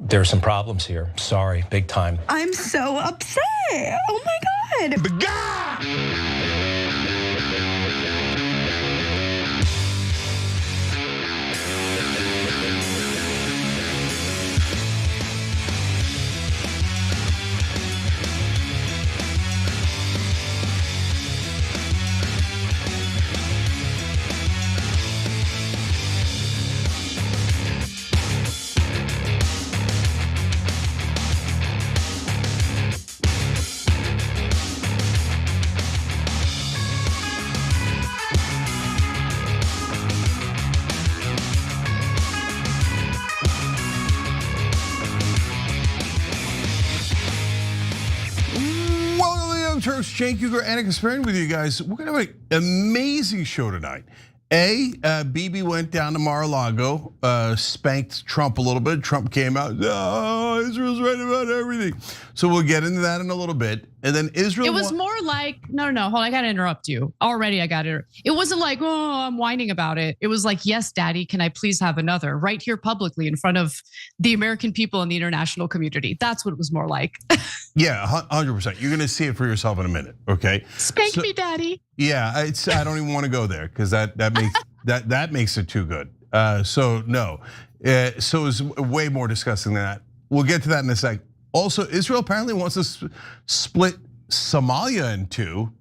There's some problems here. Sorry, big time. I'm so upset. Oh my God. Turks, Cenk, Uygur, and with you guys. We're gonna have an amazing show tonight. Bibi went down to Mar-a-Lago, spanked Trump a little bit. Trump came out, oh, Israel's right about everything. So we'll get into that in a little bit. And then Israel. It was more like, no, hold on, I gotta interrupt you. Already I gotta, it wasn't like, oh, I'm whining about it. It was like, yes, daddy, can I please have another? Right here publicly in front of the American people and the international community. That's what it was more like. Yeah, 100%. You're gonna see it for yourself in a minute, okay? Spank me, daddy. Yeah, I don't even wanna go there because that makes it too good. So no, so it's way more disgusting than that. We'll get to that in a sec. Also, Israel apparently wants to split Somalia in two.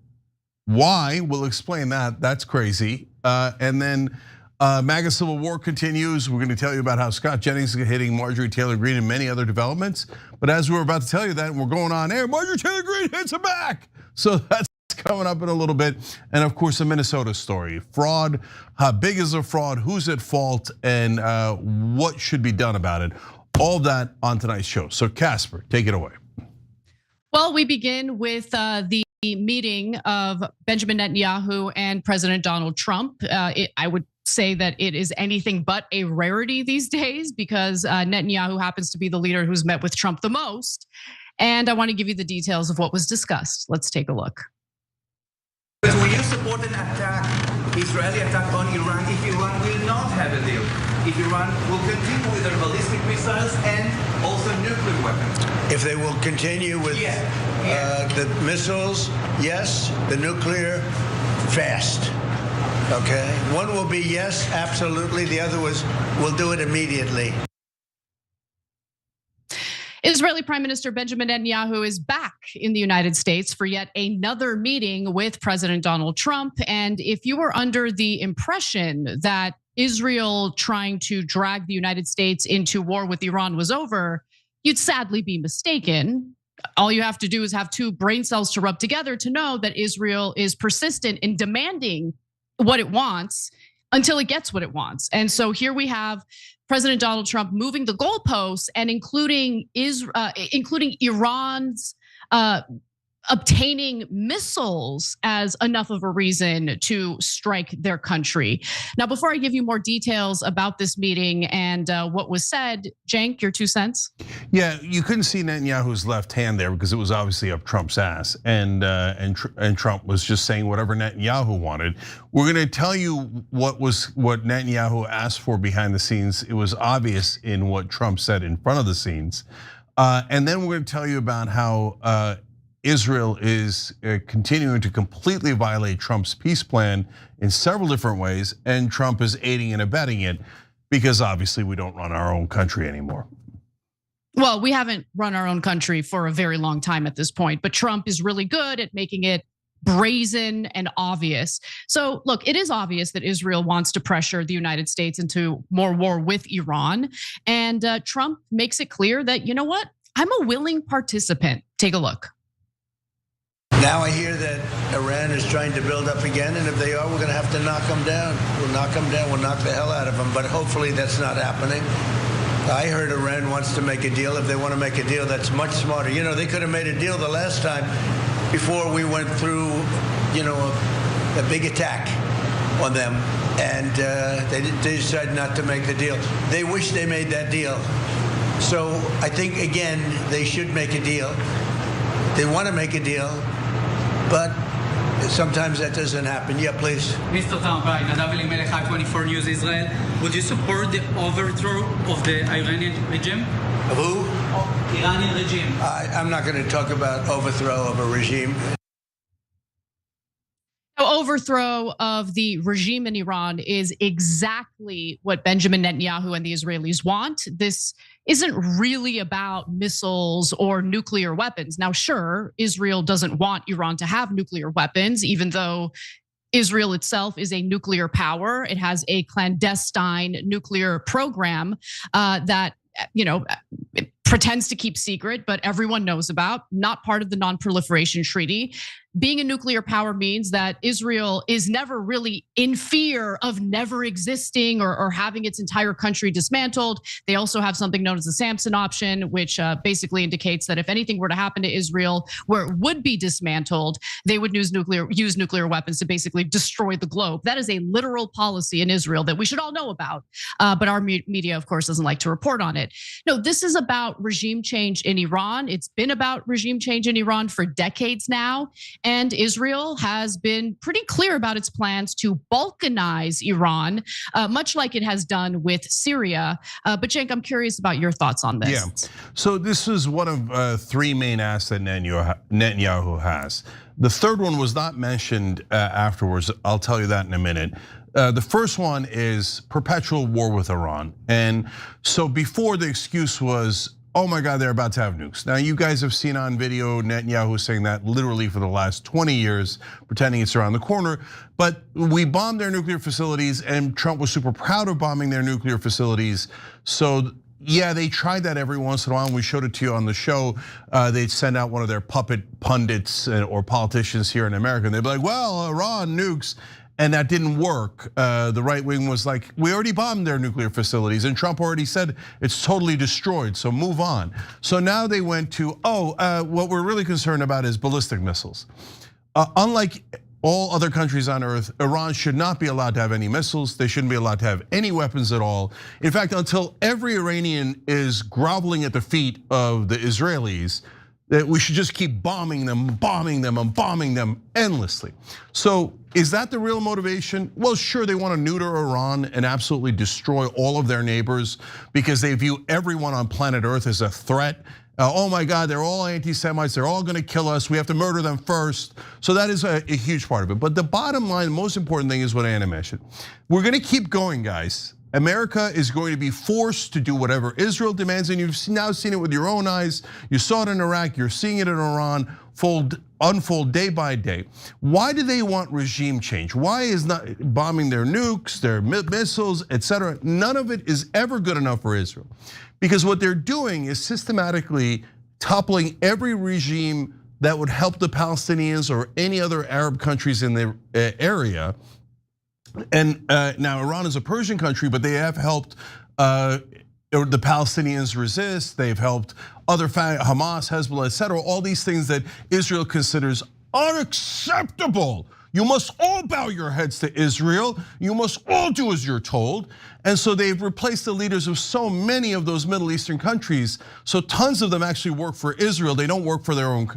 Why? We'll explain that. That's crazy. And then MAGA Civil War continues. We're going to tell you about how Scott Jennings is hitting Marjorie Taylor Greene and many other developments. But as we're about to tell you that, and we're going on air, Marjorie Taylor Greene hits him back. So that's coming up in a little bit. And of course, the Minnesota story. Fraud, how big is the fraud, who's at fault, and what should be done about it. All that on tonight's show. So Casper, take it away. Well, we begin with the meeting of Benjamin Netanyahu and President Donald Trump. I would say that it is anything but a rarity these days because Netanyahu happens to be the leader who's met with Trump the most. And I want to give you the details of what was discussed. Let's take a look. Will you support an attack, Israeli attack on Iran if Iran will not have a deal? If Iran will continue with their ballistic missiles and also nuclear weapons? If they will continue with the missiles, yes. The nuclear, fast. Okay, one will be yes, absolutely. The other was, we'll do it immediately. Israeli Prime Minister Benjamin Netanyahu is back in the United States for yet another meeting with President Donald Trump. And if you were under the impression that Israel trying to drag the United States into war with Iran was over, you'd sadly be mistaken. All you have to do is have two brain cells to rub together to know that Israel is persistent in demanding what it wants until it gets what it wants. And so here we have President Donald Trump moving the goalposts and including Iran's obtaining missiles as enough of a reason to strike their country. Now, before I give you more details about this meeting and what was said, Cenk, your 2 cents? Yeah, you couldn't see Netanyahu's left hand there because it was obviously up Trump's ass, and Trump was just saying whatever Netanyahu wanted. We're going to tell you what Netanyahu asked for behind the scenes. It was obvious in what Trump said in front of the scenes, and then we're going to tell you about how Israel is continuing to completely violate Trump's peace plan in several different ways, and Trump is aiding and abetting it because obviously we don't run our own country anymore. Well, we haven't run our own country for a very long time at this point, but Trump is really good at making it brazen and obvious. So look, it is obvious that Israel wants to pressure the United States into more war with Iran. And Trump makes it clear that, you know what, I'm a willing participant. Take a look. Now I hear that Iran is trying to build up again, and if they are, we're going to have to knock them down. We'll knock them down, we'll knock the hell out of them, but hopefully that's not happening. I heard Iran wants to make a deal. If they want to make a deal, that's much smarter. You know, they could have made a deal the last time before we went through, a big attack on them, and they decided not to make the deal. They wish they made that deal. So I think, again, they should make a deal. They want to make a deal, but sometimes that doesn't happen. Yeah, please. Mr. Trump, Nadav Elimelech, 24 News Israel. Would you support the overthrow of the Iranian regime? Of who? Iranian regime. I'm not going to talk about overthrow of a regime. Overthrow of the regime in Iran is exactly what Benjamin Netanyahu and the Israelis want. This isn't really about missiles or nuclear weapons. Now, sure, Israel doesn't want Iran to have nuclear weapons, even though Israel itself is a nuclear power. It has a clandestine nuclear program that it pretends to keep secret, but everyone knows about, not part of the non-proliferation treaty. Being a nuclear power means that Israel is never really in fear of never existing or having its entire country dismantled. They also have something known as the Samson option, which basically indicates that if anything were to happen to Israel where it would be dismantled, they would use nuclear weapons to basically destroy the globe. That is a literal policy in Israel that we should all know about. But our media, of course, doesn't like to report on it. No, this is about regime change in Iran. It's been about regime change in Iran for decades now. And Israel has been pretty clear about its plans to balkanize Iran, much like it has done with Syria. But Cenk, I'm curious about your thoughts on this. Yeah, so this is one of three main asks that Netanyahu has. The third one was not mentioned afterwards. I'll tell you that in a minute. The first one is perpetual war with Iran. And so before, the excuse was, oh my God, they're about to have nukes. Now you guys have seen on video Netanyahu saying that literally for the last 20 years, pretending it's around the corner. But we bombed their nuclear facilities and Trump was super proud of bombing their nuclear facilities. So yeah, they tried that every once in a while. We showed it to you on the show. They'd send out one of their puppet pundits or politicians here in America. And they'd be like, well, Iran nukes. And that didn't work. The right wing was like, we already bombed their nuclear facilities and Trump already said it's totally destroyed, so move on. So now they went to, what we're really concerned about is ballistic missiles. Unlike all other countries on earth, Iran should not be allowed to have any missiles. They shouldn't be allowed to have any weapons at all. In fact, until every Iranian is groveling at the feet of the Israelis, that we should just keep bombing them, and bombing them endlessly. So is that the real motivation? Well, sure, they want to neuter Iran and absolutely destroy all of their neighbors because they view everyone on planet Earth as a threat. Oh my God, they're all anti-Semites, they're all gonna kill us, we have to murder them first. So that is a huge part of it. But the bottom line, the most important thing is what Anna mentioned. We're gonna keep going, guys. America is going to be forced to do whatever Israel demands, and you've now seen it with your own eyes. You saw it in Iraq, you're seeing it in Iran unfold day by day. Why do they want regime change? Why is not bombing their nukes, their missiles, etc.? None of it is ever good enough for Israel. Because what they're doing is systematically toppling every regime that would help the Palestinians or any other Arab countries in the area. And now Iran is a Persian country, but they have helped the Palestinians resist. They've helped other Hamas, Hezbollah, etc. All these things that Israel considers unacceptable. You must all bow your heads to Israel. You must all do as you're told. And so they've replaced the leaders of so many of those Middle Eastern countries. So tons of them actually work for Israel. They don't work for their own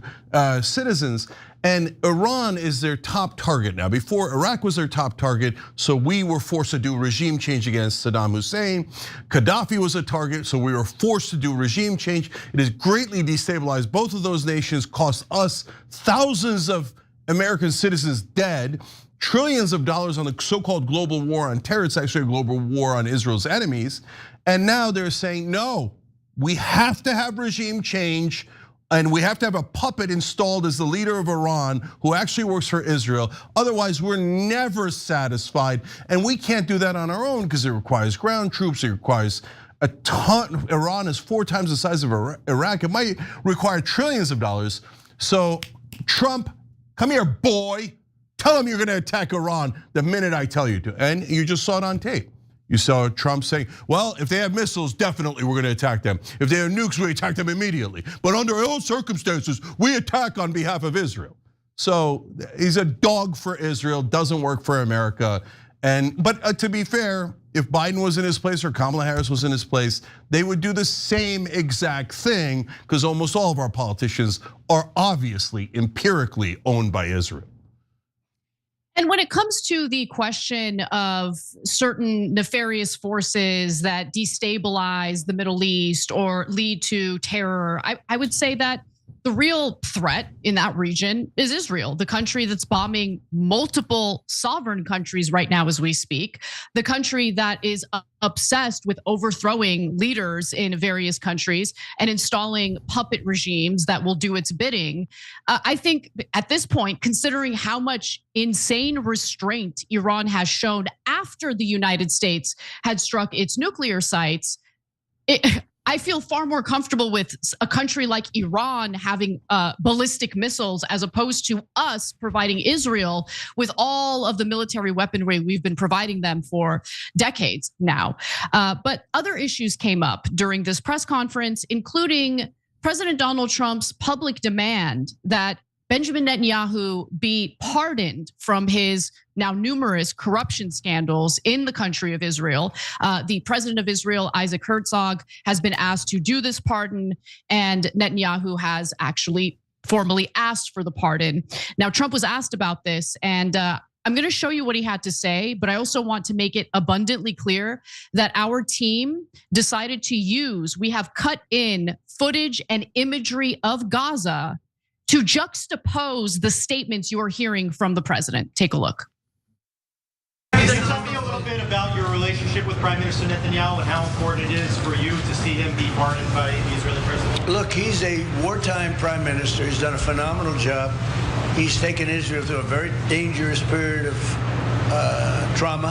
citizens. And Iran is their top target now. Before, Iraq was their top target, so we were forced to do regime change against Saddam Hussein. Gaddafi was a target, so we were forced to do regime change. It has greatly destabilized both of those nations, cost us thousands of American citizens dead, trillions of dollars on the so-called global war on terror. It's actually a global war on Israel's enemies. And now they're saying, no, we have to have regime change. And we have to have a puppet installed as the leader of Iran who actually works for Israel. Otherwise, we're never satisfied. And we can't do that on our own because it requires ground troops, it requires a ton. Iran is 4 times the size of Iraq. It might require trillions of dollars. So Trump, come here, boy. Tell them you're gonna attack Iran the minute I tell you to. And you just saw it on tape. You saw Trump saying, well, if they have missiles, definitely we're gonna attack them. If they have nukes, we attack them immediately. But under all circumstances, we attack on behalf of Israel. So he's a dog for Israel, doesn't work for America. But to be fair, if Biden was in his place or Kamala Harris was in his place, they would do the same exact thing because almost all of our politicians are obviously empirically owned by Israel. And when it comes to the question of certain nefarious forces that destabilize the Middle East or lead to terror, I would say that the real threat in that region is Israel, the country that's bombing multiple sovereign countries right now as we speak, the country that is obsessed with overthrowing leaders in various countries and installing puppet regimes that will do its bidding. I think at this point, considering how much insane restraint Iran has shown after the United States had struck its nuclear sites, I feel far more comfortable with a country like Iran having ballistic missiles as opposed to us providing Israel with all of the military weaponry we've been providing them for decades now. But other issues came up during this press conference, including President Donald Trump's public demand that Benjamin Netanyahu be pardoned from his now numerous corruption scandals in the country of Israel. The president of Israel, Isaac Herzog, has been asked to do this pardon, and Netanyahu has actually formally asked for the pardon. Now, Trump was asked about this, and I'm gonna show you what he had to say, but I also want to make it abundantly clear that our team decided to use, we have cut in footage and imagery of Gaza to juxtapose the statements you are hearing from the president. Take a look. Can you tell me a little bit about your relationship with Prime Minister Netanyahu and how important it is for you to see him be pardoned by the Israeli president? Look, he's a wartime prime minister. He's done a phenomenal job. He's taken Israel through a very dangerous period of trauma.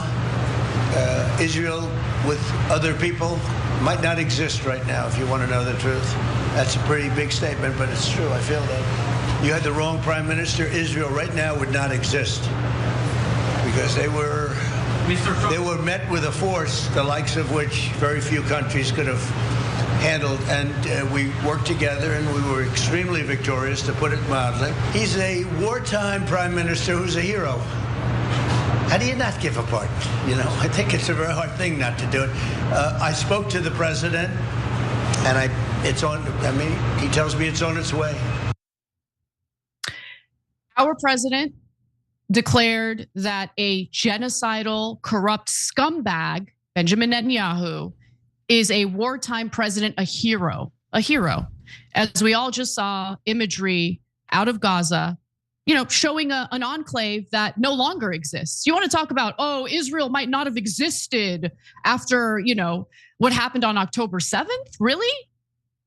Israel with other people might not exist right now, if you want to know the truth. That's a pretty big statement, but it's true. I feel that. You had the wrong prime minister. Israel right now would not exist because they were met with a force the likes of which very few countries could have handled, and we worked together and we were extremely victorious, to put it mildly. He's a wartime prime minister who's a hero. How do you not give a pardon? You know, I think it's a very hard thing not to do it. I spoke to the president, and he tells me it's on its way. Our president declared that a genocidal, corrupt scumbag, Benjamin Netanyahu, is a wartime president, a hero. As we all just saw imagery out of Gaza, showing an enclave that no longer exists. You want to talk about, Israel might not have existed after, what happened on October 7th? Really?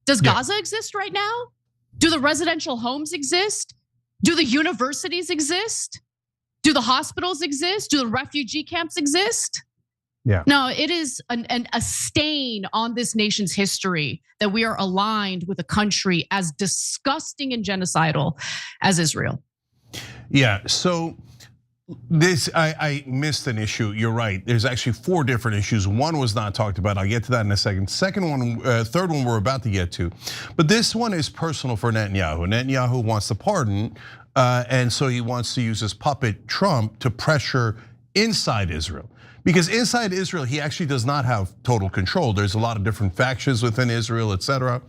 Does Gaza exist right now? Do the residential homes exist? Do the universities exist? Do the hospitals exist? Do the refugee camps exist? Yeah. No, it is a stain on this nation's history that we are aligned with a country as disgusting and genocidal as Israel. Yeah, so this, I missed an issue. You're right. There's actually 4 different issues. One was not talked about. I'll get to that in a second. Second one, third one we're about to get to. But this one is personal for Netanyahu. Netanyahu wants to pardon, and so he wants to use his puppet Trump to pressure inside Israel. Because inside Israel, he actually does not have total control. There's a lot of different factions within Israel, etc.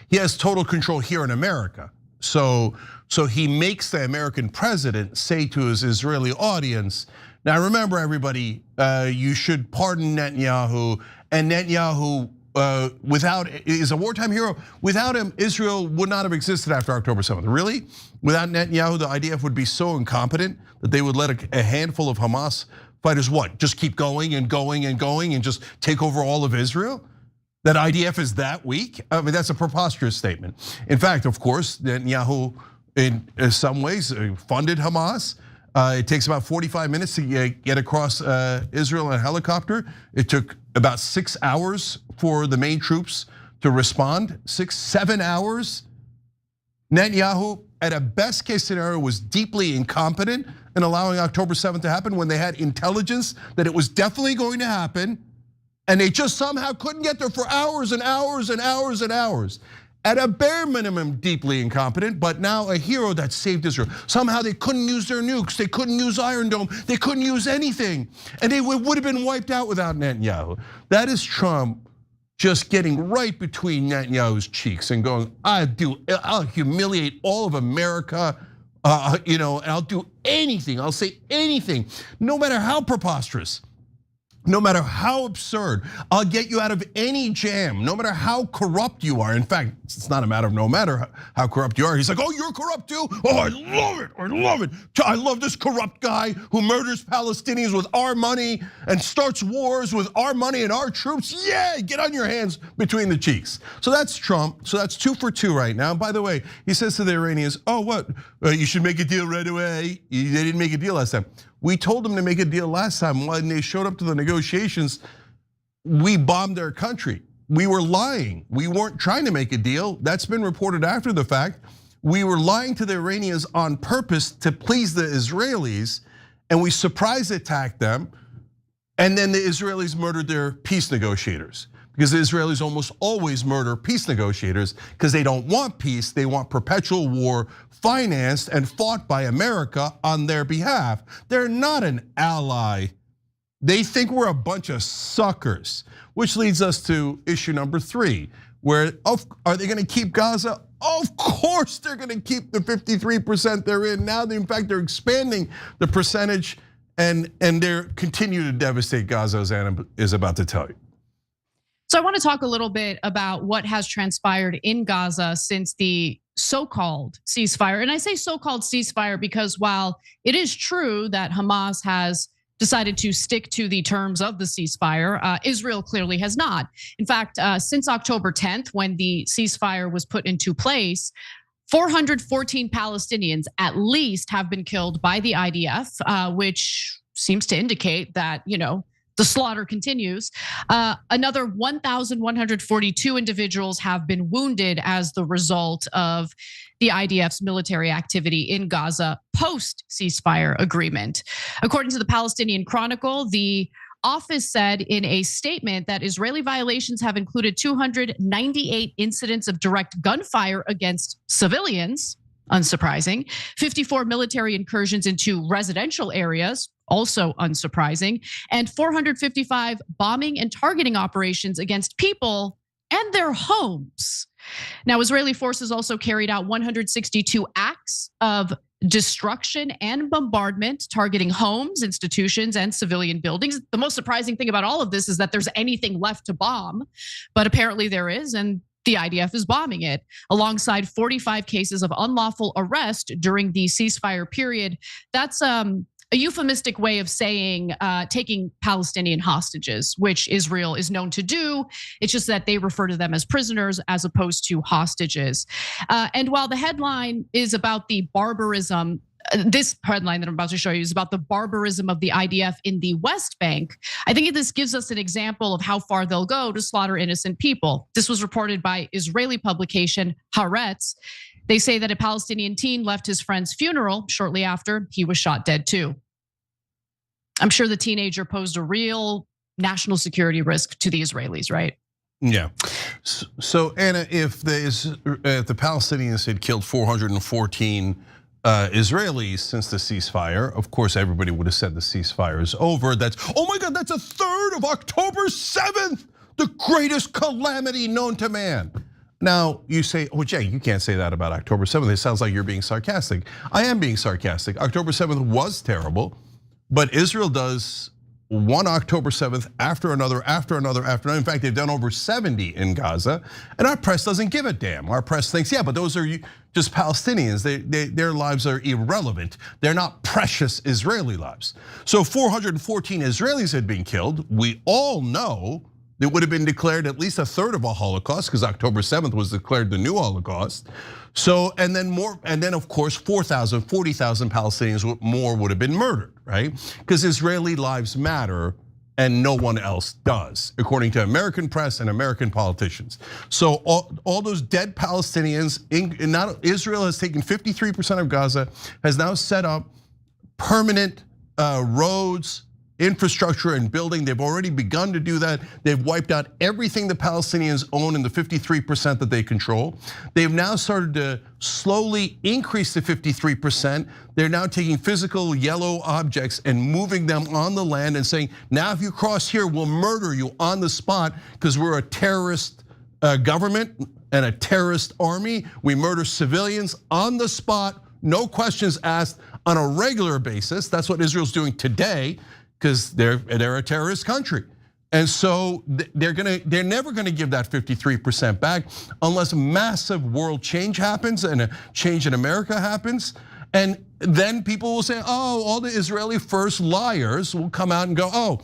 He has total control here in America. So he makes the American president say to his Israeli audience, now remember everybody, you should pardon Netanyahu, and Netanyahu is a wartime hero. Without him, Israel would not have existed after October 7th. Really? Without Netanyahu, the IDF would be so incompetent that they would let a handful of Hamas fighters just keep going and going and going and just take over all of Israel? That IDF is that weak? I mean, that's a preposterous statement. In fact, of course, Netanyahu in some ways funded Hamas. It takes about 45 minutes to get across Israel in a helicopter. It took about 6 hours for the main troops to respond, 6-7 hours. Netanyahu, at a best case scenario, was deeply incompetent in allowing October 7th to happen when they had intelligence that it was definitely going to happen. And they just somehow couldn't get there for hours and hours and hours and hours. At a bare minimum, deeply incompetent, but now a hero that saved Israel. Somehow they couldn't use their nukes, they couldn't use Iron Dome, they couldn't use anything. And they would have been wiped out without Netanyahu. That is Trump just getting right between Netanyahu's cheeks and going, I'll humiliate all of America And I'll do anything. I'll say anything, no matter how preposterous, no matter how absurd. I'll get you out of any jam, no matter how corrupt you are. In fact, it's not a matter of no matter how corrupt you are. He's like, oh, you're corrupt too? Oh, I love it, I love it. I love this corrupt guy who murders Palestinians with our money and starts wars with our money and our troops. Yeah, get on your hands between the cheeks. So that's Trump, so that's 2 for 2 right now. And by the way, he says to the Iranians, oh, what, you should make a deal right away. They didn't make a deal last time. We told them to make a deal last time. When they showed up to the negotiations, we bombed their country. We were lying. We weren't trying to make a deal. That's been reported after the fact. We were lying to the Iranians on purpose to please the Israelis, and we surprise attacked them. And then the Israelis murdered their peace negotiators, because the Israelis almost always murder peace negotiators because they don't want peace. They want perpetual war financed and fought by America on their behalf. They're not an ally. They think we're a bunch of suckers, which leads us to issue number 3, where are they gonna keep Gaza? Of course they're gonna keep the 53% they're in now. In fact, they're expanding the percentage and they're continue to devastate Gaza, as Anna is about to tell you. So I want to talk a little bit about what has transpired in Gaza since the so-called ceasefire. And I say so-called ceasefire because while it is true that Hamas has decided to stick to the terms of the ceasefire, Israel clearly has not. In fact, since October 10th, when the ceasefire was put into place, 414 Palestinians at least have been killed by the IDF, which seems to indicate that, the slaughter continues. Another 1,142 individuals have been wounded as the result of the IDF's military activity in Gaza post ceasefire agreement. According to the Palestinian Chronicle, the office said in a statement that Israeli violations have included 298 incidents of direct gunfire against civilians, unsurprising, 54 military incursions into residential areas, also unsurprising, and 455 bombing and targeting operations against people and their homes. Now, Israeli forces also carried out 162 acts of destruction and bombardment targeting homes, institutions, and civilian buildings. The most surprising thing about all of this is that there's anything left to bomb, but apparently there is, and the IDF is bombing it, alongside 45 cases of unlawful arrest during the ceasefire period. That's a euphemistic way of saying taking Palestinian hostages, which Israel is known to do. It's just that they refer to them as prisoners as opposed to hostages. And while the headline is about the barbarism, this headline that I'm about to show you is about the barbarism of the IDF in the West Bank. I think this gives us an example of how far they'll go to slaughter innocent people. This was reported by Israeli publication Haaretz. They say that a Palestinian teen left his friend's funeral shortly after he was shot dead too. I'm sure the teenager posed a real national security risk to the Israelis, right? Yeah. So Anna, if the Palestinians had killed 414 Israelis since the ceasefire, of course, everybody would have said the ceasefire is over. That's, oh my God, that's a third of October 7th, the greatest calamity known to man. Now you say, oh Jay, you can't say that about October 7th. It sounds like you're being sarcastic. I am being sarcastic. October 7th was terrible, but Israel does one October 7th after another, after another, after another. In fact, they've done over 70 in Gaza, and our press doesn't give a damn. Our press thinks, yeah, but those are just Palestinians. Their lives are irrelevant. They're not precious Israeli lives. So 414 Israelis had been killed. We all know it would have been declared at least a third of a Holocaust, because October 7th was declared the new Holocaust. So, and then of course, 40,000 Palestinians more would have been murdered, right? Because Israeli lives matter and no one else does, according to American press and American politicians. So all those dead Palestinians, Israel has taken 53% of Gaza, has now set up permanent roads, infrastructure and building. They've already begun to do that. They've wiped out everything the Palestinians own in the 53% that they control. They've now started to slowly increase to 53%. They're now taking physical yellow objects and moving them on the land and saying, now if you cross here, we'll murder you on the spot because we're a terrorist government and a terrorist army. We murder civilians on the spot, no questions asked on a regular basis. That's what Israel's doing today because they're a terrorist country. And so they're never gonna give that 53% back unless massive world change happens and a change in America happens. And then people will say, oh, all the Israeli first liars will come out and go, oh,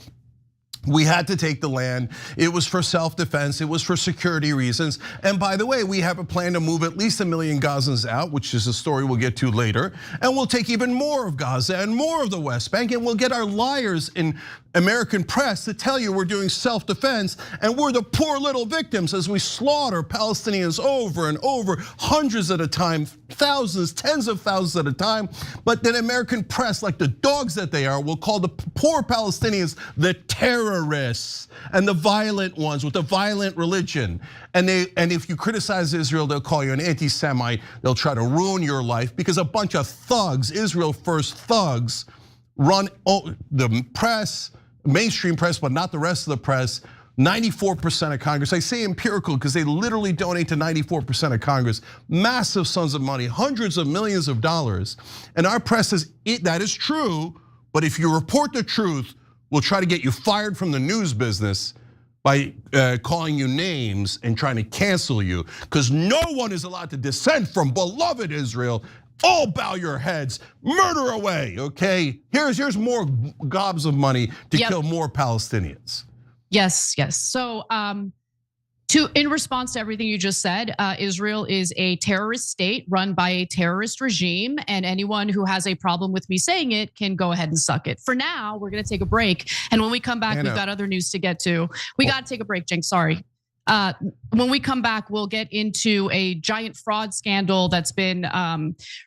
we had to take the land. It was for self-defense. It was for security reasons. And by the way, we have a plan to move at least 1 million Gazans out, which is a story we'll get to later. And we'll take even more of Gaza and more of the West Bank. And we'll get our liars in American press to tell you we're doing self-defense and we're the poor little victims as we slaughter Palestinians over and over, hundreds at a time, thousands, tens of thousands at a time. But then American press, like the dogs that they are, will call the poor Palestinians the terrorists and the violent ones with the violent religion. And if you criticize Israel, they'll call you an anti-Semite. They'll try to ruin your life because a bunch of thugs, Israel first thugs, run the press, mainstream press, but not the rest of the press. 94% of Congress, I say empirical because they literally donate to 94% of Congress, massive sums of money, hundreds of millions of dollars. And our press says that is true, but if you report the truth, we'll try to get you fired from the news business by calling you names and trying to cancel you, because no one is allowed to dissent from beloved Israel. All bow your heads, murder away, okay? Here's more gobs of money to kill more Palestinians. Yes. So in response to everything you just said, Israel is a terrorist state run by a terrorist regime, and anyone who has a problem with me saying it can go ahead and suck it. For now, we're gonna take a break, and when we come back, we've got other news to get to. We gotta take a break, Cenk, sorry. When we come back, we'll get into a giant fraud scandal that's been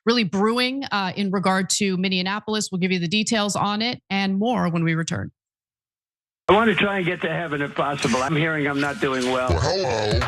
really brewing in regard to Minneapolis. We'll give you the details on it and more when we return. I want to try and get to heaven if possible. I'm hearing I'm not doing well. Hello.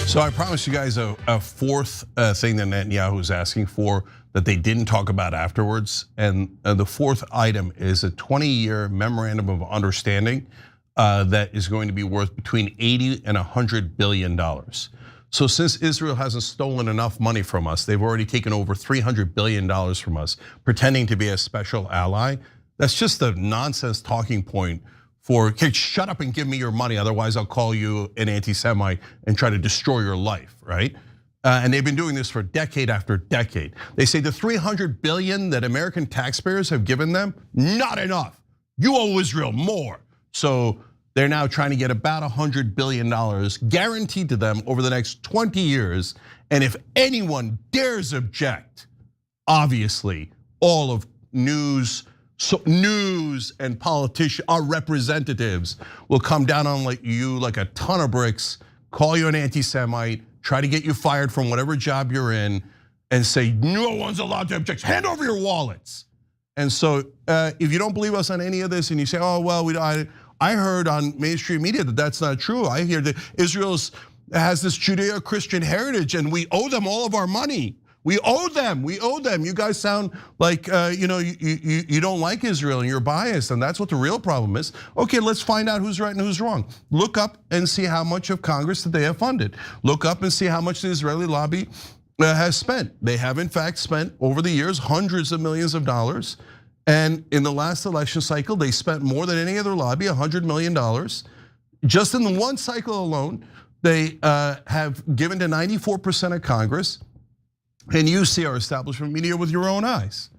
So I promised you guys a fourth thing that Netanyahu is asking for that they didn't talk about afterwards. And the fourth item is a 20-year memorandum of understanding that is going to be worth between 80 and 100 billion dollars. So since Israel hasn't stolen enough money from us, they've already taken over 300 billion dollars from us, pretending to be a special ally. That's just a nonsense talking point for, hey, shut up and give me your money, otherwise I'll call you an anti-Semite and try to destroy your life, right? And they've been doing this for decade after decade. They say the 300 billion that American taxpayers have given them, not enough. You owe Israel more. So they're now trying to get about $100 billion guaranteed to them over the next 20 years. And if anyone dares object, obviously all of news and politicians, our representatives will come down on you like a ton of bricks, call you an anti-Semite, try to get you fired from whatever job you're in, and say no one's allowed to object. Hand over your wallets. And so if you don't believe us on any of this, and you say, oh well, I heard on mainstream media that that's not true. I hear that Israel has this Judeo-Christian heritage, and we owe them all of our money. We owe them. You guys sound like you don't like Israel and you're biased, and that's what the real problem is. Okay, let's find out who's right and who's wrong. Look up and see how much of Congress that they have funded. Look up and see how much the Israeli lobby has spent. They have in fact spent over the years hundreds of millions of dollars. And in the last election cycle, they spent more than any other lobby, $100 million. Just in the one cycle alone, they have given to 94% of Congress. And you see our establishment media with your own eyes.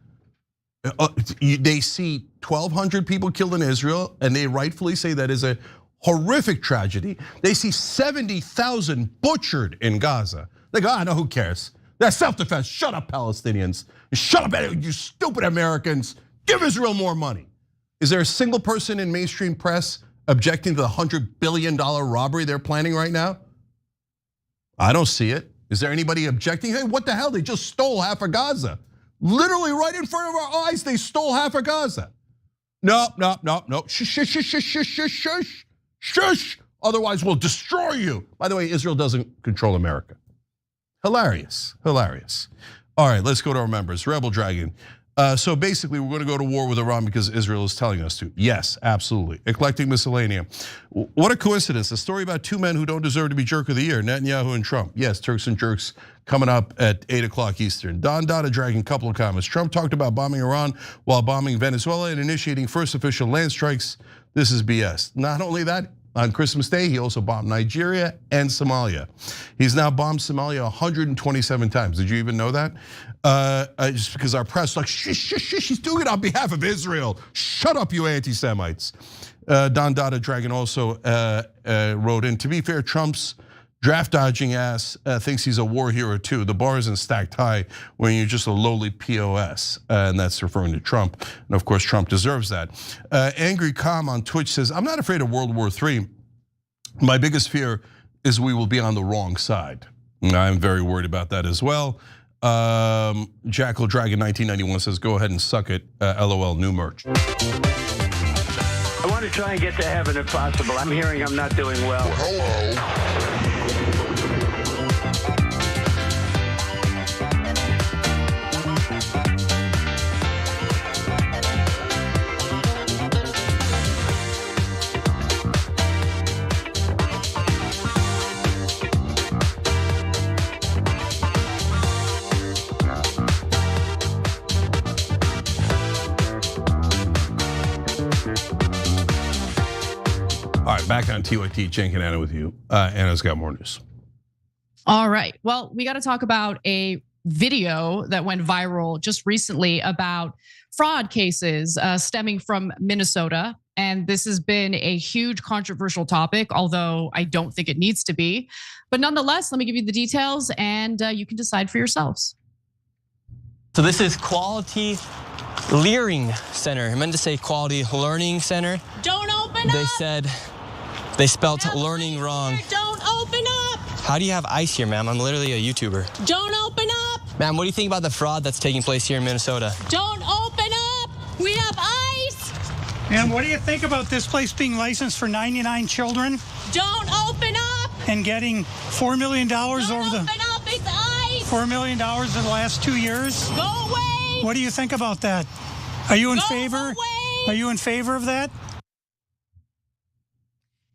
They see 1,200 people killed in Israel, and they rightfully say that is a horrific tragedy. They see 70,000 butchered in Gaza. They go, no, who cares? That's self-defense. Shut up, Palestinians. Shut up, you stupid Americans. Give Israel more money. Is there a single person in mainstream press objecting to the $100 billion robbery they're planning right now? I don't see it. Is there anybody objecting? Hey, what the hell? They just stole half of Gaza. Literally right in front of our eyes, they stole half of Gaza. No. Shush. Otherwise, we'll destroy you. By the way, Israel doesn't control America. Hilarious, hilarious. All right, let's go to our members. Rebel Dragon. So basically, we're going to go to war with Iran because Israel is telling us to. Yes, absolutely. Eclectic Miscellanea. What a coincidence. A story about two men who don't deserve to be jerk of the year, Netanyahu and Trump. Yes, Turks and Jerks coming up at 8 o'clock Eastern. Don Dada Dragon, couple of comments. Trump talked about bombing Iran while bombing Venezuela and initiating first official land strikes. This is BS. Not only that, on Christmas Day, he also bombed Nigeria and Somalia. He's now bombed Somalia 127 times. Did you even know that? Just because our press like, she's doing it on behalf of Israel. Shut up, you anti-Semites. Don Dada Dragon also wrote in, to be fair, Trump's draft dodging ass thinks he's a war hero too. The bar isn't stacked high when you're just a lowly POS, and that's referring to Trump. And of course, Trump deserves that. Angry Com on Twitch says, I'm not afraid of World War III. My biggest fear is we will be on the wrong side. I'm very worried about that as well. Jackal Dragon 1991 says, go ahead and suck it. LOL, new merch. I want to try and get to heaven if possible. I'm hearing I'm not doing well. Hello. All right, back on TYT, Cenk and Anna with you. Anna's got more news. All right, well, we got to talk about a video that went viral just recently about fraud cases stemming from Minnesota. And this has been a huge controversial topic, although I don't think it needs to be. But nonetheless, let me give you the details and you can decide for yourselves. So this is Quality Learning Center. I meant to say Quality Learning Center. Don't open up! They said they spelled learning wrong. Don't open up! How do you have ice here, ma'am? I'm literally a YouTuber. Don't open up! Ma'am, what do you think about the fraud that's taking place here in Minnesota? Don't open up! We have ice! And what do you think about this place being licensed for 99 children? Don't open up! And getting $4 million over the open up! It's ice! $4 million in the last 2 years? Go away! What do you think about that? Are you in Go favor? Away. Are you in favor of that?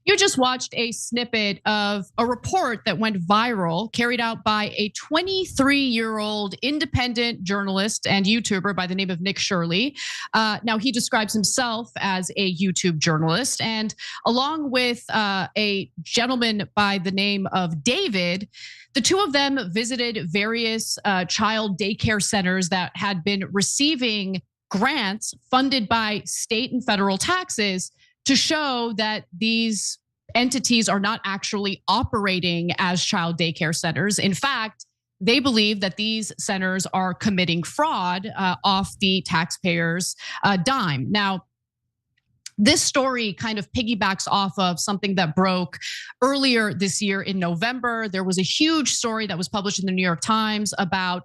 You just watched a snippet of a report that went viral, carried out by a 23-year-old independent journalist and YouTuber by the name of Nick Shirley. Now, he describes himself as a YouTube journalist, and along with a gentleman by the name of David, the two of them visited various child daycare centers that had been receiving grants funded by state and federal taxes to show that these entities are not actually operating as child daycare centers. In fact, they believe that these centers are committing fraud off the taxpayers' dime. Now, this story kind of piggybacks off of something that broke earlier this year in November. There was a huge story that was published in the New York Times about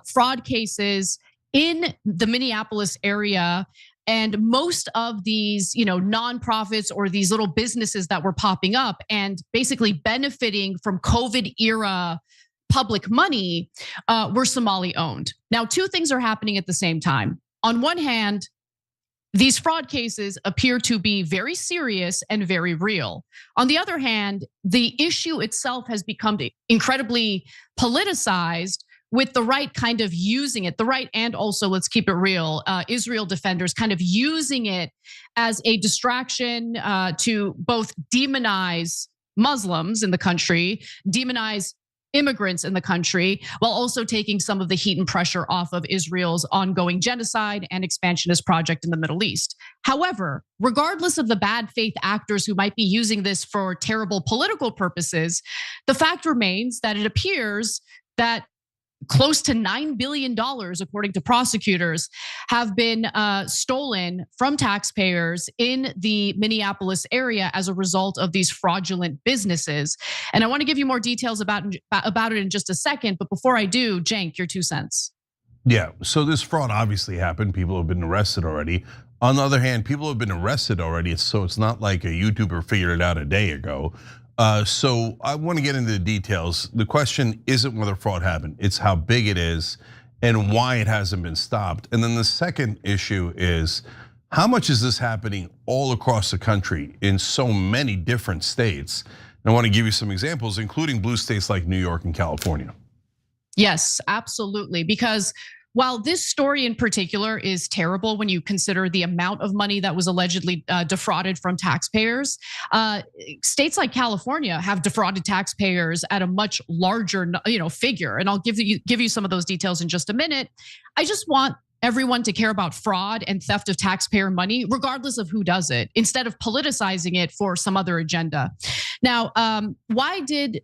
fraud cases in the Minneapolis area. And most of these, nonprofits or these little businesses that were popping up and basically benefiting from COVID era public money were Somali owned. Now, two things are happening at the same time. On one hand, these fraud cases appear to be very serious and very real. On the other hand, the issue itself has become incredibly politicized, with the right kind of using it, the right and also, let's keep it real, Israel defenders kind of using it as a distraction to both demonize Muslims in the country, demonize immigrants in the country, while also taking some of the heat and pressure off of Israel's ongoing genocide and expansionist project in the Middle East. However, regardless of the bad faith actors who might be using this for terrible political purposes, the fact remains that it appears that close to $9 billion, according to prosecutors, have been stolen from taxpayers in the Minneapolis area as a result of these fraudulent businesses. And I want to give you more details about it in just a second. But before I do, Cenk, your 2 cents. Yeah, so this fraud obviously happened. People have been arrested already. On the other hand, people have been arrested already, so it's not like a YouTuber figured it out a day ago. So I want to get into the details. The question isn't whether fraud happened, it's how big it is and why it hasn't been stopped. And then the second issue is, how much is this happening all across the country in so many different states? And I want to give you some examples, including blue states like New York and California. Yes, absolutely. Because while this story in particular is terrible when you consider the amount of money that was allegedly defrauded from taxpayers, states like California have defrauded taxpayers at a much larger, figure. And I'll give you some of those details in just a minute. I just want everyone to care about fraud and theft of taxpayer money, regardless of who does it, instead of politicizing it for some other agenda. Now, why did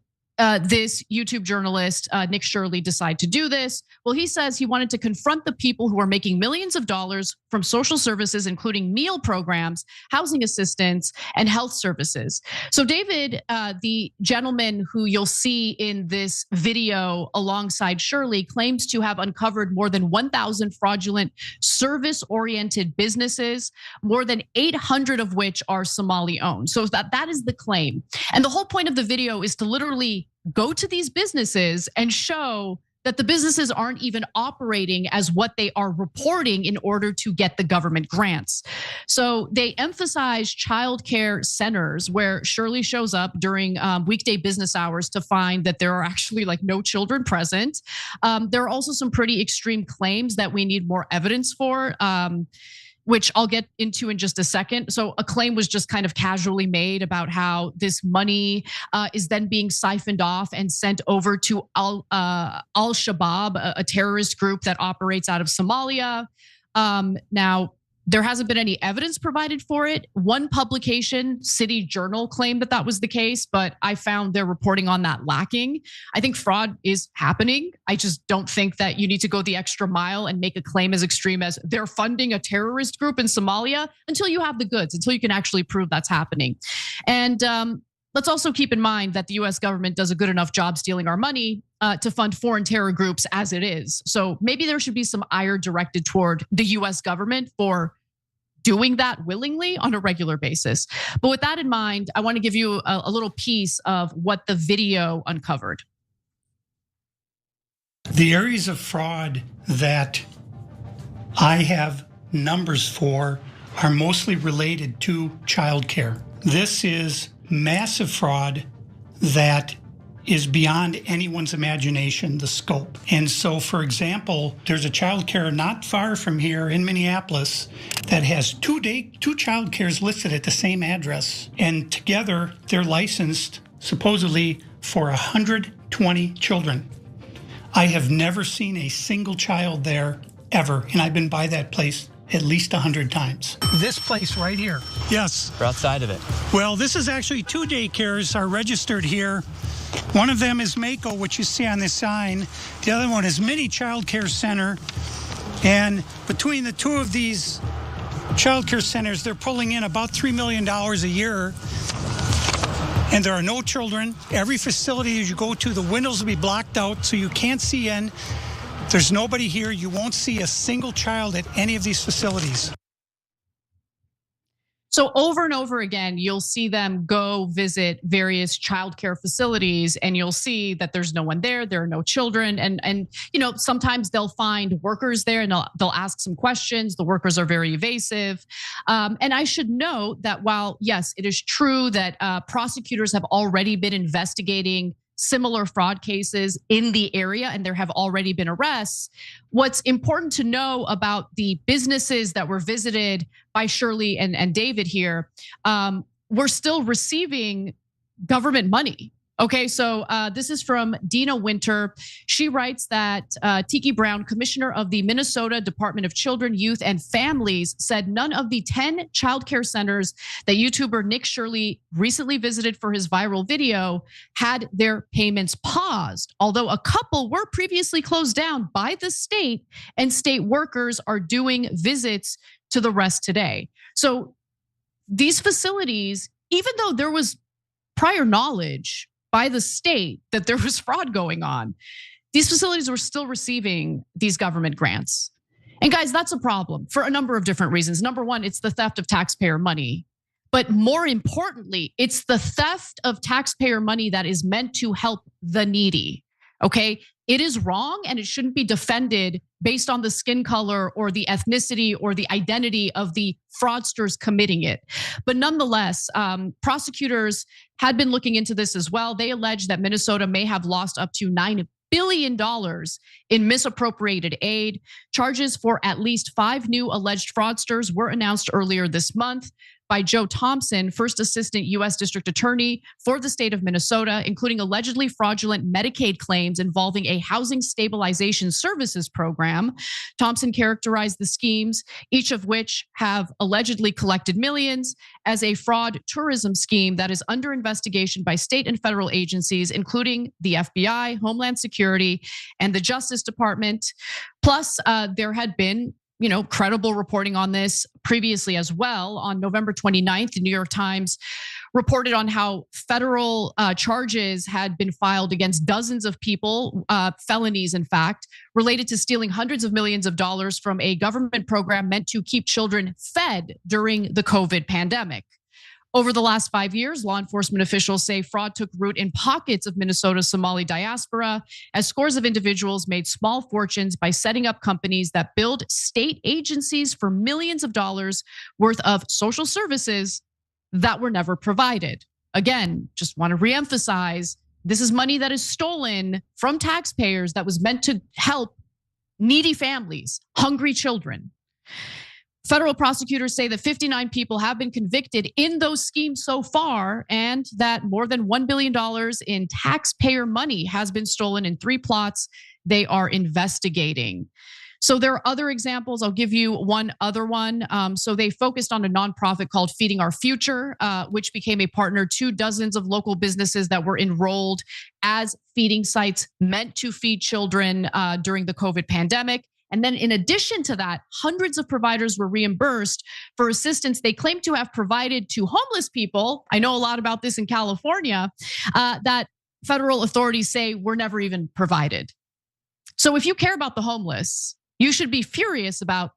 this YouTube journalist, Nick Shirley, decide to do this? Well, he says he wanted to confront the people who are making millions of dollars from social services, including meal programs, housing assistance, and health services. So David, the gentleman who you'll see in this video alongside Shirley, claims to have uncovered more than 1,000 fraudulent service-oriented businesses, more than 800 of which are Somali-owned. So that is the claim. And the whole point of the video is to literally go to these businesses and show that the businesses aren't even operating as what they are reporting in order to get the government grants. So they emphasize childcare centers where Shirley shows up during weekday business hours to find that there are actually like no children present. There are also some pretty extreme claims that we need more evidence for, which I'll get into in just a second. So a claim was just kind of casually made about how this money is then being siphoned off and sent over to Al-Shabaab, a terrorist group that operates out of Somalia. Now, there hasn't been any evidence provided for it. One publication, City Journal, claimed that that was the case, but I found their reporting on that lacking. I think fraud is happening. I just don't think that you need to go the extra mile and make a claim as extreme as they're funding a terrorist group in Somalia until you have the goods, until you can actually prove that's happening. And let's also keep in mind that the US government does a good enough job stealing our money to fund foreign terror groups as it is. So maybe there should be some ire directed toward the US government for doing that willingly on a regular basis. But with that in mind, I want to give you a little piece of what the video uncovered. The areas of fraud that I have numbers for are mostly related to childcare. This is massive fraud that is beyond anyone's imagination, the scope. And so, for example, there's a childcare not far from here in Minneapolis that has two childcares listed at the same address. And together, they're licensed supposedly for 120 children. I have never seen a single child there ever, and I've been by that place at least 100 times. This place right here. Yes. We're outside of it. Well, this is actually 2 daycares are registered here. One of them is Mako, which you see on this sign. The other one is Mini Child Care Center. And between the two of these child care centers, they're pulling in about $3 million a year. And there are no children. Every facility as you go to, the windows will be blocked out so you can't see in. There's nobody here. You won't see a single child at any of these facilities. So over and over again, you'll see them go visit various childcare facilities and you'll see that there's no one there, there are no children. And sometimes they'll find workers there and they'll ask some questions. The workers are very evasive. And I should note that while, yes, it is true that prosecutors have already been investigating similar fraud cases in the area, and there have already been arrests. What's important to know about the businesses that were visited by Shirley and David here, we're still receiving government money. Okay, so this is from Dina Winter. She writes that Tiki Brown, commissioner of the Minnesota Department of Children, Youth, and Families, said none of the 10 childcare centers that YouTuber Nick Shirley recently visited for his viral video had their payments paused, although a couple were previously closed down by the state, and state workers are doing visits to the rest today. So these facilities, even though there was prior knowledge by the state that there was fraud going on, these facilities were still receiving these government grants. And guys, that's a problem for a number of different reasons. Number one, it's the theft of taxpayer money. But more importantly, it's the theft of taxpayer money that is meant to help the needy. Okay, it is wrong and it shouldn't be defended based on the skin color or the ethnicity or the identity of the fraudsters committing it. But nonetheless, prosecutors had been looking into this as well. They allege that Minnesota may have lost up to $9 billion in misappropriated aid. Charges for at least 5 new alleged fraudsters were announced earlier this month by Joe Thompson, first assistant US District Attorney for the state of Minnesota, including allegedly fraudulent Medicaid claims involving a housing stabilization services program. Thompson characterized the schemes, each of which have allegedly collected millions, as a fraud tourism scheme that is under investigation by state and federal agencies, including the FBI, Homeland Security, and the Justice Department. Plus, there had been credible reporting on this previously as well. On November 29th, the New York Times reported on how federal charges had been filed against dozens of people, felonies in fact, related to stealing hundreds of millions of dollars from a government program meant to keep children fed during the COVID pandemic. Over the last 5 years, law enforcement officials say fraud took root in pockets of Minnesota's Somali diaspora, as scores of individuals made small fortunes by setting up companies that billed state agencies for millions of dollars worth of social services that were never provided. Again, just want to reemphasize, this is money that is stolen from taxpayers that was meant to help needy families, hungry children. Federal prosecutors say that 59 people have been convicted in those schemes so far, and that more than $1 billion in taxpayer money has been stolen in 3 plots they are investigating. So there are other examples. I'll give you one other one. So they focused on a nonprofit called Feeding Our Future, which became a partner to dozens of local businesses that were enrolled as feeding sites meant to feed children during the COVID pandemic. And then in addition to that, hundreds of providers were reimbursed for assistance they claimed to have provided to homeless people. I know a lot about this in California, that federal authorities say were never even provided. So if you care about the homeless, you should be furious about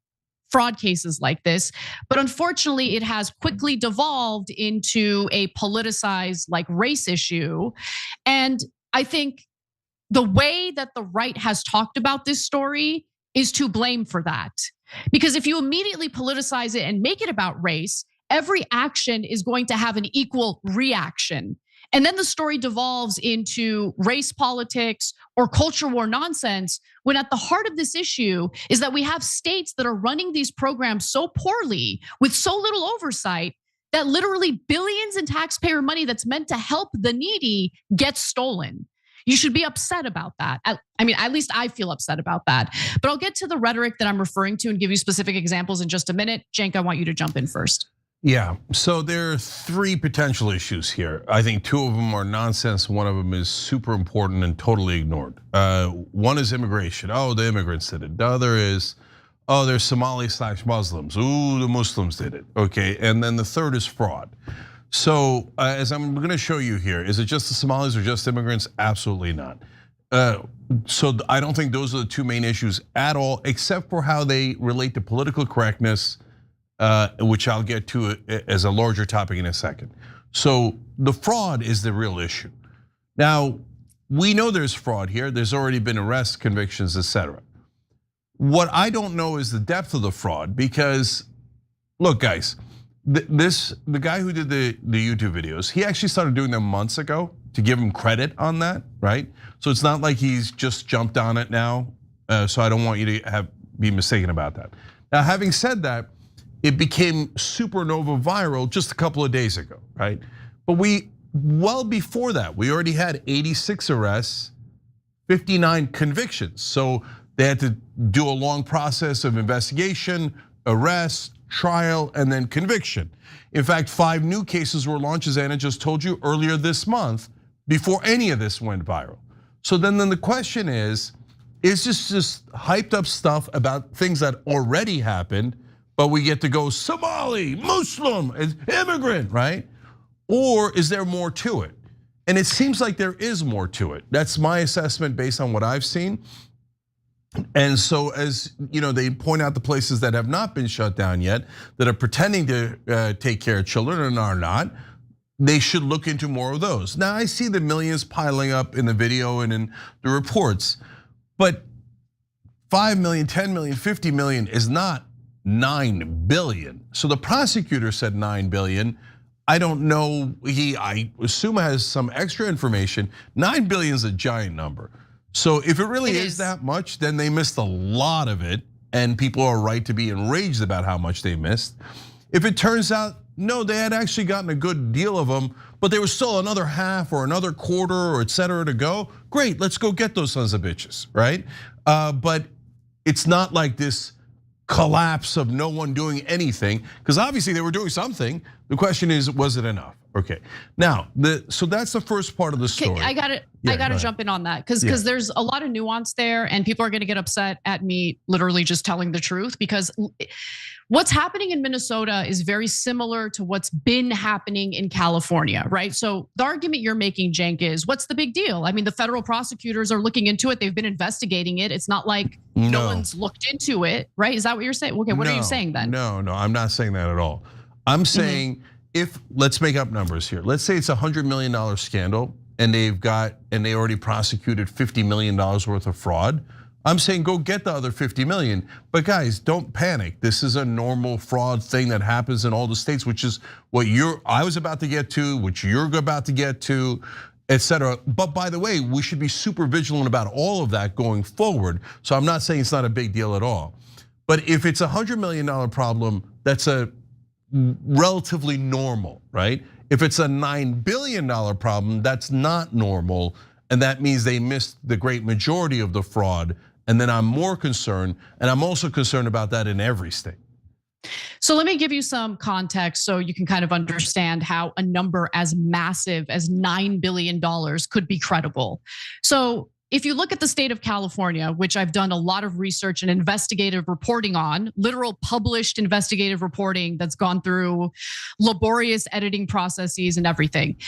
fraud cases like this. But unfortunately, it has quickly devolved into a politicized race issue. And I think the way that the right has talked about this story is to blame for that. Because if you immediately politicize it and make it about race, every action is going to have an equal reaction. And then the story devolves into race politics or culture war nonsense, when at the heart of this issue is that we have states that are running these programs so poorly with so little oversight that literally billions in taxpayer money that's meant to help the needy gets stolen. You should be upset about that. I mean, at least I feel upset about that. But I'll get to the rhetoric that I'm referring to and give you specific examples in just a minute. Cenk, I want you to jump in first. Yeah, so there are 3 potential issues here. I think 2 of them are nonsense. One of them is super important and totally ignored. One is immigration. Oh, the immigrants did it. The other is, oh, they're Somali/Muslims. Ooh, the Muslims did it. Okay, and then the third is fraud. So as I'm gonna show you here, is it just the Somalis or just immigrants? Absolutely not. So I don't think those are the 2 main issues at all, except for how they relate to political correctness, which I'll get to as a larger topic in a second. So the fraud is the real issue. Now, we know there's fraud here. There's already been arrests, convictions, etc. What I don't know is the depth of the fraud, because look, guys, the guy who did the YouTube videos, he actually started doing them months ago, to give him credit on that, right? So it's not like he's just jumped on it now. So I don't want you to be mistaken about that. Now, having said that, it became supernova viral just a couple of days ago, right? But well before that, we already had 86 arrests, 59 convictions. So they had to do a long process of investigation, arrest, trial, and then conviction. In fact, 5 new cases were launched, as Anna just told you, earlier this month, before any of this went viral. So then the question is this just hyped up stuff about things that already happened, but we get to go Somali, Muslim, immigrant, right? Or is there more to it? And it seems like there is more to it. That's my assessment based on what I've seen. And so as they point out the places that have not been shut down yet, that are pretending to take care of children and are not, they should look into more of those. Now I see the millions piling up in the video and in the reports, but 5 million, 10 million, 50 million is not 9 billion. So the prosecutor said 9 billion. I don't know, I assume has some extra information. 9 billion is a giant number. So if it really is that much, then they missed a lot of it, and people are right to be enraged about how much they missed. If it turns out, no, they had actually gotten a good deal of them, but there was still another half or another quarter or et cetera to go, great, let's go get those sons of bitches, right? But it's not like this collapse of no one doing anything, because obviously they were doing something. The question is, was it enough? Okay, now so that's the first part of the story. I got to jump in on that because there's a lot of nuance there, and people are going to get upset at me literally just telling the truth, because what's happening in Minnesota is very similar to what's been happening in California, right? So the argument you're making, Cenk, is what's the big deal? I mean, the federal prosecutors are looking into it. They've been investigating it. It's not like no one's looked into it, right? Is that what you're saying? Okay, what are you saying then? No, I'm not saying that at all. I'm saying let's make up numbers here. Let's say it's a $100 million scandal and they already prosecuted $50 million worth of fraud. I'm saying go get the other 50 million. But guys, don't panic. This is a normal fraud thing that happens in all the states, which is what I was about to get to, which you're about to get to, et cetera. But by the way, we should be super vigilant about all of that going forward. So I'm not saying it's not a big deal at all. But if it's a $100 million problem, that's a relatively normal, right? If it's a $9 billion problem, that's not normal. And that means they missed the great majority of the fraud. And then I'm more concerned, and I'm also concerned about that in every state. So let me give you some context so you can kind of understand how a number as massive as $9 billion could be credible. So if you look at the state of California, which I've done a lot of research and investigative reporting on, literal published investigative reporting that's gone through laborious editing processes and everything.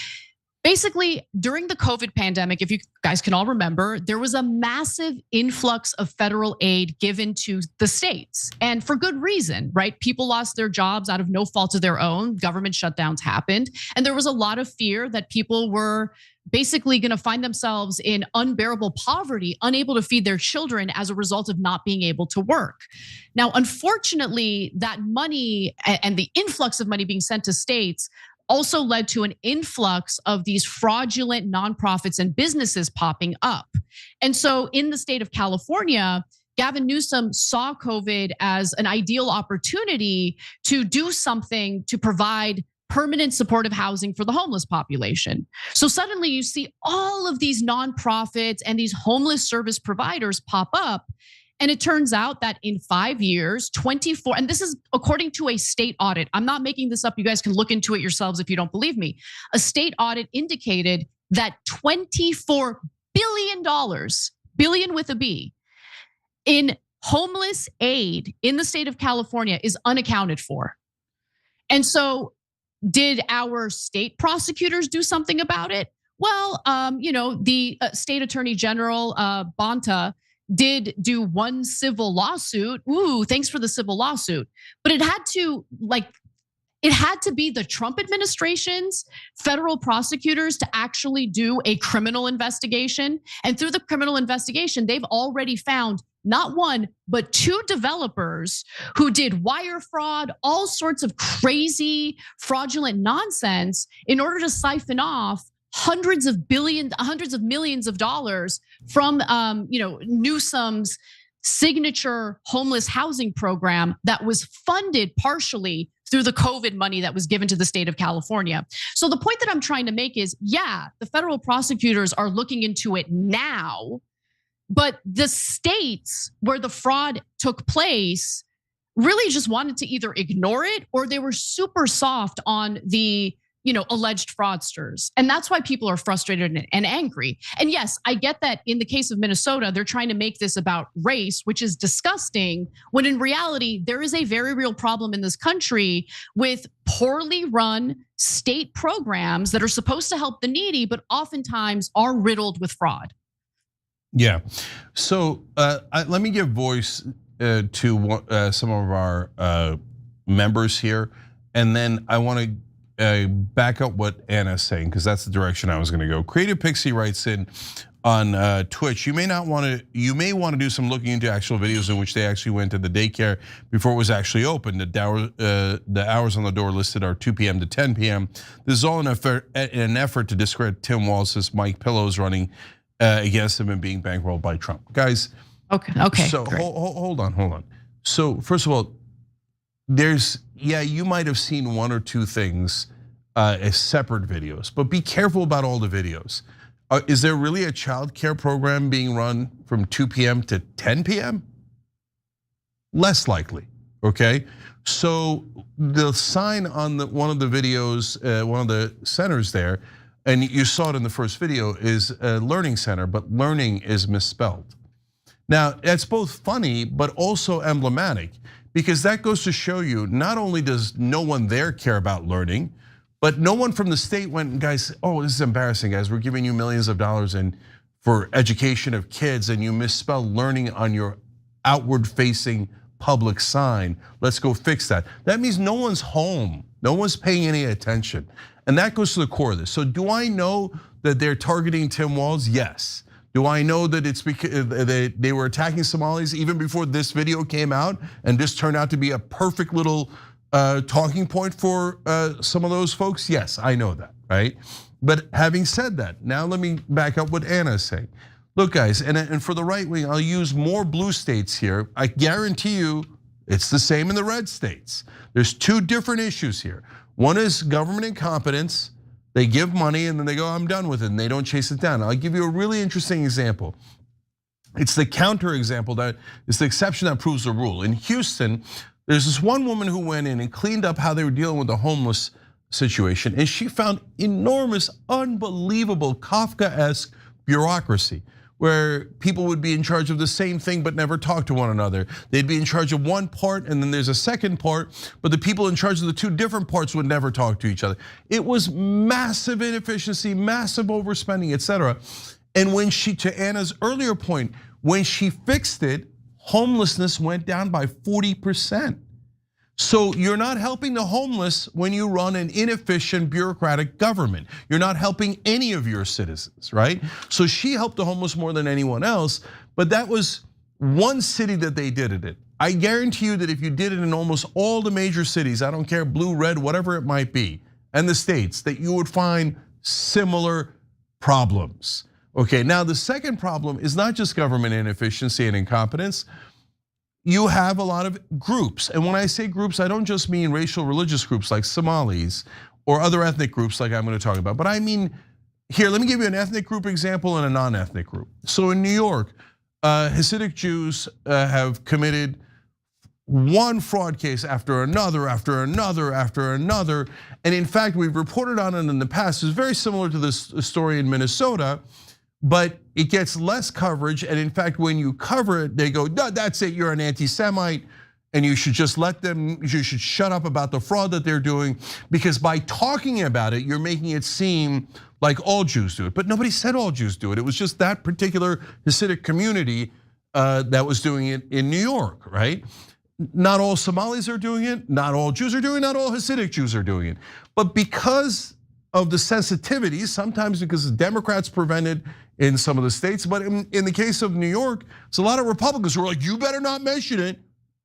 Basically, during the COVID pandemic, if you guys can all remember, there was a massive influx of federal aid given to the states, and for good reason, right? People lost their jobs out of no fault of their own. Government shutdowns happened, and there was a lot of fear that people were basically going to find themselves in unbearable poverty, unable to feed their children as a result of not being able to work. Now, unfortunately, that money and the influx of money being sent to states also led to an influx of these fraudulent nonprofits and businesses popping up. And so in the state of California, Gavin Newsom saw COVID as an ideal opportunity to do something to provide permanent supportive housing for the homeless population. So suddenly you see all of these nonprofits and these homeless service providers pop up. And it turns out that in 5 years, 24, and this is according to a state audit. I'm not making this up. You guys can look into it yourselves if you don't believe me. A state audit indicated that $24 billion, billion with a B, in homeless aid in the state of California is unaccounted for. And so did our state prosecutors do something about it? Well, the state attorney general, Bonta, did do one civil lawsuit. Ooh, thanks for the civil lawsuit. But it had to be the Trump administration's federal prosecutors to actually do a criminal investigation. And through the criminal investigation, they've already found not one, but 2 developers who did wire fraud, all sorts of crazy fraudulent nonsense in order to siphon off hundreds of millions of dollars from Newsom's signature homeless housing program that was funded partially through the COVID money that was given to the state of California. So the point that I'm trying to make is, yeah, the federal prosecutors are looking into it now, but the states where the fraud took place really just wanted to either ignore it, or they were super soft on the alleged fraudsters. And that's why people are frustrated and angry. And yes, I get that in the case of Minnesota, they're trying to make this about race, which is disgusting, when in reality, there is a very real problem in this country with poorly run state programs that are supposed to help the needy, but oftentimes are riddled with fraud. Yeah. So let me give voice to some of our members here, and then I want to back up what Anna's saying, because that's the direction I was going to go. Creative Pixie writes in on Twitch, you may want to do some looking into actual videos in which they actually went to the daycare before it was actually open. The hours on the door listed are 2 p.m. to 10 p.m. This is all in an effort to discredit Tim Walz's Mike Pillow's running against him and being bankrolled by Trump. Guys, okay. So hold on. So first of all, you might have seen one or two things as separate videos, but be careful about all the videos. Is there really a child care program being run from 2 p.m. to 10 p.m.? Less likely, okay? So the sign on one of the videos, one of the centers there, and you saw it in the first video, is a learning center, but learning is misspelled. Now, that's both funny, but also emblematic, because that goes to show you, not only does no one there care about learning, but no one from the state went, guys, oh, this is embarrassing, guys. We're giving you millions of dollars for education of kids, and you misspell learning on your outward facing public sign. Let's go fix that. That means no one's home. No one's paying any attention. And that goes to the core of this. So do I know that they're targeting Tim Walz? Yes. Do I know that it's because they were attacking Somalis even before this video came out, and this turned out to be a perfect little talking point for some of those folks? Yes, I know that, right? But having said that, now let me back up what Anna is saying. Look, guys, and for the right wing, I'll use more blue states here. I guarantee you it's the same in the red states. There's two different issues here. One is government incompetence. They give money and then they go, I'm done with it, and they don't chase it down. I'll give you a really interesting example. It's the counter example that is the exception that proves the rule. In Houston, there's this one woman who went in and cleaned up how they were dealing with the homeless situation, and she found enormous, unbelievable Kafkaesque bureaucracy, where people would be in charge of the same thing but never talk to one another. They'd be in charge of one part and then there's a second part, but the people in charge of the two different parts would never talk to each other. It was massive inefficiency, massive overspending, etc. And when to Anna's earlier point, when she fixed it, homelessness went down by 40%. So you're not helping the homeless when you run an inefficient bureaucratic government. You're not helping any of your citizens, right? So she helped the homeless more than anyone else, but that was one city that they did it in. I guarantee you that if you did it in almost all the major cities, I don't care, blue, red, whatever it might be, and the states, that you would find similar problems. Okay, now the second problem is not just government inefficiency and incompetence. You have a lot of groups, and when I say groups, I don't just mean racial religious groups like Somalis or other ethnic groups like I'm going to talk about, but I mean, here, let me give you an ethnic group example and a non-ethnic group. So in New York, Hasidic Jews have committed one fraud case after another, after another, after another, and in fact, we've reported on it in the past. It's very similar to this story in Minnesota, but it gets less coverage, and in fact, when you cover it, they go, no, that's it, you're an anti-Semite, and you should just let them, you should shut up about the fraud that they're doing, because by talking about it, you're making it seem like all Jews do it. But nobody said all Jews do it. It was just that particular Hasidic community that was doing it in New York, right? Not all Somalis are doing it, not all Jews are doing it, not all Hasidic Jews are doing it. But because of the sensitivities, sometimes because the Democrats prevented in some of the states, but in the case of New York, it's a lot of Republicans who are like, you better not mention it.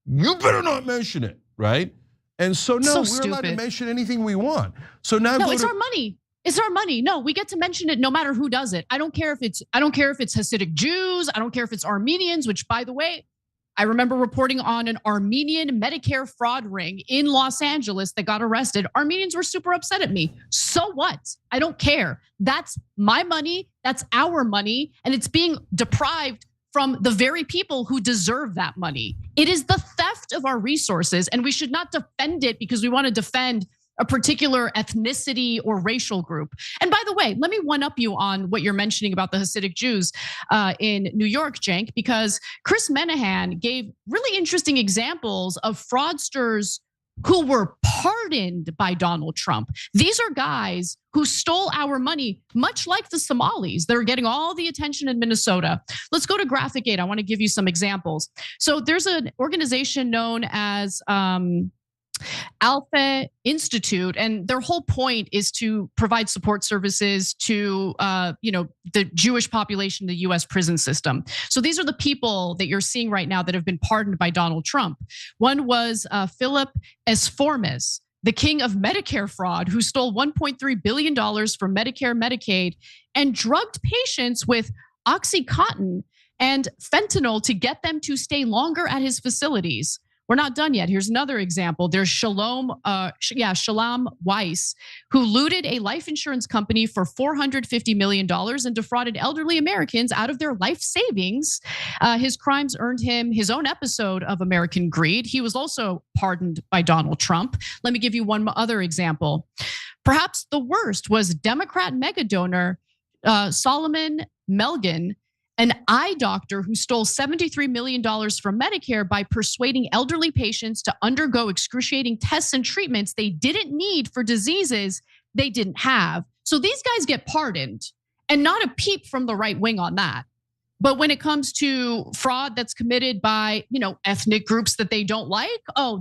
You better not mention it, right? And so no, we're allowed to mention anything we want. So now no, it's our money. It's our money. No, we get to mention it no matter who does it. I don't care if it's Hasidic Jews. I don't care if it's Armenians, which by the way, I remember reporting on an Armenian Medicare fraud ring in Los Angeles that got arrested. Armenians were super upset at me. So what? I don't care. That's my money. That's our money. And it's being deprived from the very people who deserve that money. It is the theft of our resources, and we should not defend it because we want to defend a particular ethnicity or racial group. And by the way, let me one up you on what you're mentioning about the Hasidic Jews in New York, Cenk, because Chris Menahan gave really interesting examples of fraudsters who were pardoned by Donald Trump. These are guys who stole our money, much like the Somalis. They're getting all the attention in Minnesota. Let's go to Graphic 8. I want to give you some examples. So there's an organization known as Alpha Institute, and their whole point is to provide support services to the Jewish population in the US prison system. So these are the people that you're seeing right now that have been pardoned by Donald Trump. One was Philip Esformes, the king of Medicare fraud, who stole $1.3 billion from Medicare, Medicaid, and drugged patients with Oxycontin and fentanyl to get them to stay longer at his facilities. We're not done yet. Here's another example. There's Shalom Weiss, who looted a life insurance company for $450 million and defrauded elderly Americans out of their life savings. His crimes earned him his own episode of American Greed. He was also pardoned by Donald Trump. Let me give you one other example. Perhaps the worst was Democrat mega donor Solomon Melgen, an eye doctor who stole $73 million from Medicare by persuading elderly patients to undergo excruciating tests and treatments they didn't need for diseases they didn't have. So these guys get pardoned, and not a peep from the right wing on that. But when it comes to fraud that's committed by, ethnic groups that they don't like,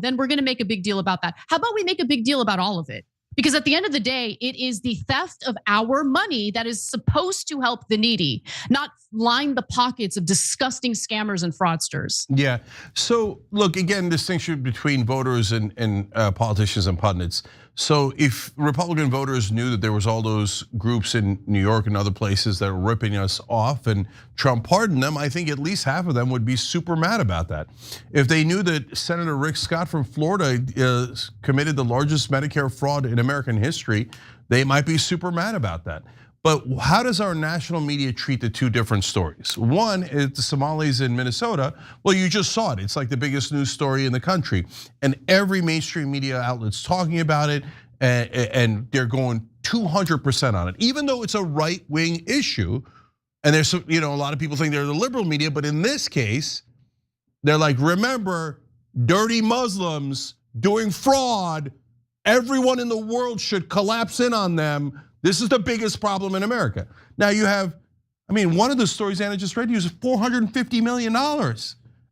then we're gonna make a big deal about that. How about we make a big deal about all of it? Because at the end of the day, it is the theft of our money that is supposed to help the needy, not line the pockets of disgusting scammers and fraudsters. Yeah. So look, again, distinction between voters and politicians and pundits. So if Republican voters knew that there was all those groups in New York and other places that were ripping us off and Trump pardoned them, I think at least half of them would be super mad about that. If they knew that Senator Rick Scott from Florida committed the largest Medicare fraud in American history, they might be super mad about that. But how does our national media treat the two different stories? One is the Somalis in Minnesota. Well, you just saw it. It's like the biggest news story in the country. And every mainstream media outlet's talking about it, and they're going 200% on it. Even though it's a right-wing issue, and there's a lot of people think they're the liberal media, but in this case, they're like, remember, dirty Muslims doing fraud, everyone in the world should collapse in on them. This is the biggest problem in America. Now you have, one of the stories Anna just read you is $450 million.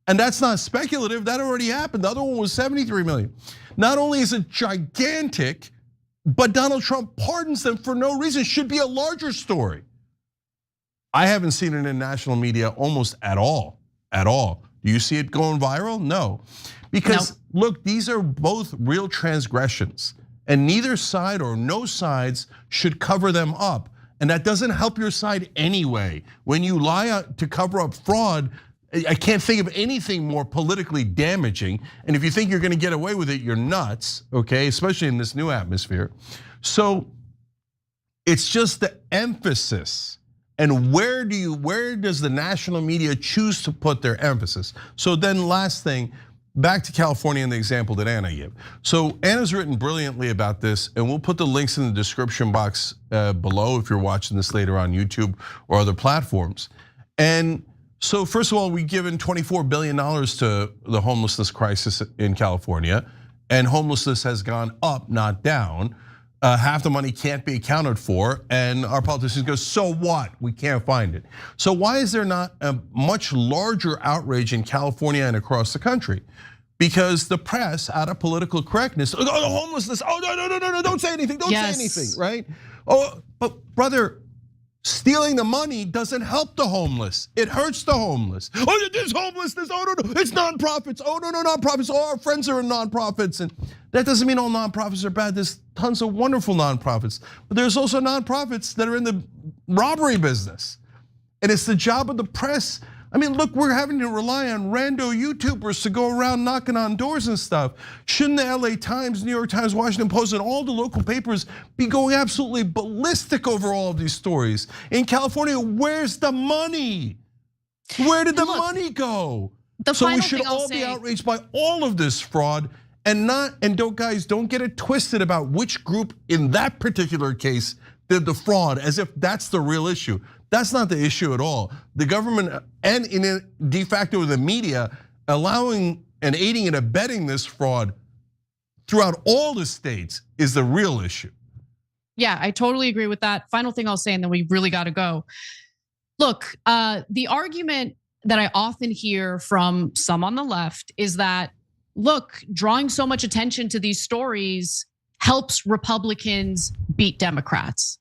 And that's not speculative, that already happened. The other one was 73 million. Not only is it gigantic, but Donald Trump pardons them for no reason. Should be a larger story. I haven't seen it in national media almost at all, Do you see it going viral? No, because look, these are both real transgressions. And neither side or no sides should cover them up. And that doesn't help your side anyway. When you lie to cover up fraud, I can't think of anything more politically damaging. And if you think you're gonna get away with it, you're nuts, okay? Especially in this new atmosphere. So it's just the emphasis. And where does the national media choose to put their emphasis? So then last thing, back to California and the example that Anna gave. So Anna's written brilliantly about this, and we'll put the links in the description box below if you're watching this later on YouTube or other platforms. And so first of all, we've given $24 billion to the homelessness crisis in California, and homelessness has gone up, not down. Half the money can't be accounted for, and our politicians go, so what? We can't find it. So why is there not a much larger outrage in California and across the country? Because the press, out of political correctness, the homelessness, no, don't say anything, don't say anything, right? But brother, stealing the money doesn't help the homeless. It hurts the homeless. There's homelessness, no, it's nonprofits. No, nonprofits, all our friends are in nonprofits. And that doesn't mean all nonprofits are bad. There's tons of wonderful nonprofits. But there's also nonprofits that are in the robbery business. And it's the job of the press. Look, we're having to rely on rando YouTubers to go around knocking on doors and stuff. Shouldn't the LA Times, New York Times, Washington Post, and all the local papers be going absolutely ballistic over all of these stories? In California, where's the money? Where did the money go? So we should all be outraged by all of this fraud, and don't get it twisted about which group in that particular case did the fraud, as if that's the real issue. That's not the issue at all. The government and de facto the media allowing and aiding and abetting this fraud throughout all the states is the real issue. Yeah, I totally agree with that. Final thing I'll say, and then we really got to go. Look, the argument that I often hear from some on the left is that, look, drawing so much attention to these stories helps Republicans beat Democrats.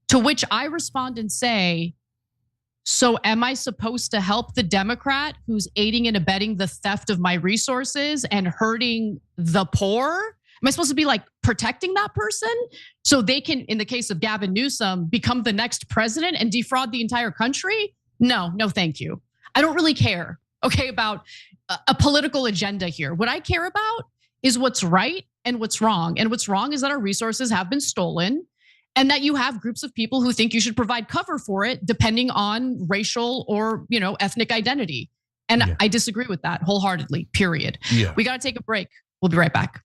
To which I respond and say, so am I supposed to help the Democrat who's aiding and abetting the theft of my resources and hurting the poor? Am I supposed to be like protecting that person so they can, in the case of Gavin Newsom, become the next president and defraud the entire country? No, thank you. I don't really care, okay, about a political agenda here. What I care about is what's right and what's wrong. And what's wrong is that our resources have been stolen and that you have groups of people who think you should provide cover for it depending on racial or, ethnic identity. And I disagree with that wholeheartedly, period. Yeah. We got to take a break. We'll be right back.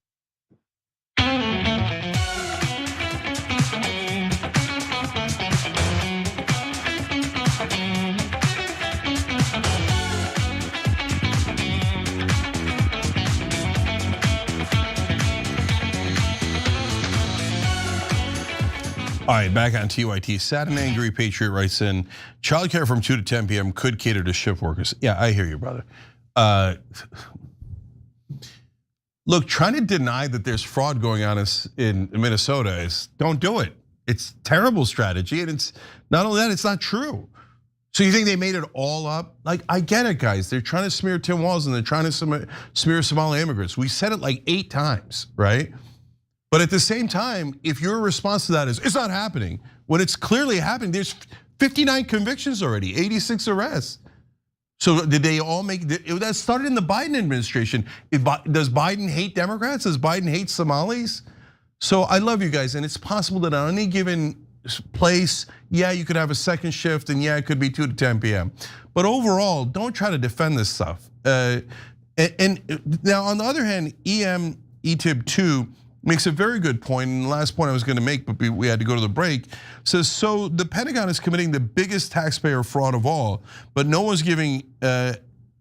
All right, back on TYT. Sad and angry patriot writes in, childcare from 2 to 10 p.m. could cater to shift workers. Yeah, I hear you, brother. Look, trying to deny that there's fraud going on in Minnesota is, don't do it. It's terrible strategy, and it's not only that, it's not true. So you think they made it all up? Like, I get it, guys. They're trying to smear Tim Walz and they're trying to smear Somali immigrants. We said it like 8 times, right? But at the same time, if your response to that is, it's not happening, when it's clearly happening, there's 59 convictions already, 86 arrests. So did they all make, that started in the Biden administration. Does Biden hate Democrats? Does Biden hate Somalis? So I love you guys, and it's possible that on any given place, yeah, you could have a second shift, and yeah, it could be 2 to 10 p.m. But overall, don't try to defend this stuff. And now on the other hand, ETIB2 makes a very good point, and the last point I was gonna make, but we had to go to the break, says, so the Pentagon is committing the biggest taxpayer fraud of all, but no one's giving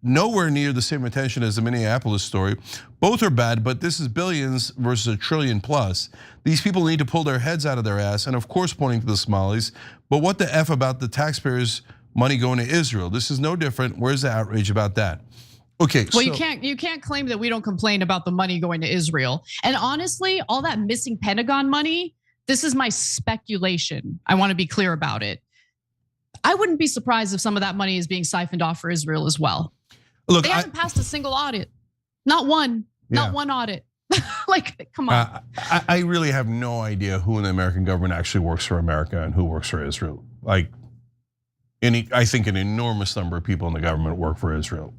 nowhere near the same attention as the Minneapolis story. Both are bad, but this is billions versus $1 trillion plus. These people need to pull their heads out of their ass, and of course pointing to the Somalis, but what the F about the taxpayers' money going to Israel? This is no different. Where's the outrage about that? Okay, well, so you can't claim that we don't complain about the money going to Israel. And honestly, all that missing Pentagon money, this is my speculation. I want to be clear about it. I wouldn't be surprised if some of that money is being siphoned off for Israel as well. Look, they haven't passed a single audit. Not one audit. Like, come on. I really have no idea who in the American government actually works for America and who works for Israel. Like, I think an enormous number of people in the government work for Israel.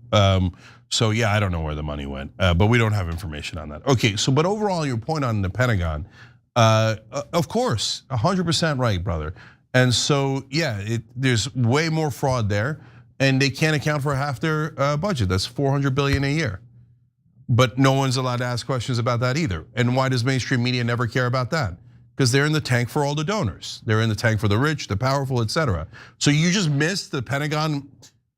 So yeah, I don't know where the money went, but we don't have information on that. Okay, so but overall, your point on the Pentagon, of course, 100% right, brother. And so yeah, there's way more fraud there, and they can't account for half their budget. That's $400 billion a year. But no one's allowed to ask questions about that either. And why does mainstream media never care about that? Because they're in the tank for all the donors. They're in the tank for the rich, the powerful, etc. So you just missed the Pentagon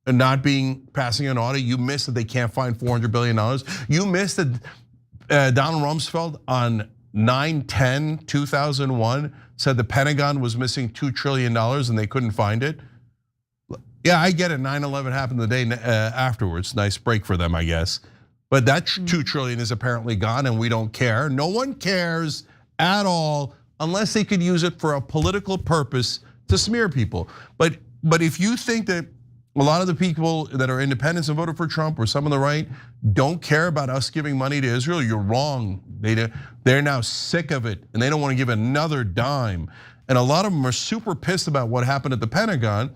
not passing an audit. You missed that they can't find $400 billion. You missed that Donald Rumsfeld on 9/10/2001 said the Pentagon was missing $2 trillion and they couldn't find it. Yeah, I get it. 9/11 happened the day afterwards. Nice break for them, I guess. But that $2 trillion is apparently gone, and we don't care. No one cares at all, unless they could use it for a political purpose to smear people. But if you think that a lot of the people that are independents and voted for Trump or some on the right don't care about us giving money to Israel, you're wrong. They're now sick of it, and they don't want to give another dime. And a lot of them are super pissed about what happened at the Pentagon,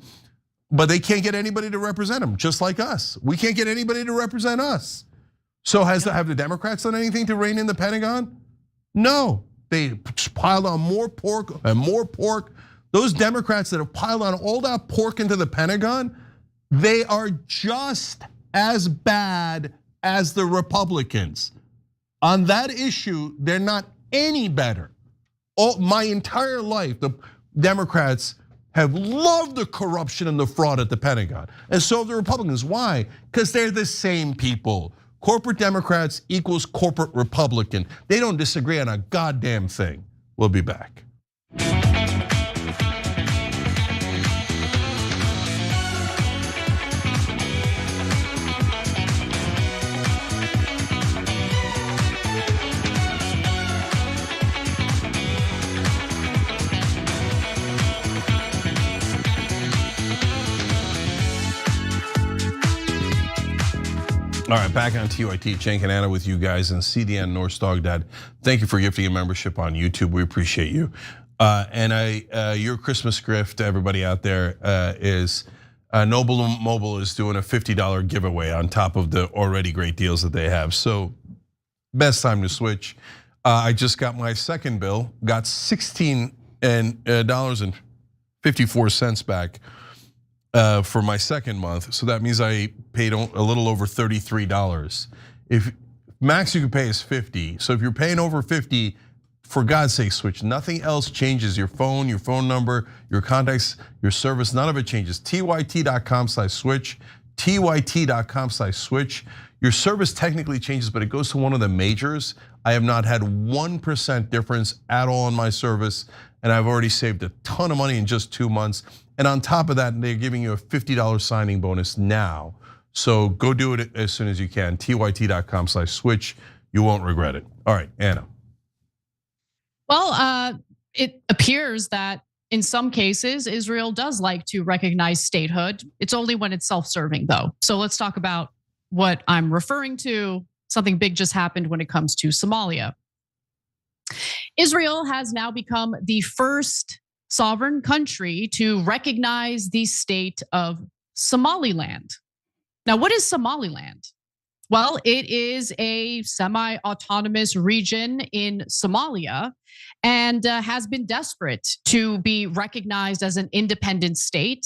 but they can't get anybody to represent them, just like us. We can't get anybody to represent us. So have the Democrats done anything to rein in the Pentagon? No. They piled on more pork and more pork. Those Democrats that have piled on all that pork into the Pentagon, they are just as bad as the Republicans. On that issue, they're not any better. My entire life, the Democrats have loved the corruption and the fraud at the Pentagon. And so have the Republicans. Why? Because they're the same people Corporate Democrats equals corporate Republican. They don't disagree on a goddamn thing. We'll be back. All right, back on TYT, Cenk and Anna with you guys, and CDN Norse Dog Dad. Thank you for gifting a membership on YouTube. We appreciate you. And your Christmas gift to everybody out there is Noble Mobile is doing a $50 giveaway on top of the already great deals that they have. So best time to switch. I just got my second bill, got $16.54 back. For my second month, so that means I paid a little over $33. If max you can pay is $50, so if you're paying over $50, for God's sake, switch. Nothing else changes. Your phone number, your contacts, your service, none of it changes. tyt.com/switch, tyt.com/switch. Your service technically changes, but it goes to one of the majors. I have not had 1% difference at all in my service, and I've already saved a ton of money in just 2 months. And on top of that, they're giving you a $50 signing bonus now. So go do it as soon as you can. tyt.com/switch. You won't regret it. All right, Anna. Well, it appears that in some cases, Israel does like to recognize statehood. It's only when it's self-serving, though. So let's talk about what I'm referring to. Something big just happened when it comes to Somalia. Israel has now become the first sovereign country to recognize the state of Somaliland. Now, what is Somaliland? Well, it is a semi-autonomous region in Somalia and has been desperate to be recognized as an independent state.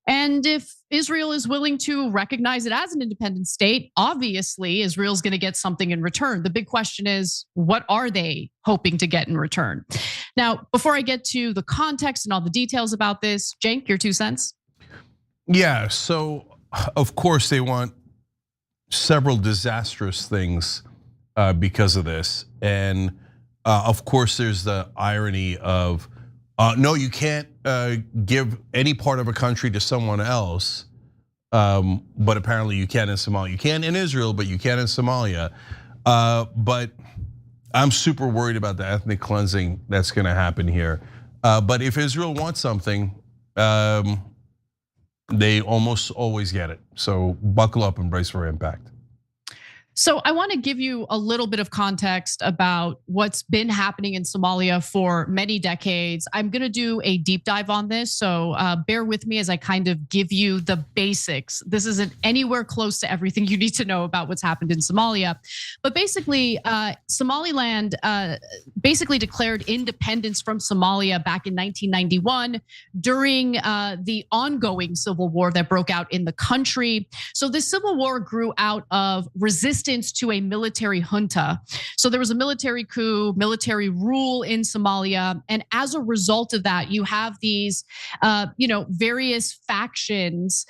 And if Israel is willing to recognize it as an independent state, obviously Israel's going to get something in return. The big question is, what are they hoping to get in return? Now, before I get to the context and all the details about this, Cenk, your 2 cents? Yeah, so of course they want several disastrous things because of this. And of course there's the irony of, no, you can't give any part of a country to someone else, but apparently you can in Somalia. You can in Israel, but you can in Somalia. But I'm super worried about the ethnic cleansing that's gonna happen here. But if Israel wants something, they almost always get it. So buckle up and brace for impact. So I want to give you a little bit of context about what's been happening in Somalia for many decades. I'm going to do a deep dive on this, so bear with me as I kind of give you the basics. This isn't anywhere close to everything you need to know about what's happened in Somalia. But basically, Somaliland basically declared independence from Somalia back in 1991 during the ongoing civil war that broke out in the country. So this civil war grew out of resistance to a military junta. So there was a military coup, military rule in Somalia. And as a result of that, you have these various factions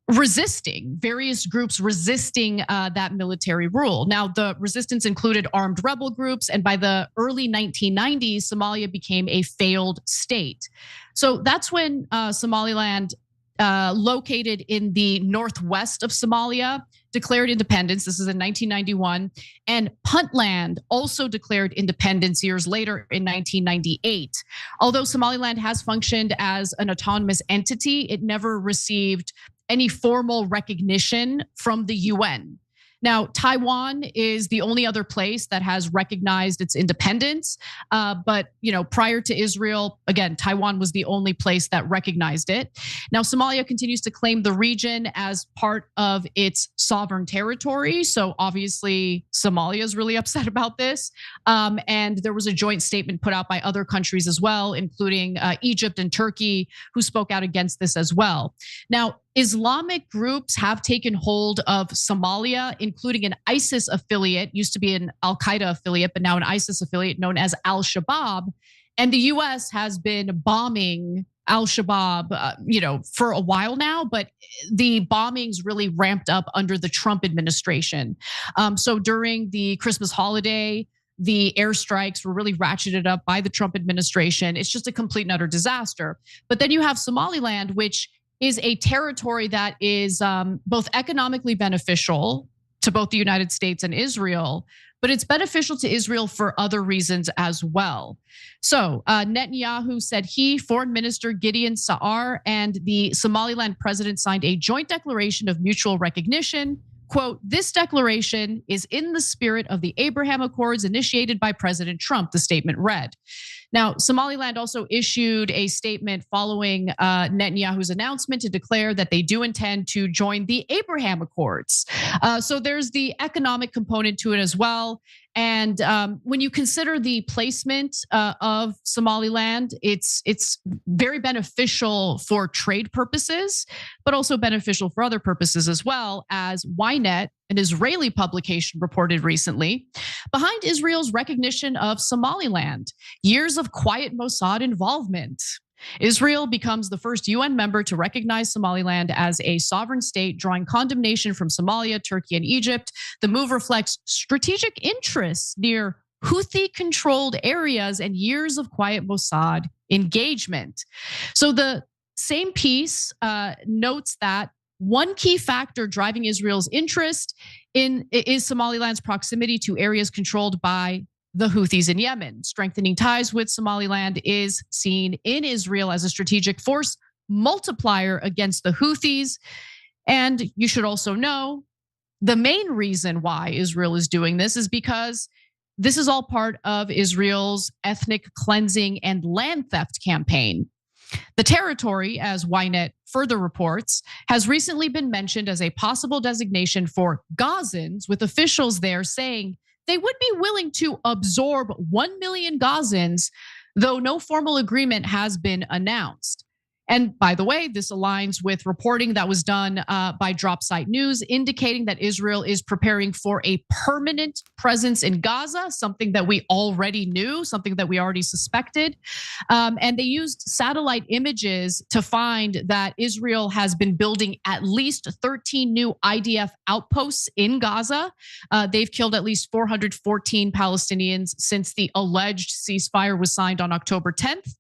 resisting, various groups resisting that military rule. Now, the resistance included armed rebel groups, and by the early 1990s, Somalia became a failed state. So that's when Somaliland, located in the northwest of Somalia, declared independence. This is in 1991. And Puntland also declared independence years later in 1998. Although Somaliland has functioned as an autonomous entity, it never received any formal recognition from the UN. Now, Taiwan is the only other place that has recognized its independence. But prior to Israel, again, Taiwan was the only place that recognized it. Now, Somalia continues to claim the region as part of its sovereign territory. So obviously, Somalia is really upset about this. And there was a joint statement put out by other countries as well, including Egypt and Turkey, who spoke out against this as well. Now, Islamic groups have taken hold of Somalia, including an ISIS affiliate, used to be an Al-Qaeda affiliate, but now an ISIS affiliate known as Al-Shabaab. And the US has been bombing al-Shabaab, for a while now, but the bombings really ramped up under the Trump administration. So during the Christmas holiday, the airstrikes were really ratcheted up by the Trump administration. It's just a complete and utter disaster. But then you have Somaliland, which is a territory that is both economically beneficial to both the United States and Israel, but it's beneficial to Israel for other reasons as well. So Netanyahu said Foreign Minister Gideon Sa'ar, and the Somaliland president signed a joint declaration of mutual recognition. Quote, this declaration is in the spirit of the Abraham Accords initiated by President Trump, the statement read. Now, Somaliland also issued a statement following Netanyahu's announcement to declare that they do intend to join the Abraham Accords. So there's the economic component to it as well. And when you consider the placement of Somaliland, it's very beneficial for trade purposes, but also beneficial for other purposes as well, as Ynet, an Israeli publication, reported recently. Behind Israel's recognition of Somaliland, years of quiet Mossad involvement. Israel becomes the first UN member to recognize Somaliland as a sovereign state, drawing condemnation from Somalia, Turkey, and Egypt. The move reflects strategic interests near Houthi-controlled areas and years of quiet Mossad engagement. So the same piece notes that one key factor driving Israel's interest is Somaliland's proximity to areas controlled by the Houthis in Yemen. Strengthening ties with Somaliland is seen in Israel as a strategic force multiplier against the Houthis. And you should also know the main reason why Israel is doing this is because this is all part of Israel's ethnic cleansing and land theft campaign. The territory, as Ynet further reports, has recently been mentioned as a possible designation for Gazans, with officials there saying they would be willing to absorb 1 million Gazans, though no formal agreement has been announced. And by the way, this aligns with reporting that was done by Dropsite News, indicating that Israel is preparing for a permanent presence in Gaza, something that we already knew, something that we already suspected. And they used satellite images to find that Israel has been building at least 13 new IDF outposts in Gaza. They've killed at least 414 Palestinians since the alleged ceasefire was signed on October 10th.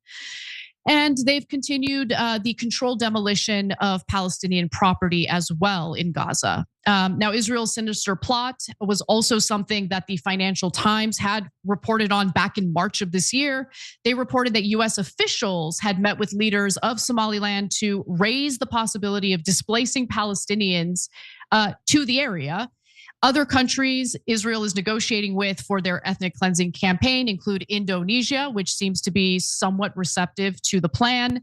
And they've continued the controlled demolition of Palestinian property as well in Gaza. Now, Israel's sinister plot was also something that the Financial Times had reported on back in March of this year. They reported that US officials had met with leaders of Somaliland to raise the possibility of displacing Palestinians to the area. Other countries Israel is negotiating with for their ethnic cleansing campaign include Indonesia, which seems to be somewhat receptive to the plan,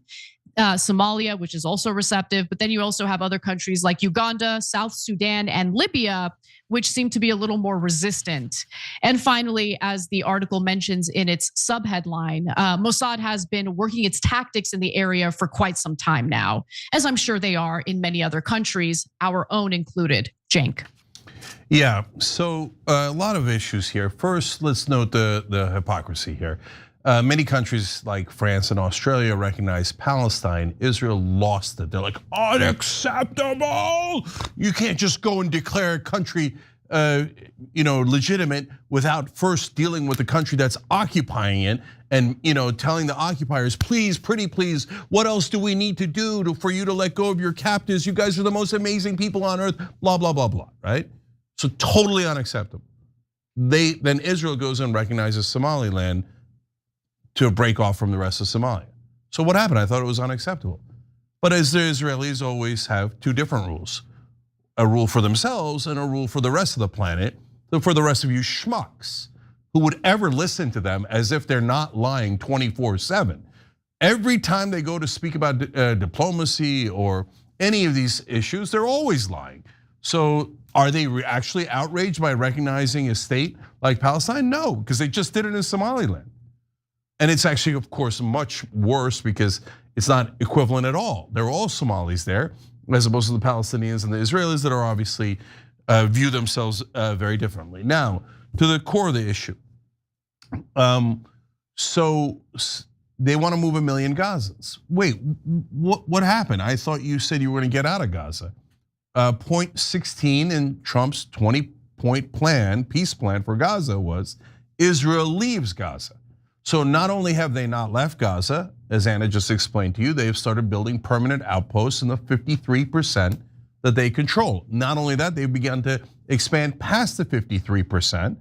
Somalia, which is also receptive, but then you also have other countries like Uganda, South Sudan, and Libya, which seem to be a little more resistant. And finally, as the article mentions in its subheadline, Mossad has been working its tactics in the area for quite some time now, as I'm sure they are in many other countries, our own included. Cenk. Yeah, so a lot of issues here. First, let's note the hypocrisy here. Many countries like France and Australia recognize Palestine. Israel lost it. They're like, unacceptable. You can't just go and declare a country legitimate without first dealing with the country that's occupying it and telling the occupiers, please, pretty please, what else do we need to do for you to let go of your captives? You guys are the most amazing people on earth, blah, blah, blah, blah, right? So totally unacceptable. Then Israel goes and recognizes Somaliland to break off from the rest of Somalia. So what happened? I thought it was unacceptable. But as the Israelis always have two different rules, a rule for themselves and a rule for the rest of the planet, for the rest of you schmucks who would ever listen to them as if they're not lying 24/7. Every time they go to speak about diplomacy or any of these issues, they're always lying. So are they actually outraged by recognizing a state like Palestine? No, because they just did it in Somaliland. And it's actually, of course, much worse because it's not equivalent at all. They're all Somalis there, as opposed to the Palestinians and the Israelis that are obviously view themselves very differently. Now, to the core of the issue. So they want to move 1 million Gazans. Wait, what happened? I thought you said you were going to get out of Gaza. Point 16 in Trump's 20-point plan, peace plan for Gaza was Israel leaves Gaza. So not only have they not left Gaza, as Anna just explained to you, they've started building permanent outposts in the 53% that they control. Not only that, they've begun to expand past the 53%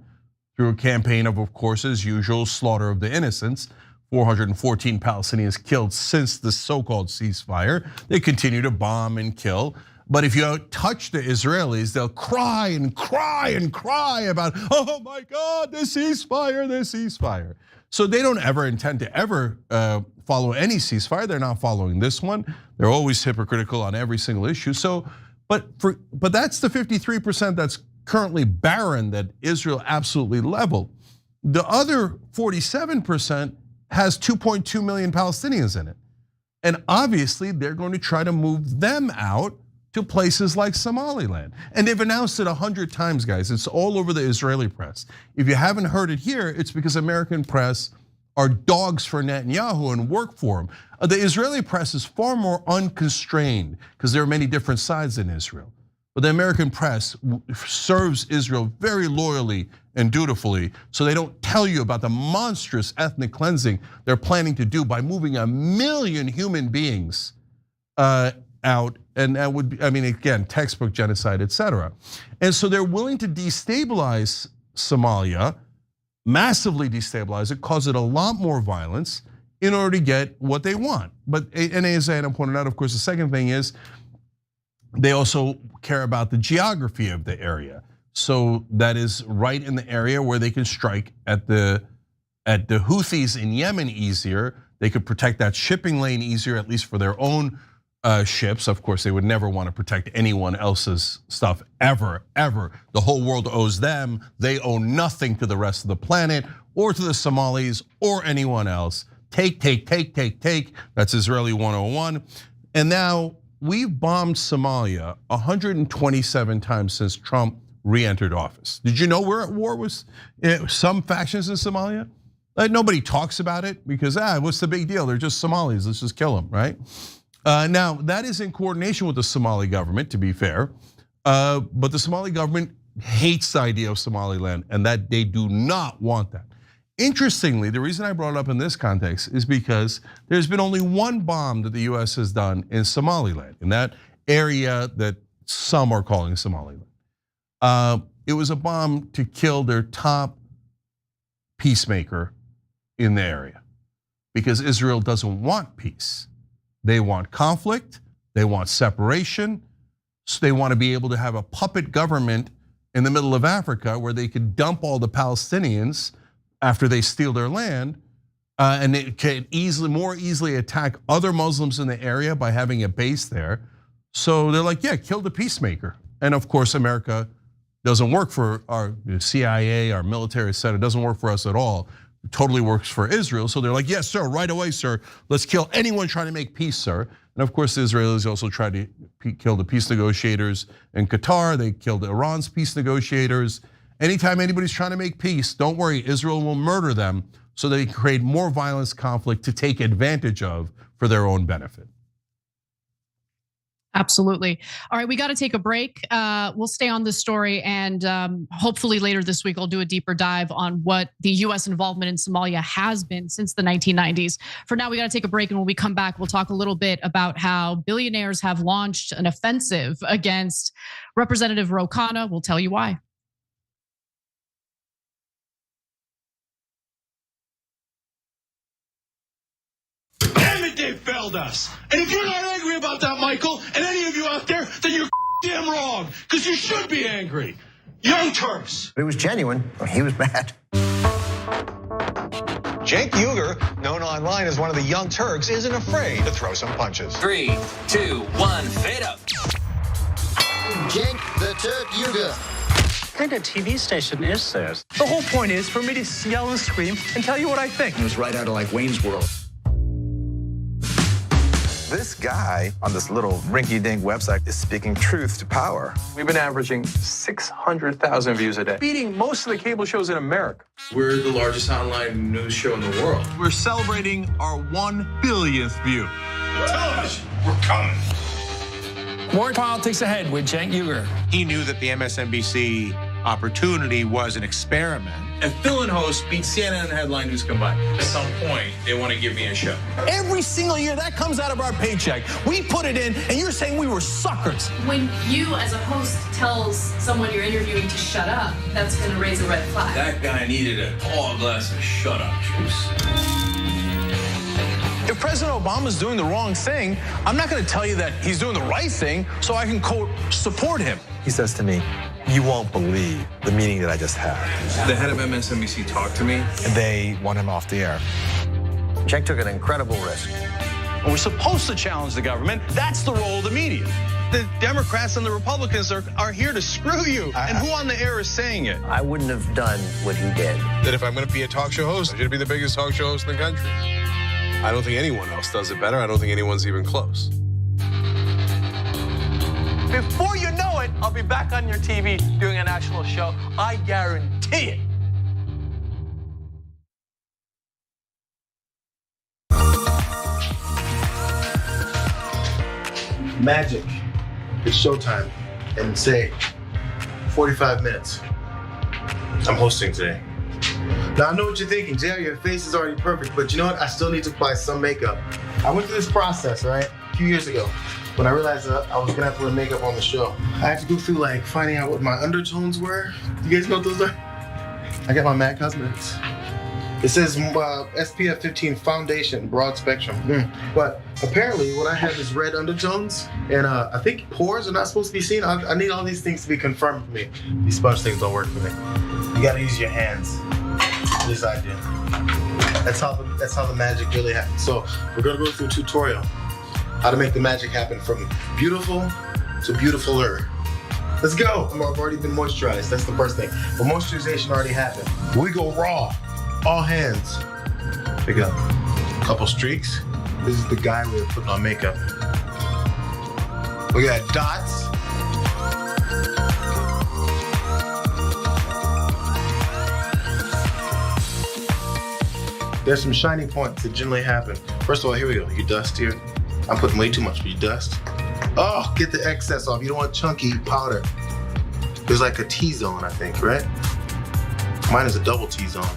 through a campaign of course, as usual, slaughter of the innocents. 414 Palestinians killed since the so-called ceasefire. They continue to bomb and kill. But if you touch the Israelis, they'll cry and cry and cry about, oh my God, the ceasefire, the ceasefire. So they don't ever intend to ever follow any ceasefire. They're not following this one. They're always hypocritical on every single issue. So, but that's the 53% that's currently barren that Israel absolutely leveled. The other 47% has 2.2 million Palestinians in it. And obviously they're going to try to move them out to places like Somaliland. And they've announced it 100 times, guys. It's all over the Israeli press. If you haven't heard it here, it's because American press are dogs for Netanyahu and work for him. The Israeli press is far more unconstrained because there are many different sides in Israel. But the American press serves Israel very loyally and dutifully, so they don't tell you about the monstrous ethnic cleansing they're planning to do by moving 1 million human beings out, and that would be, I mean, again, textbook genocide, etc. And so they're willing to destabilize Somalia, massively destabilize it, cause it a lot more violence in order to get what they want. But and as Anna pointed out, of course, the second thing is they also care about the geography of the area. So that is right in the area where they can strike at the Houthis in Yemen easier. They could protect that shipping lane easier, at least for their own ships. Of course, they would never want to protect anyone else's stuff ever. The whole world owes them. They owe nothing to the rest of the planet or to the Somalis or anyone else. Take. That's Israeli 101. And now we've bombed Somalia 127 times since Trump re-entered office. Did you know we're at war with some factions in Somalia? Nobody talks about it because what's the big deal? They're just Somalis. Let's just kill them, right? Now that is in coordination with the Somali government, to be fair, but the Somali government hates the idea of Somaliland, and that they do not want that. Interestingly, the reason I brought it up in this context is because there's been only one bomb that the US has done in Somaliland, in that area that some are calling Somaliland. It was a bomb to kill their top peacemaker in the area because Israel doesn't want peace. They want conflict, they want separation, so they want to be able to have a puppet government in the middle of Africa where they could dump all the Palestinians after they steal their land, and they can more easily attack other Muslims in the area by having a base there. So they're like, yeah, kill the peacemaker. And of course, America doesn't work for our CIA, our military, etc. It doesn't work for us at all. It totally works for Israel. So they're like, yes, sir, right away, sir. Let's kill anyone trying to make peace, sir. And of course, the Israelis also tried to kill the peace negotiators in Qatar. They killed Iran's peace negotiators. Anytime anybody's trying to make peace, don't worry, Israel will murder them so they can create more violence, conflict to take advantage of for their own benefit. Absolutely. All right, we got to take a break. We'll stay on this story, and hopefully later this week I'll do a deeper dive on what the US involvement in Somalia has been since the 1990s. For now, we got to take a break, and when we come back, we'll talk a little bit about how billionaires have launched an offensive against Representative Ro Khanna. We'll tell you why. They failed us. And if you're not angry about that, Michael, and any of you out there, then you're damn wrong, because you should be angry. Young Turks. It was genuine. He was mad. Cenk Uygur, known online as one of the Young Turks, isn't afraid to throw some punches. 3, 2, 1, fade up. Cenk the Turk Uygur. What kind of TV station is this? The whole point is for me to yell and scream and tell you what I think. It was right out of like Wayne's World. this guy on this little rinky-dink website is speaking truth to power. We've been averaging 600,000 views a day, beating most of the cable shows in America. We're the largest online news show in the world. We're celebrating our 1 billionth view. Television, we're coming. More politics ahead with Cenk Uygur. He knew that the MSNBC opportunity was an experiment. And Phil and host beat CNN and headline news combined. At some point, they want to give me a show. Every single year, that comes out of our paycheck. We put it in, and you're saying we were suckers. When you, as a host, tells someone you're interviewing to shut up, that's going to raise a red flag. That guy needed a tall glass of shut up juice. If President Obama's doing the wrong thing, I'm not going to tell you that he's doing the right thing so I can, quote, support him. He says to me, "You won't believe the meeting that I just had." The head of MSNBC talked to me. And they want him off the air. Cenk took an incredible risk. We're supposed to challenge the government. That's the role of the media. The Democrats and the Republicans are here to screw you. And who on the air is saying it? I wouldn't have done what he did. That if I'm going to be a talk show host, I should be the biggest talk show host in the country. I don't think anyone else does it better. I don't think anyone's even close. Before you know it, I'll be back on your TV doing a national show. I guarantee it. Magic. It's showtime. And say 45 minutes. I'm hosting today. Now, I know what you're thinking, Jayar, your face is already perfect, but you know what? I still need to apply some makeup. I went through this process, right, a few years ago, when I realized that I was gonna have to wear makeup on the show. I had to go through, like, finding out what my undertones were. You guys know what those are? I got my MAC Cosmetics. It says SPF 15 foundation, broad spectrum. But apparently, what I have is red undertones, and I think pores are not supposed to be seen. I need all these things to be confirmed for me. These sponge things don't work for me. You gotta use your hands. This I did. That's how the magic really happens. So we're gonna go through a tutorial how to make the magic happen from beautiful to beautifuler. Let's go. I've already been moisturized. That's the first thing. But moisturization already happened. We go raw. All hands. Pick up a couple streaks. This is the guy way of putting on makeup. We got dots. There's some shiny points that generally happen. First of all, here we go. You dust here. I'm putting way too much, but you dust. Oh, get the excess off. You don't want chunky powder. There's like a T-zone, I think, right? Mine is a double T-zone.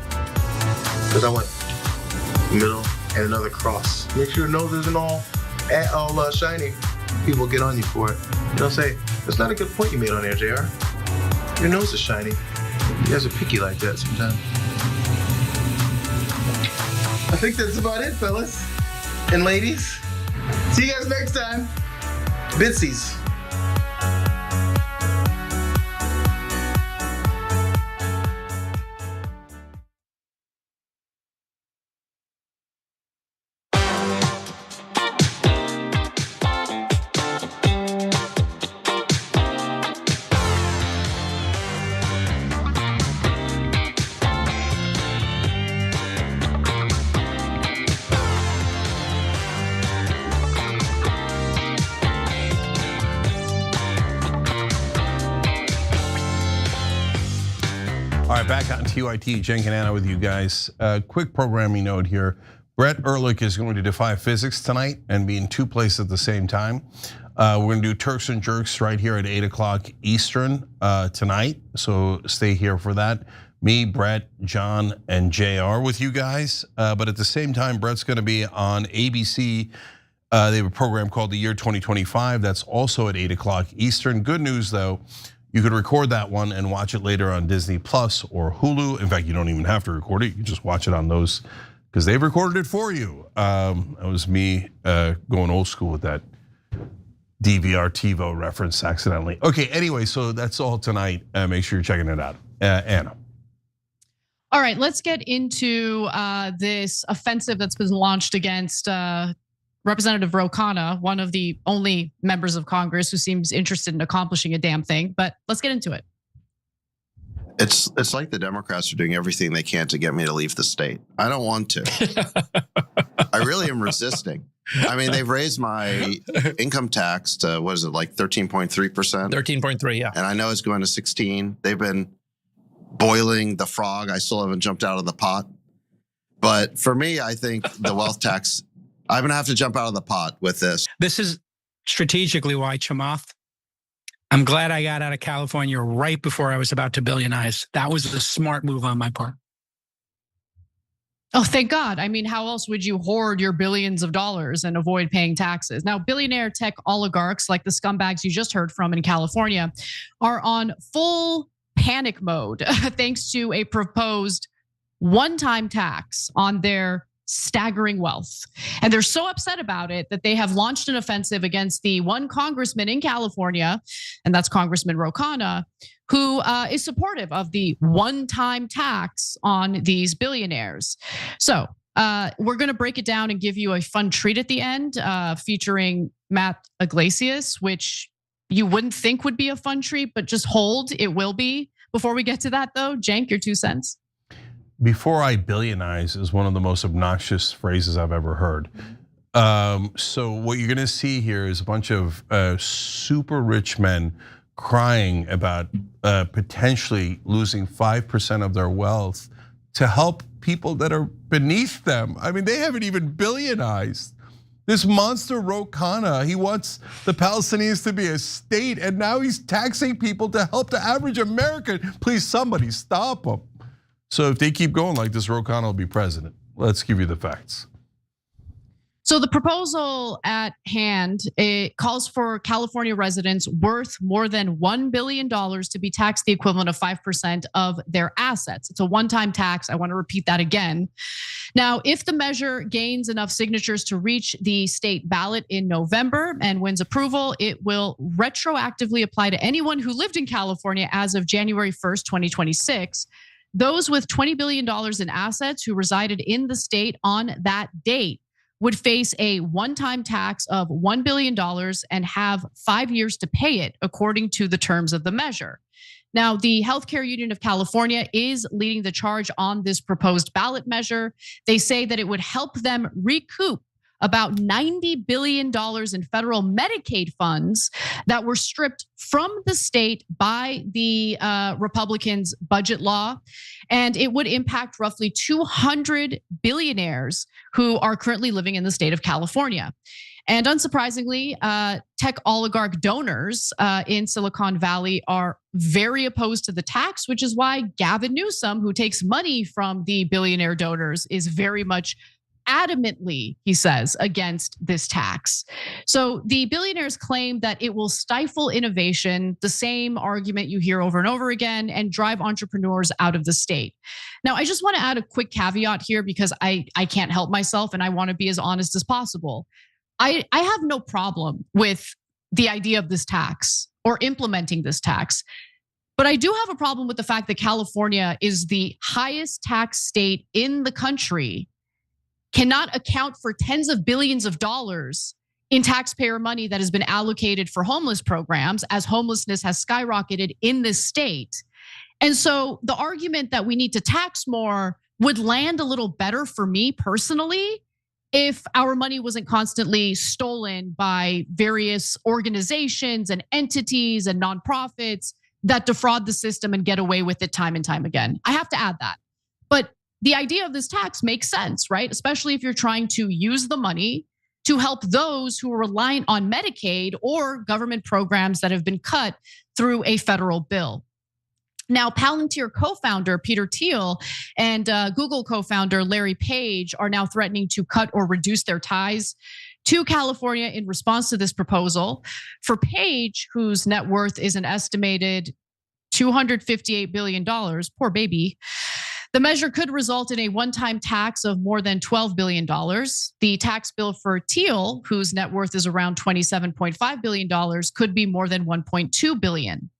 Because I went middle and another cross. Make sure your nose isn't all shiny. People get on you for it. They'll say, that's not a good point you made on there, Jayar. Your nose is shiny. You guys are picky like that sometimes. I think that's about it, fellas and ladies. See you guys next time. Bitsies. All right, back on TYT, Cenk and Anna with you guys. Quick programming note here. Brett Erlich is going to defy physics tonight and be in two places at the same time. We're going to do Turks and Jerks right here at 8 o'clock Eastern tonight. So stay here for that. Me, Brett, John, and Jayar with you guys. But at the same time, Brett's going to be on ABC. They have a program called The Year 2025. That's also at 8 o'clock Eastern. Good news though. You could record that one and watch it later on Disney Plus or Hulu. In fact, you don't even have to record it. You just watch it on those because they've recorded it for you. That was me going old school with that DVR TiVo reference accidentally. Okay, anyway, so that's all tonight. Make sure you're checking it out. Anna. All right, let's get into this offensive that's been launched against Representative Ro Khanna, one of the only members of Congress who seems interested in accomplishing a damn thing. But let's get into it. It's like the Democrats are doing everything they can to get me to leave the state. I don't want to. I really am resisting. I mean, they've raised my income tax to, what is it, like 13.3%? 13.3, yeah. And I know it's going to 16. They've been boiling the frog. I still haven't jumped out of the pot. But for me, I think the wealth tax, I'm going to have to jump out of the pot with this. This is strategically why, Chamath, I'm glad I got out of California right before I was about to billionize. That was a smart move on my part. Oh, thank God. I mean, how else would you hoard your billions of dollars and avoid paying taxes? Now, billionaire tech oligarchs like the scumbags you just heard from in California are on full panic mode thanks to a proposed one-time tax on their staggering wealth. And they're so upset about it that they have launched an offensive against the one congressman in California, and that's Congressman Ro Khanna, who is supportive of the one-time tax on these billionaires. So we're going to break it down and give you a fun treat at the end featuring Matt Iglesias, which you wouldn't think would be a fun treat, but just hold, it will be. Before we get to that though, Cenk, your 2 cents. Before I billionize is one of the most obnoxious phrases I've ever heard. So what you're gonna see here is a bunch of super rich men crying about potentially losing 5% of their wealth to help people that are beneath them. I mean, they haven't even billionized. This monster Ro Khanna, he wants the Palestinians to be a state, and now he's taxing people to help the average American. Please, somebody stop him. So if they keep going like this, Ro Khanna will be president. Let's give you the facts. So the proposal at hand, it calls for California residents worth more than $1 billion to be taxed the equivalent of 5% of their assets. It's a one-time tax. I want to repeat that again. Now, if the measure gains enough signatures to reach the state ballot in November and wins approval, it will retroactively apply to anyone who lived in California as of January 1st, 2026. Those with $20 billion in assets who resided in the state on that date would face a one-time tax of $1 billion and have 5 years to pay it according to the terms of the measure. Now, the Healthcare Union of California is leading the charge on this proposed ballot measure. They say that it would help them recoup about $90 billion in federal Medicaid funds that were stripped from the state by the Republicans' budget law. And it would impact roughly 200 billionaires who are currently living in the state of California. And unsurprisingly, tech oligarch donors in Silicon Valley are very opposed to the tax, which is why Gavin Newsom, who takes money from the billionaire donors, is very much adamantly, he says, against this tax. So the billionaires claim that it will stifle innovation, the same argument you hear over and over again, and drive entrepreneurs out of the state. Now, I just want to add a quick caveat here because I can't help myself and I want to be as honest as possible. I have no problem with the idea of this tax or implementing this tax. But I do have a problem with the fact that California is the highest tax state in the country, cannot account for tens of billions of dollars in taxpayer money that has been allocated for homeless programs as homelessness has skyrocketed in this state. And so the argument that we need to tax more would land a little better for me personally if our money wasn't constantly stolen by various organizations and entities and nonprofits that defraud the system and get away with it time and time again. I have to add that. But the idea of this tax makes sense, right? Especially if you're trying to use the money to help those who are reliant on Medicaid or government programs that have been cut through a federal bill. Now, Palantir co-founder Peter Thiel and Google co-founder Larry Page are now threatening to cut or reduce their ties to California in response to this proposal. For Page, whose net worth is an estimated $258 billion, poor baby, the measure could result in a one-time tax of more than $12 billion. The tax bill for Thiel, whose net worth is around $27.5 billion, could be more than $1.2 billion.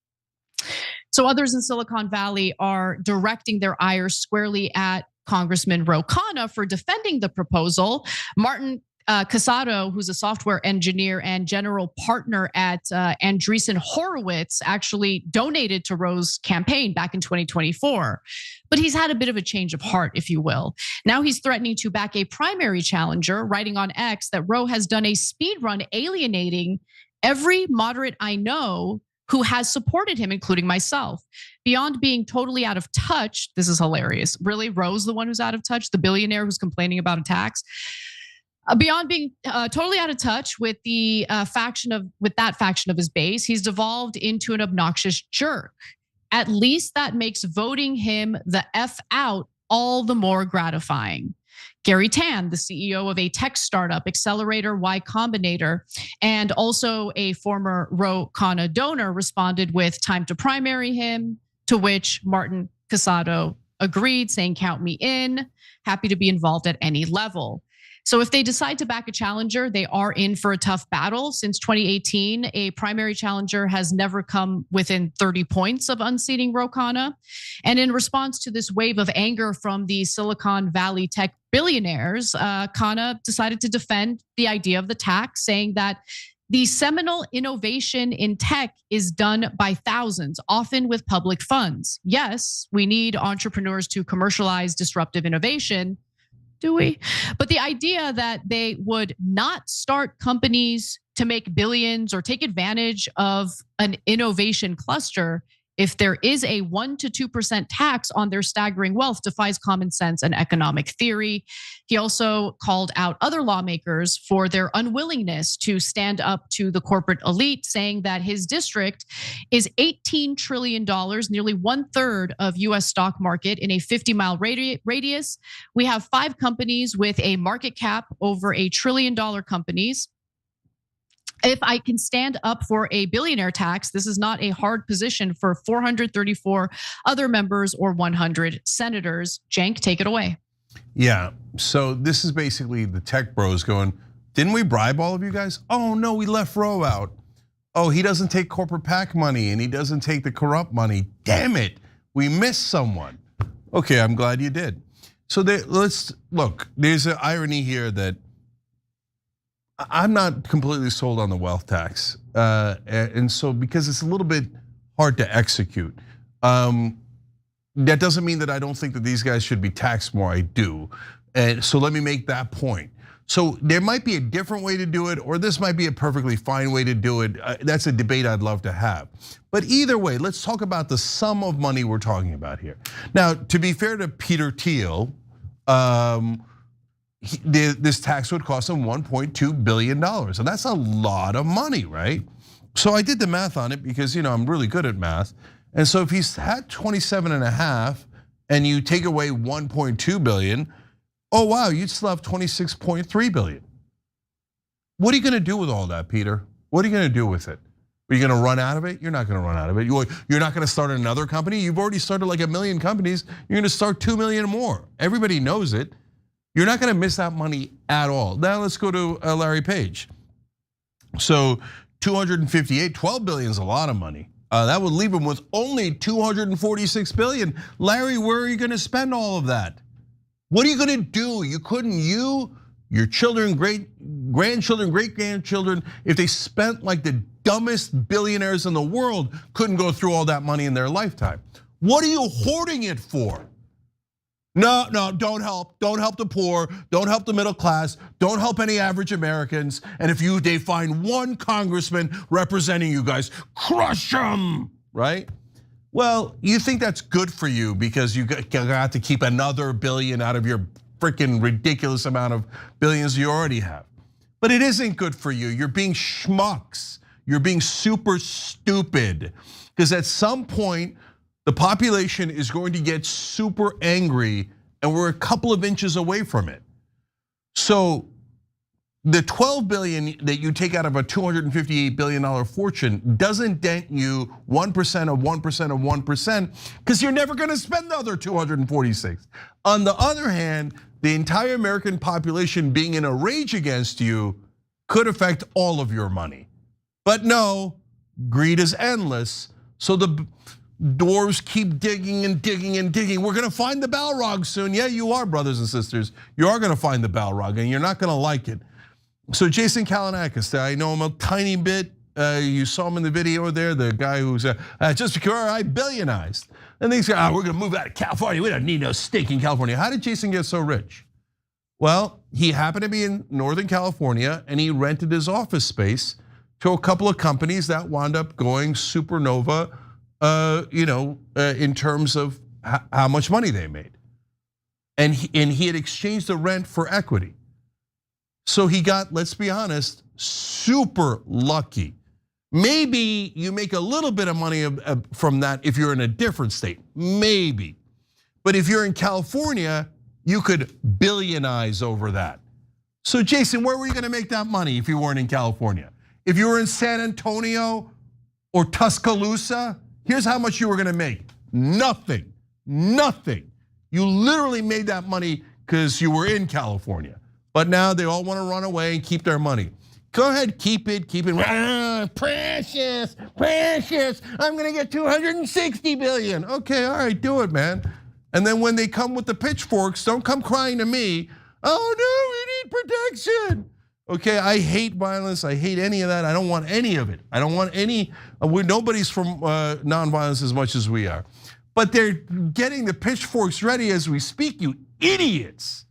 So others in Silicon Valley are directing their ire squarely at Congressman Ro Khanna for defending the proposal. Martin Casado, who's a software engineer and general partner at Andreessen Horowitz, actually donated to Roe's campaign back in 2024. But he's had a bit of a change of heart, if you will. Now he's threatening to back a primary challenger, writing on X that Roe has done a speed run alienating every moderate I know who has supported him, including myself. Beyond being totally out of touch, this is hilarious. Really, Roe's the one who's out of touch, the billionaire who's complaining about attacks. Beyond being totally out of touch with that faction of his base, he's devolved into an obnoxious jerk. At least that makes voting him the F out all the more gratifying. Gary Tan, the CEO of a tech startup, Accelerator Y Combinator, and also a former Ro Khanna donor, responded with time to primary him, to which Martin Casado agreed, saying, "Count me in, happy to be involved at any level." So if they decide to back a challenger, they are in for a tough battle. Since 2018, a primary challenger has never come within 30 points of unseating Ro Khanna. And in response to this wave of anger from the Silicon Valley tech billionaires, Khanna decided to defend the idea of the tax, saying that the seminal innovation in tech is done by thousands, often with public funds. Yes, we need entrepreneurs to commercialize disruptive innovation. Do we? But the idea that they would not start companies to make billions or take advantage of an innovation cluster if there is a 1% to 2% tax on their staggering wealth defies common sense and economic theory. He also called out other lawmakers for their unwillingness to stand up to the corporate elite, saying that his district is $18 trillion, nearly 1/3 of US stock market in a 50-mile radius. We have 5 companies with a market cap over $1 trillion companies. If I can stand up for a billionaire tax, this is not a hard position for 434 other members or 100 senators. Cenk, take it away. Yeah, so this is basically the tech bros going, didn't we bribe all of you guys? Oh no, we left Roe out. Oh, he doesn't take corporate PAC money and he doesn't take the corrupt money. Damn it, we missed someone. Okay, I'm glad you did. So let's look, there's an irony here that I'm not completely sold on the wealth tax. And so because it's a little bit hard to execute. That doesn't mean that I don't think that these guys should be taxed more, I do. And so let me make that point. So there might be a different way to do it, or this might be a perfectly fine way to do it. That's a debate I'd love to have. But either way, let's talk about the sum of money we're talking about here. Now, to be fair to Peter Thiel, this tax would cost him $1.2 billion. And that's a lot of money, right? So I did the math on it because I'm really good at math. And so if he's had 27.5 and you take away 1.2 billion, oh wow, you'd still have 26.3 billion. What are you gonna do with all that, Peter? What are you gonna do with it? Are you gonna run out of it? You're not gonna run out of it. You're not gonna start another company. You've already started like 1 million companies. You're gonna start 2 million more. Everybody knows it. You're not gonna miss that money at all. Now let's go to Larry Page. So 258, 12 billion is a lot of money. That would leave him with only 246 billion. Larry, where are you gonna spend all of that? What are you gonna do? Your children, grandchildren, great-grandchildren, if they spent like the dumbest billionaires in the world, couldn't go through all that money in their lifetime. What are you hoarding it for? No, don't help the poor, don't help the middle class, don't help any average Americans. And if they find one congressman representing you guys, crush them, right? Well, you think that's good for you because you got to keep another billion out of your freaking ridiculous amount of billions you already have. But it isn't good for you. You're being schmucks. You're being super stupid. Because at some point, the population is going to get super angry and we're a couple of inches away from it. So the 12 billion that you take out of a $258 billion fortune doesn't dent you 1% of 1% of 1% because you're never gonna spend the other 246. On the other hand, the entire American population being in a rage against you could affect all of your money. But no, greed is endless. So the dwarves keep digging and digging and digging. We're gonna find the Balrog soon. Yeah, you are, brothers and sisters. You are gonna find the Balrog and you're not gonna like it. So Jason Kalinakis, I know him a tiny bit. You saw him in the video there, the guy who's just because I billionized. And they say, we're gonna move out of California. We don't need no stinking California. How did Jason get so rich? Well, he happened to be in Northern California and he rented his office space to a couple of companies that wound up going supernova, in terms of how much money they made. And he had exchanged the rent for equity. So he got, let's be honest, super lucky. Maybe you make a little bit of money from that if you're in a different state, maybe. But if you're in California, you could billionize over that. So Jason, where were you gonna make that money if you weren't in California? If you were in San Antonio or Tuscaloosa, here's how much you were gonna make. Nothing, nothing. You literally made that money because you were in California. But now they all wanna run away and keep their money. Go ahead, keep it. Precious, I'm gonna get 260 billion. Okay, all right, do it, man. And then when they come with the pitchforks, don't come crying to me. Oh no, we need protection. Okay, I hate violence. I hate any of that. I don't want any of it. I don't want any. Nobody's from nonviolence as much as we are. But they're getting the pitchforks ready as we speak, you idiots.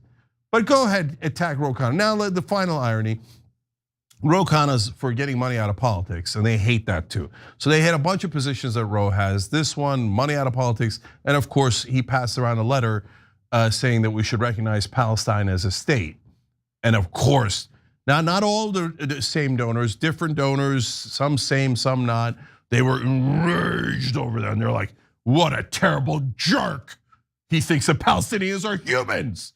But go ahead, attack Ro Khanna. Now, the final irony. Ro Khanna's for getting money out of politics, and they hate that too. So they had a bunch of positions that Ro has. This one, money out of politics, and of course he passed around a letter saying that we should recognize Palestine as a state. And of course, now not all the same donors, different donors, some same, some not. They were enraged over that, and they're like, "What a terrible jerk! He thinks the Palestinians are humans."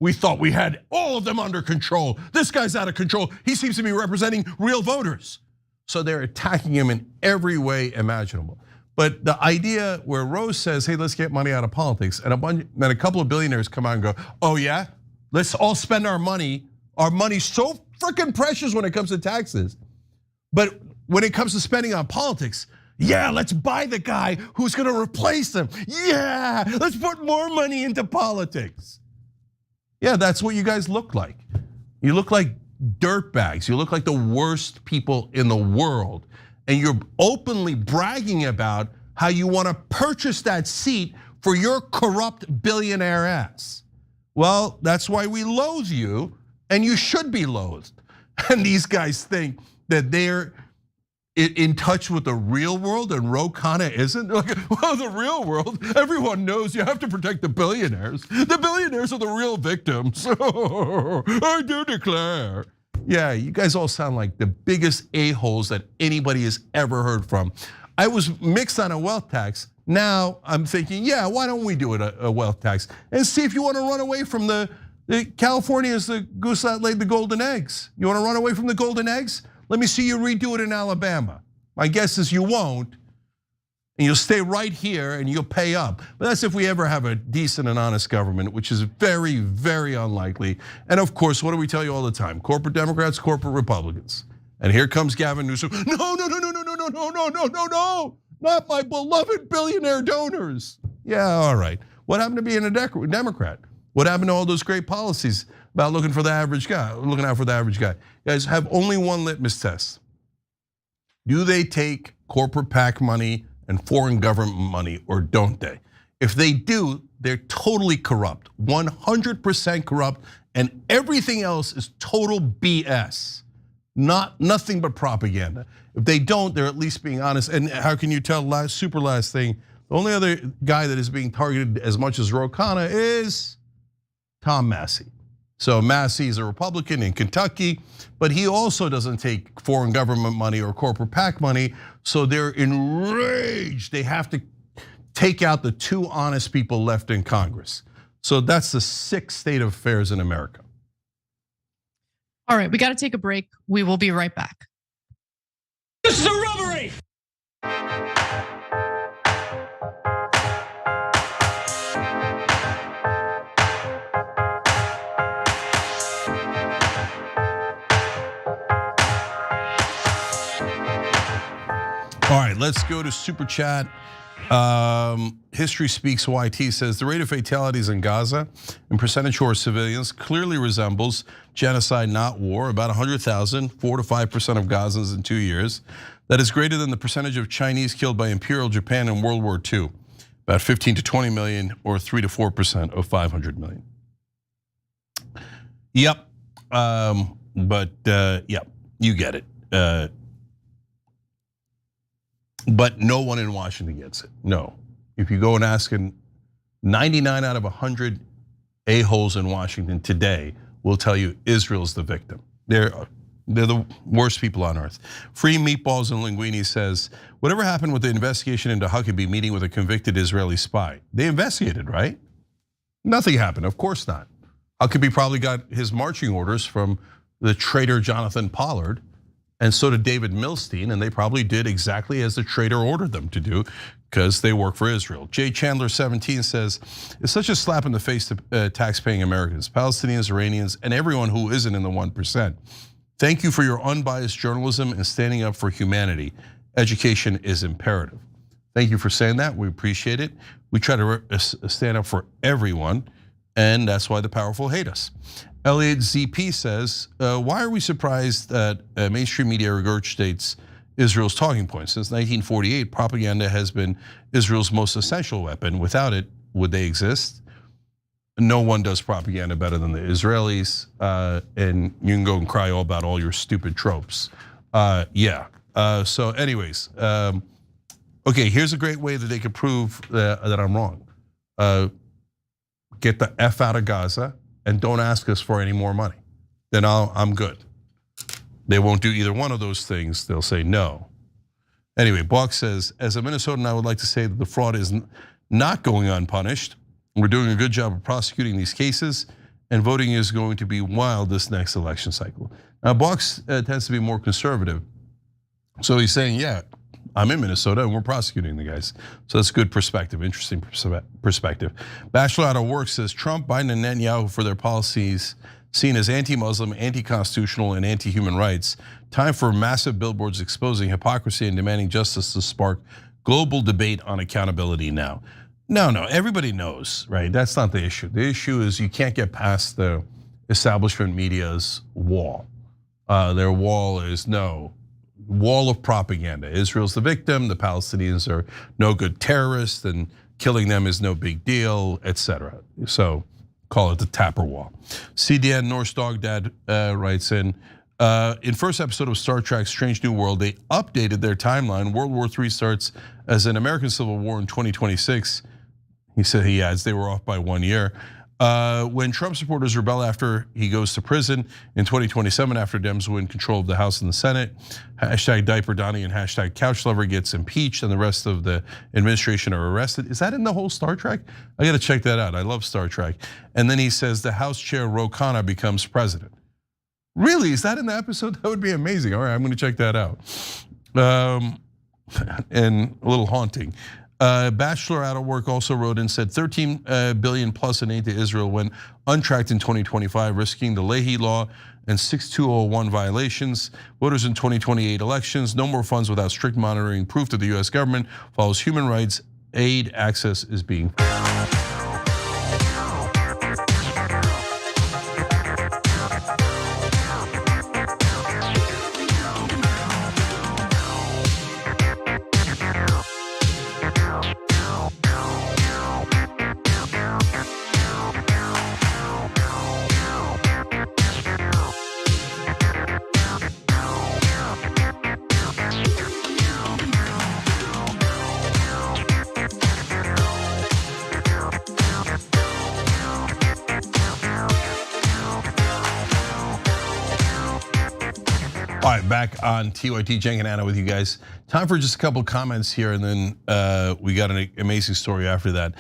We thought we had all of them under control. This guy's out of control. He seems to be representing real voters. So they're attacking him in every way imaginable. But the idea where Rose says, hey, let's get money out of politics, and a couple of billionaires come out and go, oh yeah, let's all spend our money. Our money's so freaking precious when it comes to taxes. But when it comes to spending on politics, yeah, let's buy the guy who's gonna replace him. Yeah, let's put more money into politics. Yeah, that's what you guys look like. You look like dirtbags. You look like the worst people in the world. And you're openly bragging about how you want to purchase that seat for your corrupt billionaire ass. Well, that's why we loathe you, and you should be loathed. And these guys think that they're in touch with the real world and Ro Khanna isn't. They're like, well, the real world, everyone knows you have to protect the billionaires. The billionaires are the real victims. I do declare. Yeah, you guys all sound like the biggest a-holes that anybody has ever heard from. I was mixed on a wealth tax. Now I'm thinking, yeah, why don't we do it a wealth tax and see if you want to run away from the California is the goose that laid the golden eggs. You want to run away from the golden eggs? Let me see you redo it in Alabama. My guess is you won't, and you'll stay right here and you'll pay up. But that's if we ever have a decent and honest government, which is very, very unlikely. And of course, what do we tell you all the time? Corporate Democrats, corporate Republicans. And here comes Gavin Newsom. No, not my beloved billionaire donors. Yeah, all right. What happened to being a Democrat? What happened to all those great policies about looking for the average guy, looking out for the average guy? Guys, have only one litmus test. Do they take corporate PAC money and foreign government money, or don't they? If they do, they're totally corrupt, 100% corrupt, and everything else is total BS. Nothing but propaganda. If they don't, they're at least being honest. And how can you tell? Last thing, the only other guy that is being targeted as much as Ro Khanna is Tom Massey. So Massey is a Republican in Kentucky, but he also doesn't take foreign government money or corporate PAC money. So they're enraged. They have to take out the two honest people left in Congress. So that's the sick state of affairs in America. All right, we got to take a break. We will be right back. This is a robbery! All right, Let's go to Super Chat. History Speaks YT says the rate of fatalities in Gaza and percentage for civilians clearly resembles genocide, not war. About 100,000, 4 to 5% of Gazans in 2 years. That is greater than the percentage of Chinese killed by Imperial Japan in World War II. About 15 to 20 million, or 3 to 4% of 500 million. Yep, yeah, you get it. But no one in Washington gets it. No, if you go and ask, 99 out of 100 a-holes in Washington today will tell you Israel's the victim. They're the worst people on earth. Free Meatballs and Linguini says, whatever happened with the investigation into Huckabee meeting with a convicted Israeli spy? They investigated, right? Nothing happened, of course not. Huckabee probably got his marching orders from the traitor Jonathan Pollard, and so did David Milstein, and they probably did exactly as the traitor ordered them to do because they work for Israel. Jay Chandler 17 says, it's such a slap in the face to taxpaying Americans, Palestinians, Iranians, and everyone who isn't in the 1%. Thank you for your unbiased journalism and standing up for humanity. Education is imperative. Thank you for saying that, we appreciate it. We try to stand up for everyone, and that's why the powerful hate us. Elliot ZP says, why are we surprised that mainstream media regurgitates Israel's talking points? Since 1948, propaganda has been Israel's most essential weapon. Without it, would they exist? No one does propaganda better than the Israelis, and you can go and cry all about all your stupid tropes. So anyways, okay, here's a great way that they could prove that I'm wrong. Get the F out of Gaza and don't ask us for any more money. Then I'm good. They won't do either one of those things. They'll say no. Anyway, Balk says, as a Minnesotan, I would like to say that the fraud is not going unpunished. We're doing a good job of prosecuting these cases, and voting is going to be wild this next election cycle. Now, Balk tends to be more conservative. So he's saying, yeah, I'm in Minnesota and we're prosecuting the guys. So that's good perspective, interesting perspective. Bachelor Out of Work says Trump, Biden, and Netanyahu for their policies seen as anti-Muslim, anti-constitutional, and anti-human rights. Time for massive billboards exposing hypocrisy and demanding justice to spark global debate on accountability now. No, everybody knows, right? That's not the issue. The issue is you can't get past the establishment media's wall. Their wall is wall of propaganda. Israel's the victim, the Palestinians are no good terrorists, and killing them is no big deal, etc. So call it the Tapper wall. CDN Norse Dog Dad writes in first episode of Star Trek Strange New World, they updated their timeline. World War III starts as an American Civil War in 2026. He adds they were off by 1 year. When Trump supporters rebel after he goes to prison in 2027 after Dems win control of the House and the Senate, hashtag Diaper Donnie and hashtag Couch Lover gets impeached and the rest of the administration are arrested. Is that in the whole Star Trek? I gotta check that out, I love Star Trek. And then he says the House Chair Ro Khanna becomes president. Really, is that in the episode? That would be amazing. All right, I'm gonna check that out. And a little haunting. Bachelor Out of Work also wrote and said 13 billion plus in aid to Israel went untracked in 2025, risking the Leahy Law and 6201 violations. Voters in 2028 elections, no more funds without strict monitoring. Proof that the US government follows human rights. Aid access is being. All right, back on TYT, Cenk and Anna with you guys. Time for just a couple comments here, and then we got an amazing story after that.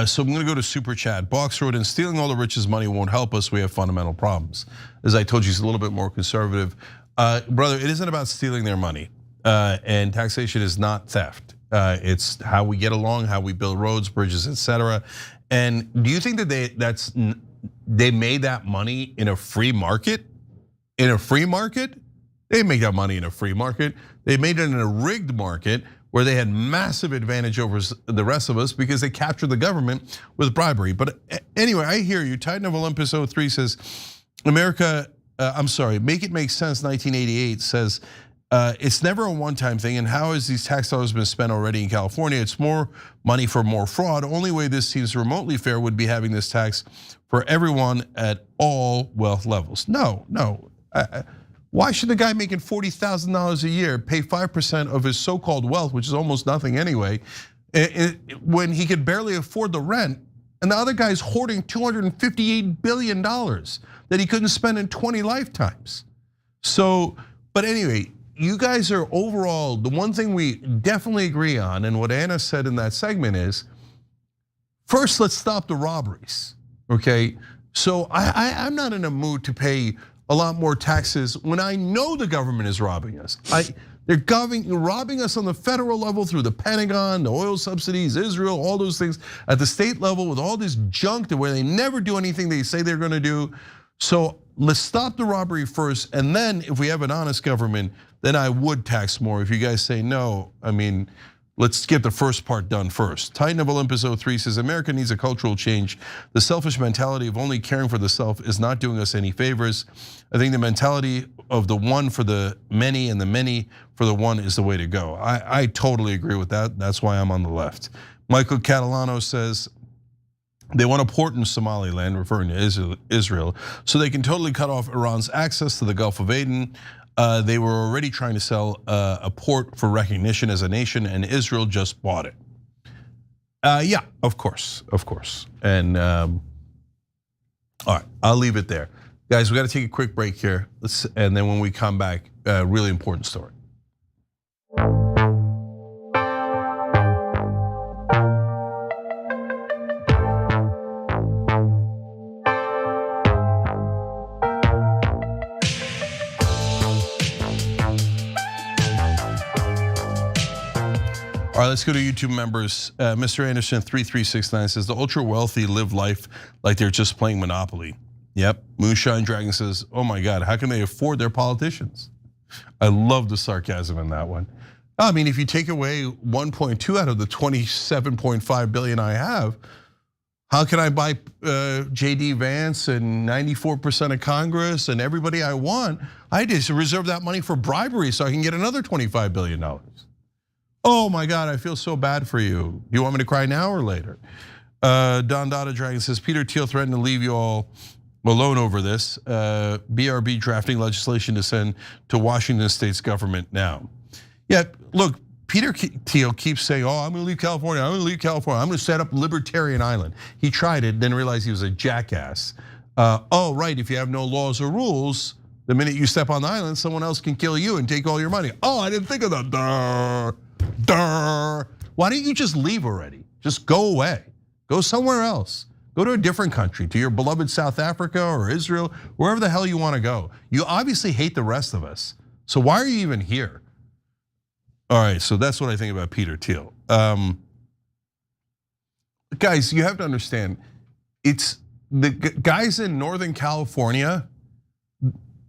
So I'm gonna go to Super Chat. Box wrote in, stealing all the rich's money won't help us, we have fundamental problems. As I told you, he's a little bit more conservative. Brother, it isn't about stealing their money, and taxation is not theft. It's how we get along, how we build roads, bridges, etc. And do you think that they made that money in a free market? In a free market? They make that money in a free market. They made it in a rigged market where they had massive advantage over the rest of us because they captured the government with bribery. But anyway, I hear you. Titan of Olympus 03 says, America, Make It Make Sense 1988 says, it's never a one-time thing, and how has these tax dollars been spent already in California? It's more money for more fraud. Only way this seems remotely fair would be having this tax for everyone at all wealth levels. No. Why should the guy making $40,000 a year pay 5% of his so-called wealth, which is almost nothing anyway, when he could barely afford the rent, and the other guy's hoarding $258 billion that he couldn't spend in 20 lifetimes? So, but anyway, you guys are overall, the one thing we definitely agree on, and what Anna said in that segment is, first, let's stop the robberies, okay? So I'm not in a mood to pay a lot more taxes when I know the government is robbing us. They're robbing us on the federal level through the Pentagon, the oil subsidies, Israel, all those things. At the state level with all this junk where they never do anything they say they're gonna do. So let's stop the robbery first, and then if we have an honest government, then I would tax more. If you guys say no, I mean, let's get the first part done first. Titan of Olympus 03 says, America needs a cultural change. The selfish mentality of only caring for the self is not doing us any favors. I think the mentality of the one for the many and the many for the one is the way to go. I totally agree with that. That's why I'm on the left. Michael Catalano says, they want a port in Somaliland, referring to Israel, so they can totally cut off Iran's access to the Gulf of Aden. They were already trying to sell a port for recognition as a nation, and Israel just bought it. Yeah, of course. And all right, I'll leave it there. Guys, we got to take a quick break here. And then when we come back, really important story. All right, let's go to YouTube members. Mr. Anderson 3369 says the ultra wealthy live life like they're just playing Monopoly. Yep. Moonshine Dragon says, oh my God, how can they afford their politicians? I love the sarcasm in that one. I mean, if you take away 1.2 out of the 27.5 billion I have, how can I buy JD Vance and 94% of Congress and everybody I want? I just reserve that money for bribery so I can get another $25 billion. Oh my God, I feel so bad for you. Do you want me to cry now or later? Don Dada Dragon says, Peter Thiel threatened to leave you all alone over this. BRB drafting legislation to send to Washington State's government now. Yeah, look, Peter Thiel keeps saying, oh, I'm gonna leave California, I'm gonna set up Libertarian Island. He tried it, then realized he was a jackass. Oh, right, if you have no laws or rules, the minute you step on the island, someone else can kill you and take all your money. Oh, I didn't think of that. Why don't you just leave already? Just go away, go somewhere else. Go to a different country, to your beloved South Africa or Israel, wherever the hell you want to go. You obviously hate the rest of us, so why are you even here? All right, so that's what I think about Peter Thiel. Guys, you have to understand, it's the guys in Northern California,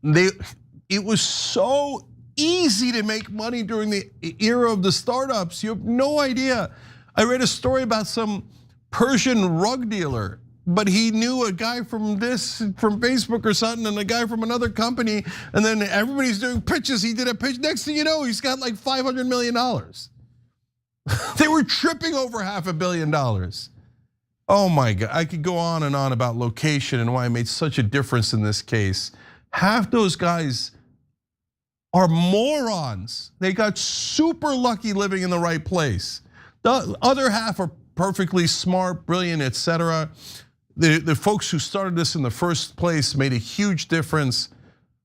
it was so easy to make money during the era of the startups. You have no idea. I read a story about some Persian rug dealer, but he knew a guy from Facebook or something, and a guy from another company, and then everybody's doing pitches. He did a pitch. Next thing you know, he's got like $500 million. They were tripping over $500 million. Oh my God, I could go on and on about location and why it made such a difference in this case. Half those guys are morons. They got super lucky living in the right place. The other half are perfectly smart, brilliant, etc. The folks who started this in the first place made a huge difference,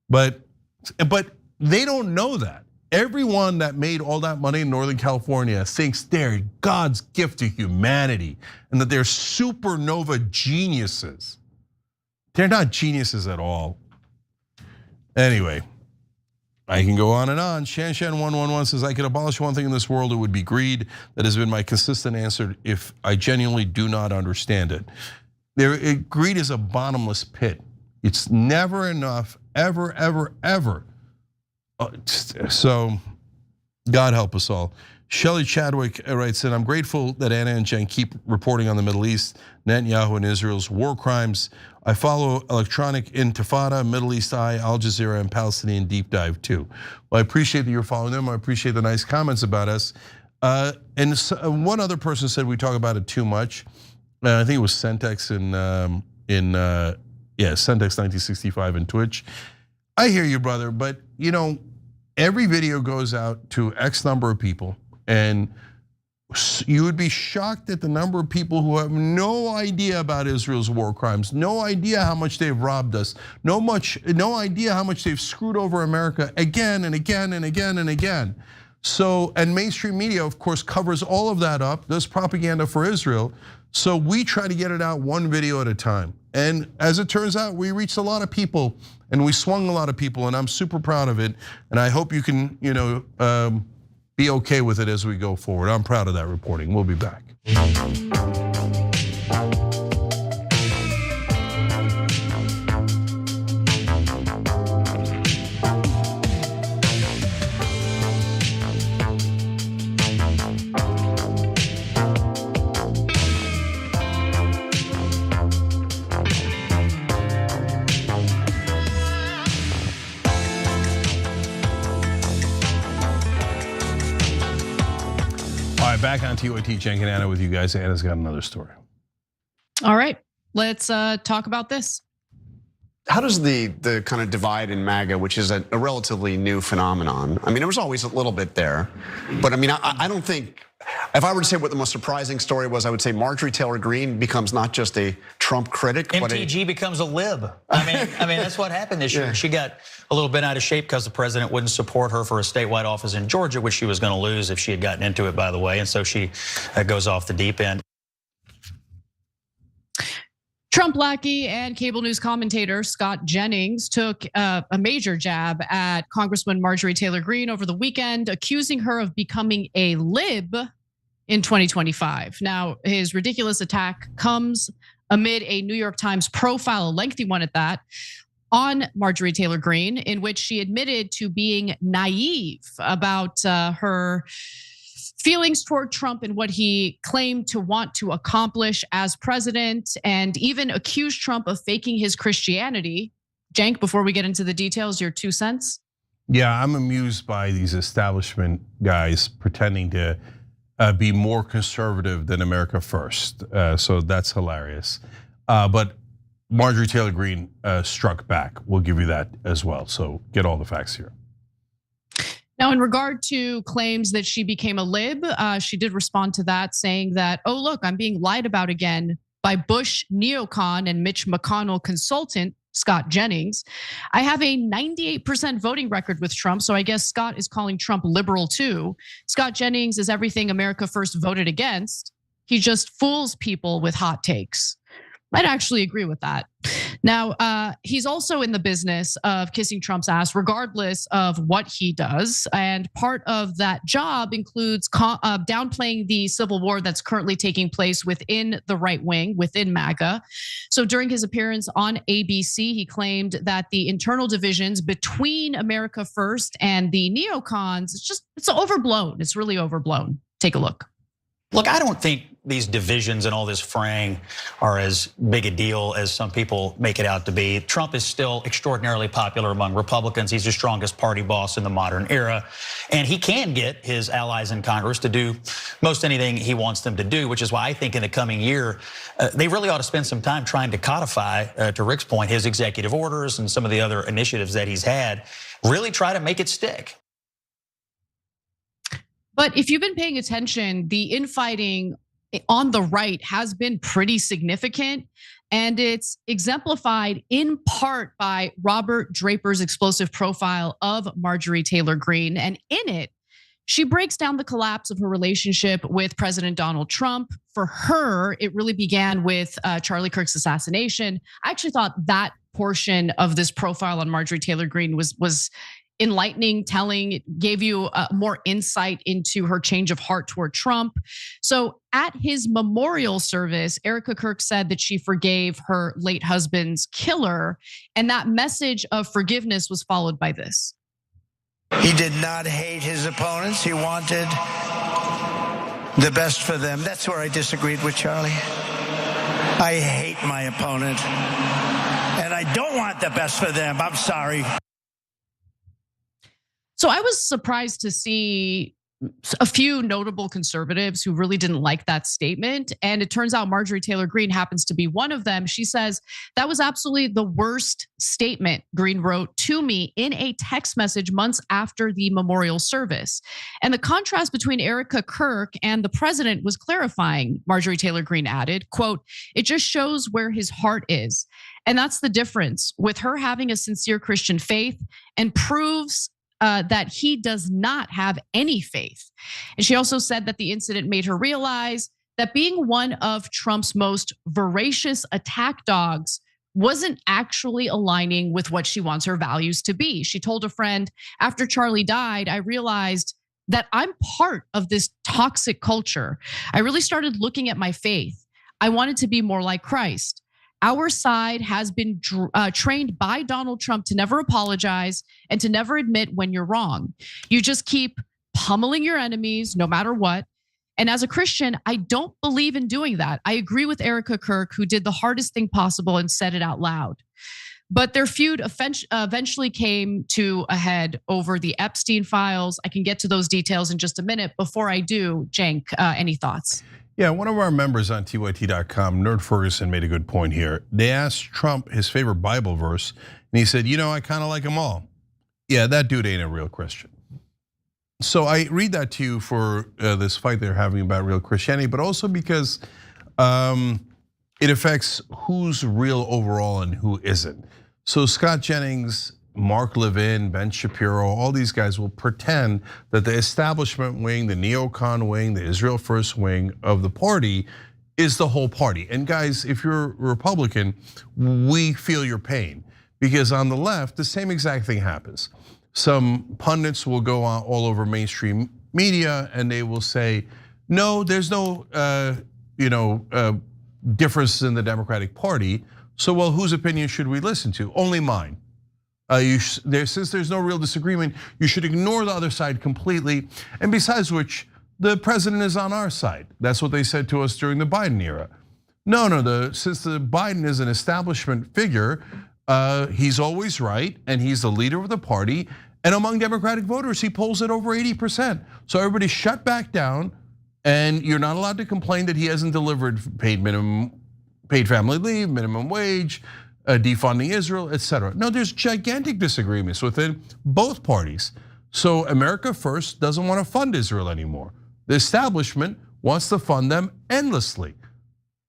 but they don't know that. Everyone that made all that money in Northern California thinks they're God's gift to humanity and that they're supernova geniuses. They're not geniuses at all. Anyway, I can go on and on. Shan111 says, I could abolish one thing in this world, it would be greed. That has been my consistent answer if I genuinely do not understand it. Greed is a bottomless pit. It's never enough, ever, ever, ever. So God help us all. Shelley Chadwick writes in, I'm grateful that Anna and Cenk keep reporting on the Middle East, Netanyahu and Israel's war crimes. I follow Electronic Intifada, Middle East Eye, Al Jazeera, and Palestinian Deep Dive too. Well, I appreciate that you're following them. I appreciate the nice comments about us. And one other person said we talk about it too much. I think it was Centex Centex 1965 in Twitch. I hear you, brother, but every video goes out to X number of people, and you would be shocked at the number of people who have no idea about Israel's war crimes, no idea how much they've robbed us, no idea how much they've screwed over America again and again and again and again. So, and mainstream media, of course, covers all of that up, does propaganda for Israel. So we try to get it out one video at a time. And as it turns out, we reached a lot of people and we swung a lot of people, and I'm super proud of it. And I hope you can, be okay with it as we go forward. I'm proud of that reporting. We'll be back. Back on TYT, Cenk and Anna with you guys. Anna's got another story. All right, let's talk about this. How does the kind of divide in MAGA, which is a relatively new phenomenon? I mean, there was always a little bit there, but I mean, I don't think, if I were to say what the most surprising story was, I would say Marjorie Taylor Greene becomes not just a Trump critic, MTG becomes a lib. I mean, that's what happened this year. She got a little bit out of shape because the president wouldn't support her for a statewide office in Georgia, which she was going to lose if she had gotten into it, by the way. And so she goes off the deep end. Trump lackey and cable news commentator Scott Jennings took a major jab at Congresswoman Marjorie Taylor Greene over the weekend, accusing her of becoming a lib in 2025. Now, his ridiculous attack comes amid a New York Times profile, a lengthy one at that, on Marjorie Taylor Greene, in which she admitted to being naive about her feelings toward Trump and what he claimed to want to accomplish as president, and even accused Trump of faking his Christianity. Cenk, before we get into the details, your 2 cents? Yeah, I'm amused by these establishment guys pretending to be more conservative than America First. So that's hilarious. But Marjorie Taylor Greene struck back. We'll give you that as well. So get all the facts here. Now, in regard to claims that she became a lib, she did respond to that, saying that, oh, look, I'm being lied about again by Bush neocon and Mitch McConnell consultant Scott Jennings. I have a 98% voting record with Trump, so I guess Scott is calling Trump liberal too. Scott Jennings is everything America First voted against. He just fools people with hot takes. I'd actually agree with that. Now, he's also in the business of kissing Trump's ass, regardless of what he does. And part of that job includes downplaying the civil war that's currently taking place within the right wing, within MAGA. So during his appearance on ABC, he claimed that the internal divisions between America First and the neocons, it's overblown. It's really overblown. Take a look. Look, I don't think these divisions and all this fraying are as big a deal as some people make it out to be. Trump is still extraordinarily popular among Republicans. He's the strongest party boss in the modern era. And he can get his allies in Congress to do most anything he wants them to do, which is why I think in the coming year, they really ought to spend some time trying to codify, to Rick's point, his executive orders and some of the other initiatives that he's had, really try to make it stick. But if you've been paying attention, the infighting on the right has been pretty significant, and it's exemplified in part by Robert Draper's explosive profile of Marjorie Taylor Greene. And in it, she breaks down the collapse of her relationship with President Donald Trump. For her, it really began with Charlie Kirk's assassination. I actually thought that portion of this profile on Marjorie Taylor Greene was enlightening, telling, it gave you more insight into her change of heart toward Trump. So at his memorial service, Erica Kirk said that she forgave her late husband's killer. And that message of forgiveness was followed by this. He did not hate his opponents. He wanted the best for them. That's where I disagreed with Charlie. I hate my opponent, and I don't want the best for them. I'm sorry. So I was surprised to see a few notable conservatives who really didn't like that statement. And it turns out Marjorie Taylor Greene happens to be one of them. She says, that was absolutely the worst statement, Greene wrote to me in a text message months after the memorial service. And the contrast between Erica Kirk and the president was clarifying, Marjorie Taylor Greene added, quote, it just shows where his heart is. And that's the difference with her having a sincere Christian faith and proves that he does not have any faith. And she also said that the incident made her realize that being one of Trump's most voracious attack dogs wasn't actually aligning with what she wants her values to be. She told a friend, after Charlie died, I realized that I'm part of this toxic culture. I really started looking at my faith. I wanted to be more like Christ. Our side has been trained by Donald Trump to never apologize and to never admit when you're wrong. You just keep pummeling your enemies no matter what. And as a Christian, I don't believe in doing that. I agree with Erica Kirk, who did the hardest thing possible and said it out loud. But their feud eventually came to a head over the Epstein files. I can get to those details in just a minute. Before I do, Cenk, any thoughts? Yeah, one of our members on TYT.com, Nerd Ferguson, made a good point here. They asked Trump his favorite Bible verse, and he said, I kind of like them all. Yeah, that dude ain't a real Christian. So I read that to you for this fight they're having about real Christianity, but also because it affects who's real overall and who isn't. So Scott Jennings, Mark Levin, Ben Shapiro, all these guys will pretend that the establishment wing, the neocon wing, the Israel First wing of the party is the whole party. And guys, if you're a Republican, we feel your pain, because on the left, the same exact thing happens. Some pundits will go on all over mainstream media and they will say, no, there's no difference in the Democratic Party. So, well, whose opinion should we listen to? Only mine. Since there's no real disagreement, you should ignore the other side completely. And besides which, the president is on our side. That's what they said to us during the Biden era. Since the Biden is an establishment figure, he's always right, and he's the leader of the party. And among Democratic voters, he polls at over 80%. So everybody shut back down, and you're not allowed to complain that he hasn't delivered paid family leave, minimum wage, defunding Israel, etc. No, there's gigantic disagreements within both parties. So America First doesn't want to fund Israel anymore. The establishment wants to fund them endlessly.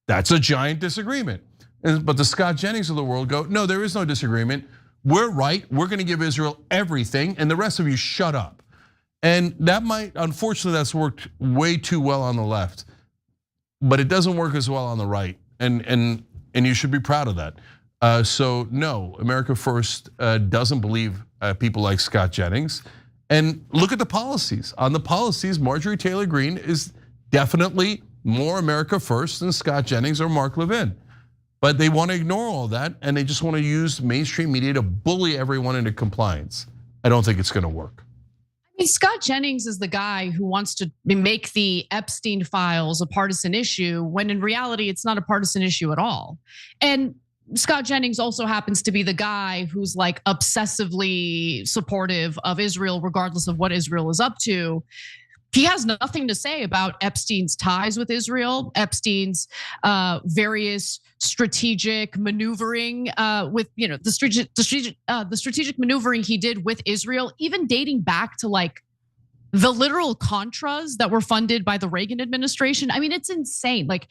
That's a giant disagreement. But the Scott Jennings of the world go, no, there is no disagreement. We're right, we're gonna give Israel everything, and the rest of you shut up. And that might, unfortunately, that's worked way too well on the left, but it doesn't work as well on the right. And you should be proud of that. So no, America First doesn't believe people like Scott Jennings. And look at the policies. On the policies, Marjorie Taylor Greene is definitely more America First than Scott Jennings or Mark Levin. But they want to ignore all that, and they just want to use mainstream media to bully everyone into compliance. I don't think it's going to work. I mean, Scott Jennings is the guy who wants to make the Epstein files a partisan issue, when in reality, it's not a partisan issue at all. And Scott Jennings also happens to be the guy who's like obsessively supportive of Israel, regardless of what Israel is up to. He has nothing to say about Epstein's ties with Israel, Epstein's various strategic maneuvering with the strategic maneuvering he did with Israel, even dating back to like the literal Contras that were funded by the Reagan administration. I mean, it's insane. Like,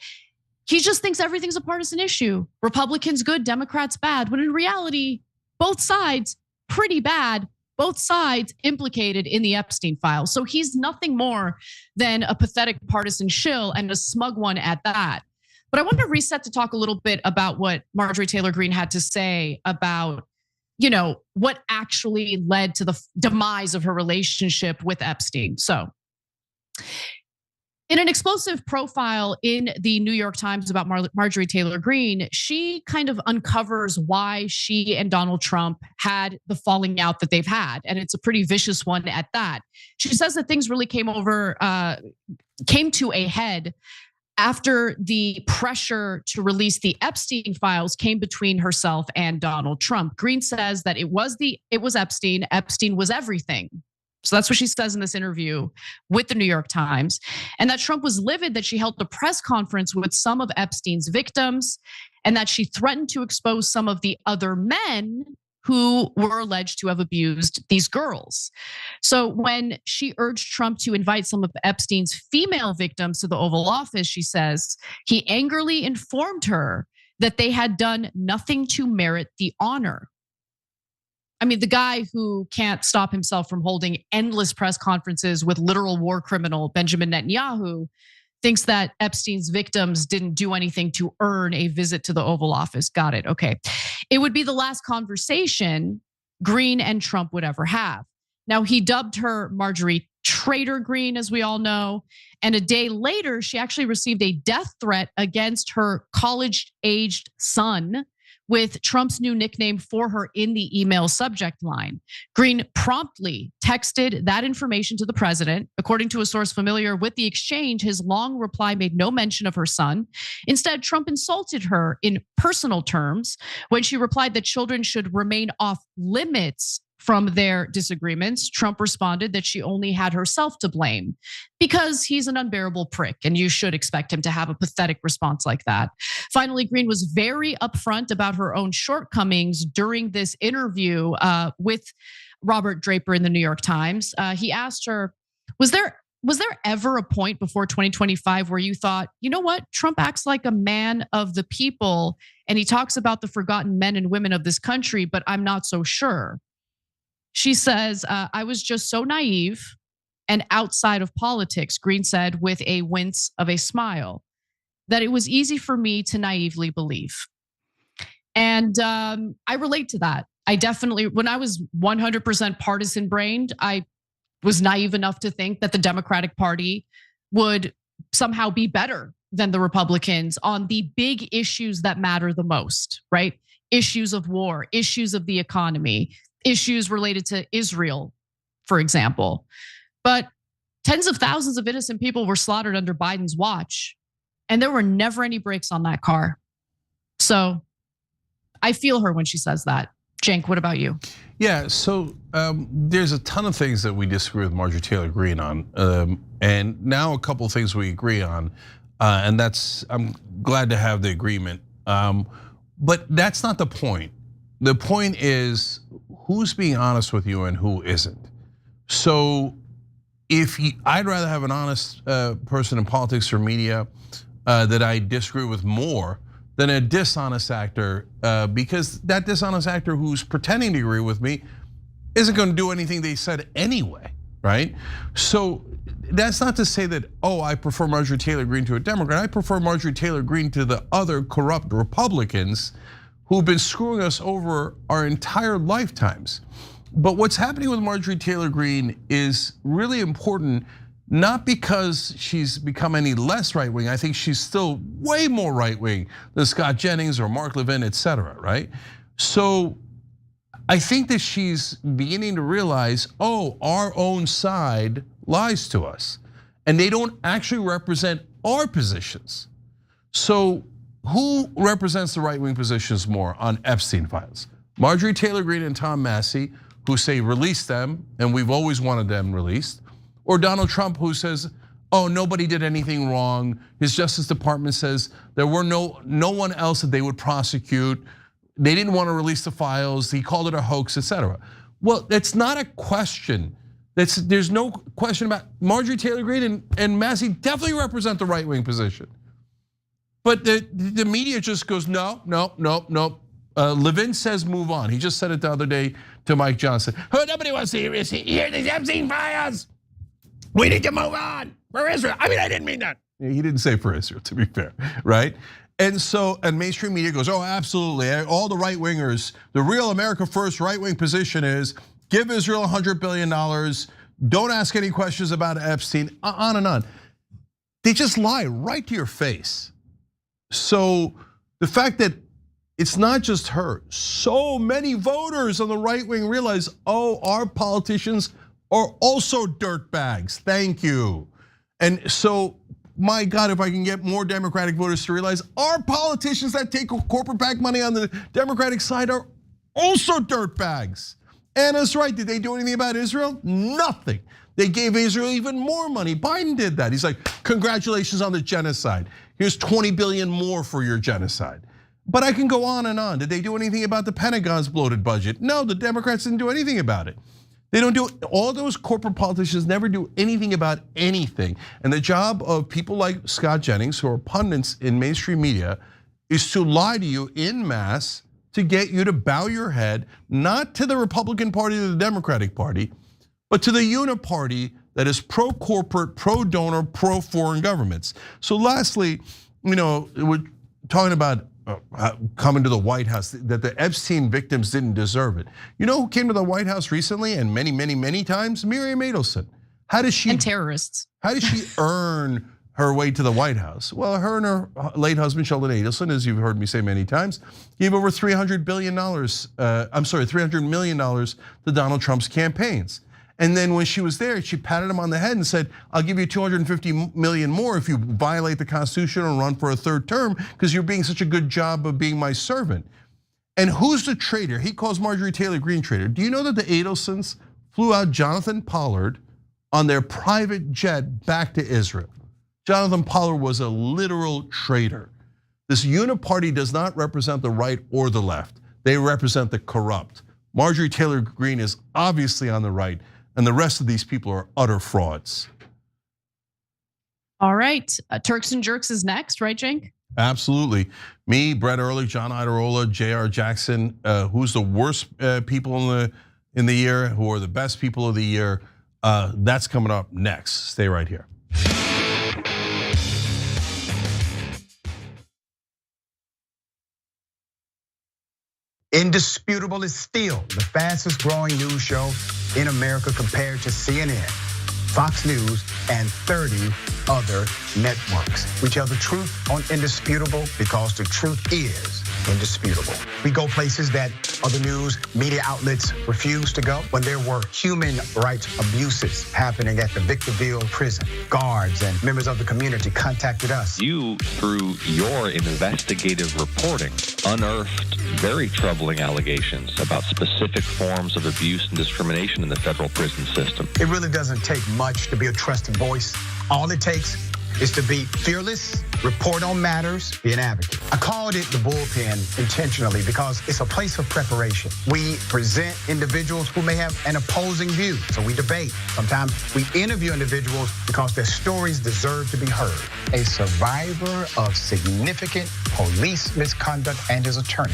he just thinks everything's a partisan issue. Republicans good, Democrats bad. When in reality, both sides pretty bad. Both sides implicated in the Epstein files. So he's nothing more than a pathetic partisan shill, and a smug one at that. But I want to reset to talk a little bit about what Marjorie Taylor Greene had to say about, what actually led to the demise of her relationship with Epstein. So In an explosive profile in the New York Times about Marjorie Taylor Greene, she kind of uncovers why she and Donald Trump had the falling out that they've had. And it's a pretty vicious one at that. She says that things really came to a head after the pressure to release the Epstein files came between herself and Donald Trump. Greene says that it was Epstein. Epstein was everything. So that's what she says in this interview with the New York Times. And that Trump was livid that she held a press conference with some of Epstein's victims and that she threatened to expose some of the other men who were alleged to have abused these girls. So when she urged Trump to invite some of Epstein's female victims to the Oval Office, she says, he angrily informed her that they had done nothing to merit the honor. I mean, the guy who can't stop himself from holding endless press conferences with literal war criminal Benjamin Netanyahu thinks that Epstein's victims didn't do anything to earn a visit to the Oval Office. Got it. Okay. It would be the last conversation Greene and Trump would ever have. Now, he dubbed her Marjorie Traitor Greene, as we all know. And a day later, she actually received a death threat against her college-aged son, with Trump's new nickname for her in the email subject line. Greene promptly texted that information to the president. According to a source familiar with the exchange, his long reply made no mention of her son. Instead, Trump insulted her in personal terms when she replied that children should remain off limits from their disagreements. Trump responded that she only had herself to blame because he's an unbearable prick and you should expect him to have a pathetic response like that. Finally, Greene was very upfront about her own shortcomings during this interview with Robert Draper in the New York Times. He asked her, was there ever a point before 2025 where you thought, you know what, Trump acts like a man of the people and he talks about the forgotten men and women of this country, but I'm not so sure. She says, I was just so naive and outside of politics, Greene said with a wince of a smile, that it was easy for me to naively believe. And I relate to that. I definitely, when I was 100% partisan brained, I was naive enough to think that the Democratic Party would somehow be better than the Republicans on the big issues that matter the most, right? Issues of war, issues of the economy, issues related to Israel, for example. But tens of thousands of innocent people were slaughtered under Biden's watch, and there were never any brakes on that car. So I feel her when she says that. Cenk, what about you? Yeah, so there's a ton of things that we disagree with Marjorie Taylor Greene on, and now a couple of things we agree on, and I'm glad to have the agreement. But that's not the point. The point is who's being honest with you and who isn't. So I'd rather have an honest person in politics or media that I disagree with more than a dishonest actor, because that dishonest actor who's pretending to agree with me isn't going to do anything they said anyway, right? So that's not to say that, I prefer Marjorie Taylor Greene to a Democrat. I prefer Marjorie Taylor Greene to the other corrupt Republicans who've been screwing us over our entire lifetimes. But what's happening with Marjorie Taylor Greene is really important, not because she's become any less right-wing. I think she's still way more right-wing than Scott Jennings or Mark Levin, et cetera, right? So I think that she's beginning to realize, our own side lies to us, and they don't actually represent our positions. So who represents the right-wing positions more on Epstein files? Marjorie Taylor Greene and Tom Massey, who say release them, and we've always wanted them released, or Donald Trump, who says, nobody did anything wrong. His Justice Department says there were no one else that they would prosecute. They didn't want to release the files. He called it a hoax, et cetera. Well, it's not a question. There's no question about Marjorie Taylor Greene and Massey definitely represent the right-wing position. But the media just goes, no. Levin says move on. He just said it the other day to Mike Johnson. Nobody wants to hear these Epstein files. We need to move on for Israel. I mean, I didn't mean that. He didn't say for Israel, to be fair, right? And mainstream media goes, absolutely. All the right wingers, the real America First right-wing position is give Israel $100 billion. Don't ask any questions about Epstein, on and on. They just lie right to your face. So the fact that it's not just her, so many voters on the right wing realize, oh, our politicians are also dirtbags. Thank you. And so, my God, if I can get more Democratic voters to realize our politicians that take corporate PAC money on the Democratic side are also dirtbags. Anna's right. Did they do anything about Israel? Nothing. They gave Israel even more money. Biden did that. He's like, congratulations on the genocide. Here's 20 billion more for your genocide. But I can go on and on. Did they do anything about the Pentagon's bloated budget? No, the Democrats didn't do anything about it. They don't do, all those corporate politicians never do anything about anything. And the job of people like Scott Jennings, who are pundits in mainstream media, is to lie to you en masse to get you to bow your head, not to the Republican Party or the Democratic Party, but to the uniparty that is pro-corporate, pro-donor, pro-foreign governments. So lastly, we're talking about coming to the White House, that the Epstein victims didn't deserve it. You know who came to the White House recently and many, many, many times? Miriam Adelson. How does she? And terrorists. How does she earn her way to the White House? Well, her and her late husband, Sheldon Adelson, as you've heard me say many times, gave over $300 million to Donald Trump's campaigns. And then when she was there, she patted him on the head and said, I'll give you 250 million more if you violate the Constitution and run for a third term because you're being such a good job of being my servant. And who's the traitor? He calls Marjorie Taylor Greene traitor. Do you know that the Adelsons flew out Jonathan Pollard on their private jet back to Israel? Jonathan Pollard was a literal traitor. This uniparty does not represent the right or the left. They represent the corrupt. Marjorie Taylor Greene is obviously on the right, and the rest of these people are utter frauds. All right, Turks and Jerks is next, right, Cenk? Absolutely. Me, Brett Erlich, John Iadarola, Jayar Jackson, who's the worst people in the year, who are the best people of the year. That's coming up next. Stay right here. Indisputable is still the fastest growing news show in America compared to CNN, Fox News, and 30 other networks. We tell the truth on Indisputable because the truth is indisputable. We go places that other news media outlets refuse to go. When there were human rights abuses happening at the Victorville prison, guards and members of the community contacted us. You, through your investigative reporting, unearthed very troubling allegations about specific forms of abuse and discrimination in the federal prison system. It really doesn't take much to be a trusted voice. All it takes is to be fearless, report on matters, be an advocate. I called it the bullpen intentionally because it's a place of preparation. We present individuals who may have an opposing view, so we debate. Sometimes we interview individuals because their stories deserve to be heard. A survivor of significant police misconduct and his attorney.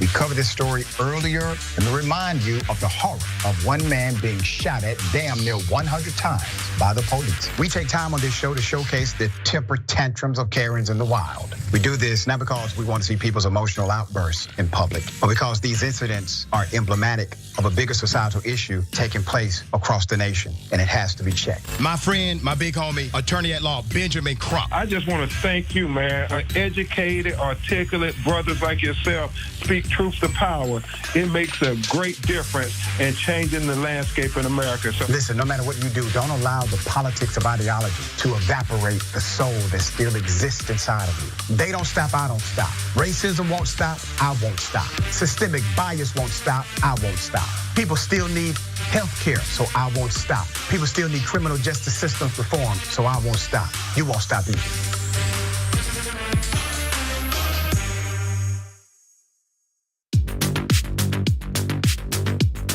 We covered this story earlier and to remind you of the horror of one man being shot at damn near 100 times by the police. We take time on this show to showcase the temper tantrums of Karens in the wild. We do this not because we want to see people's emotional outbursts in public, but because these incidents are emblematic of a bigger societal issue taking place across the nation, and it has to be checked. My friend, my big homie, attorney at law, Benjamin Crump. I just want to thank you, man. Educated, articulate brothers like yourself speak truth to power. It makes a great difference in changing the landscape in America. So listen, no matter what you do, don't allow the politics of ideology to evaporate the soul that still exists inside of you. They don't stop, I don't stop. Racism won't stop, I won't stop. Systemic bias won't stop, I won't stop. People still need health care, so I won't stop. People still need criminal justice systems reform, so I won't stop. You won't stop either.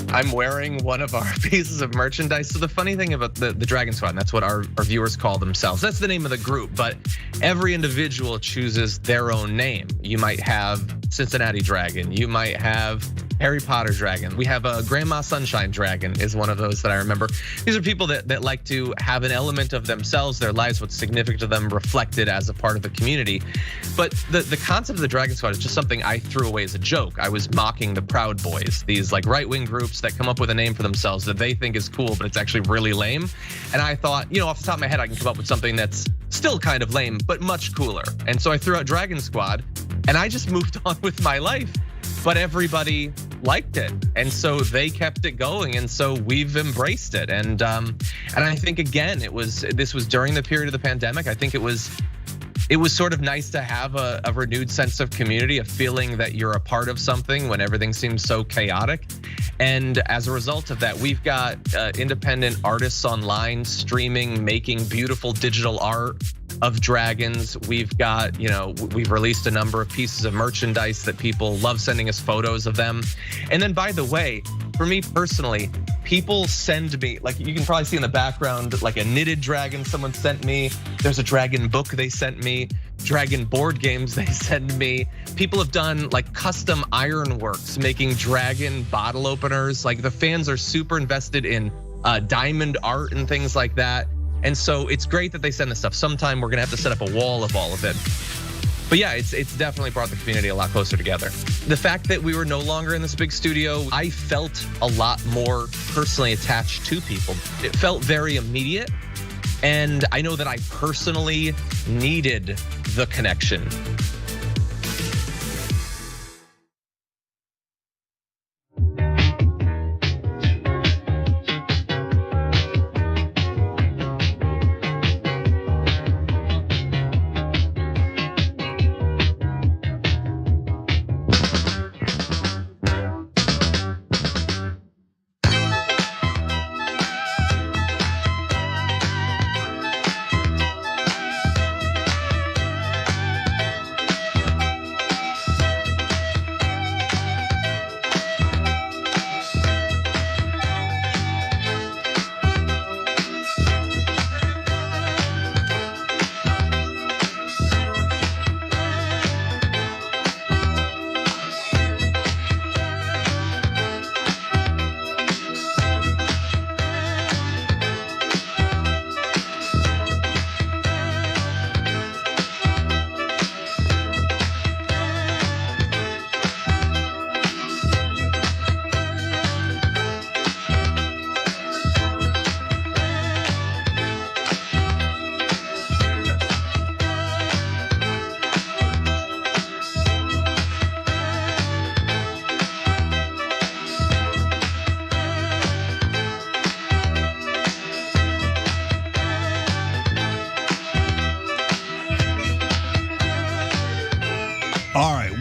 I'm wearing one of our pieces of merchandise. So the funny thing about the Dragon Squad, and that's what our viewers call themselves. That's the name of the group, but every individual chooses their own name. You might have Cincinnati Dragon. You might have Harry Potter dragon. We have a Grandma Sunshine dragon is one of those that I remember. These are people that like to have an element of themselves, their lives, what's significant to them reflected as a part of the community. But the concept of the Dragon Squad is just something I threw away as a joke. I was mocking the Proud Boys, these like right-wing groups that come up with a name for themselves that they think is cool, but it's actually really lame. And I thought, off the top of my head, I can come up with something that's still kind of lame, but much cooler. And so I threw out Dragon Squad and I just moved on with my life. But everybody liked it, and so they kept it going, and so we've embraced it. And I think again, this was during the period of the pandemic. I think it was sort of nice to have a renewed sense of community, a feeling that you're a part of something when everything seems so chaotic. And as a result of that, we've got independent artists online streaming, making beautiful digital art of dragons. We've got, we've released a number of pieces of merchandise that people love sending us photos of them. And then, by the way, for me personally, people send me, like you can probably see in the background, like a knitted dragon someone sent me. There's a dragon book they sent me, dragon board games they send me. People have done like custom ironworks, making dragon bottle openers. Like the fans are super invested in diamond art and things like that. And so it's great that they send this stuff. Sometime we're gonna have to set up a wall of all of it. But yeah, it's definitely brought the community a lot closer together. The fact that we were no longer in this big studio, I felt a lot more personally attached to people. It felt very immediate. And I know that I personally needed the connection.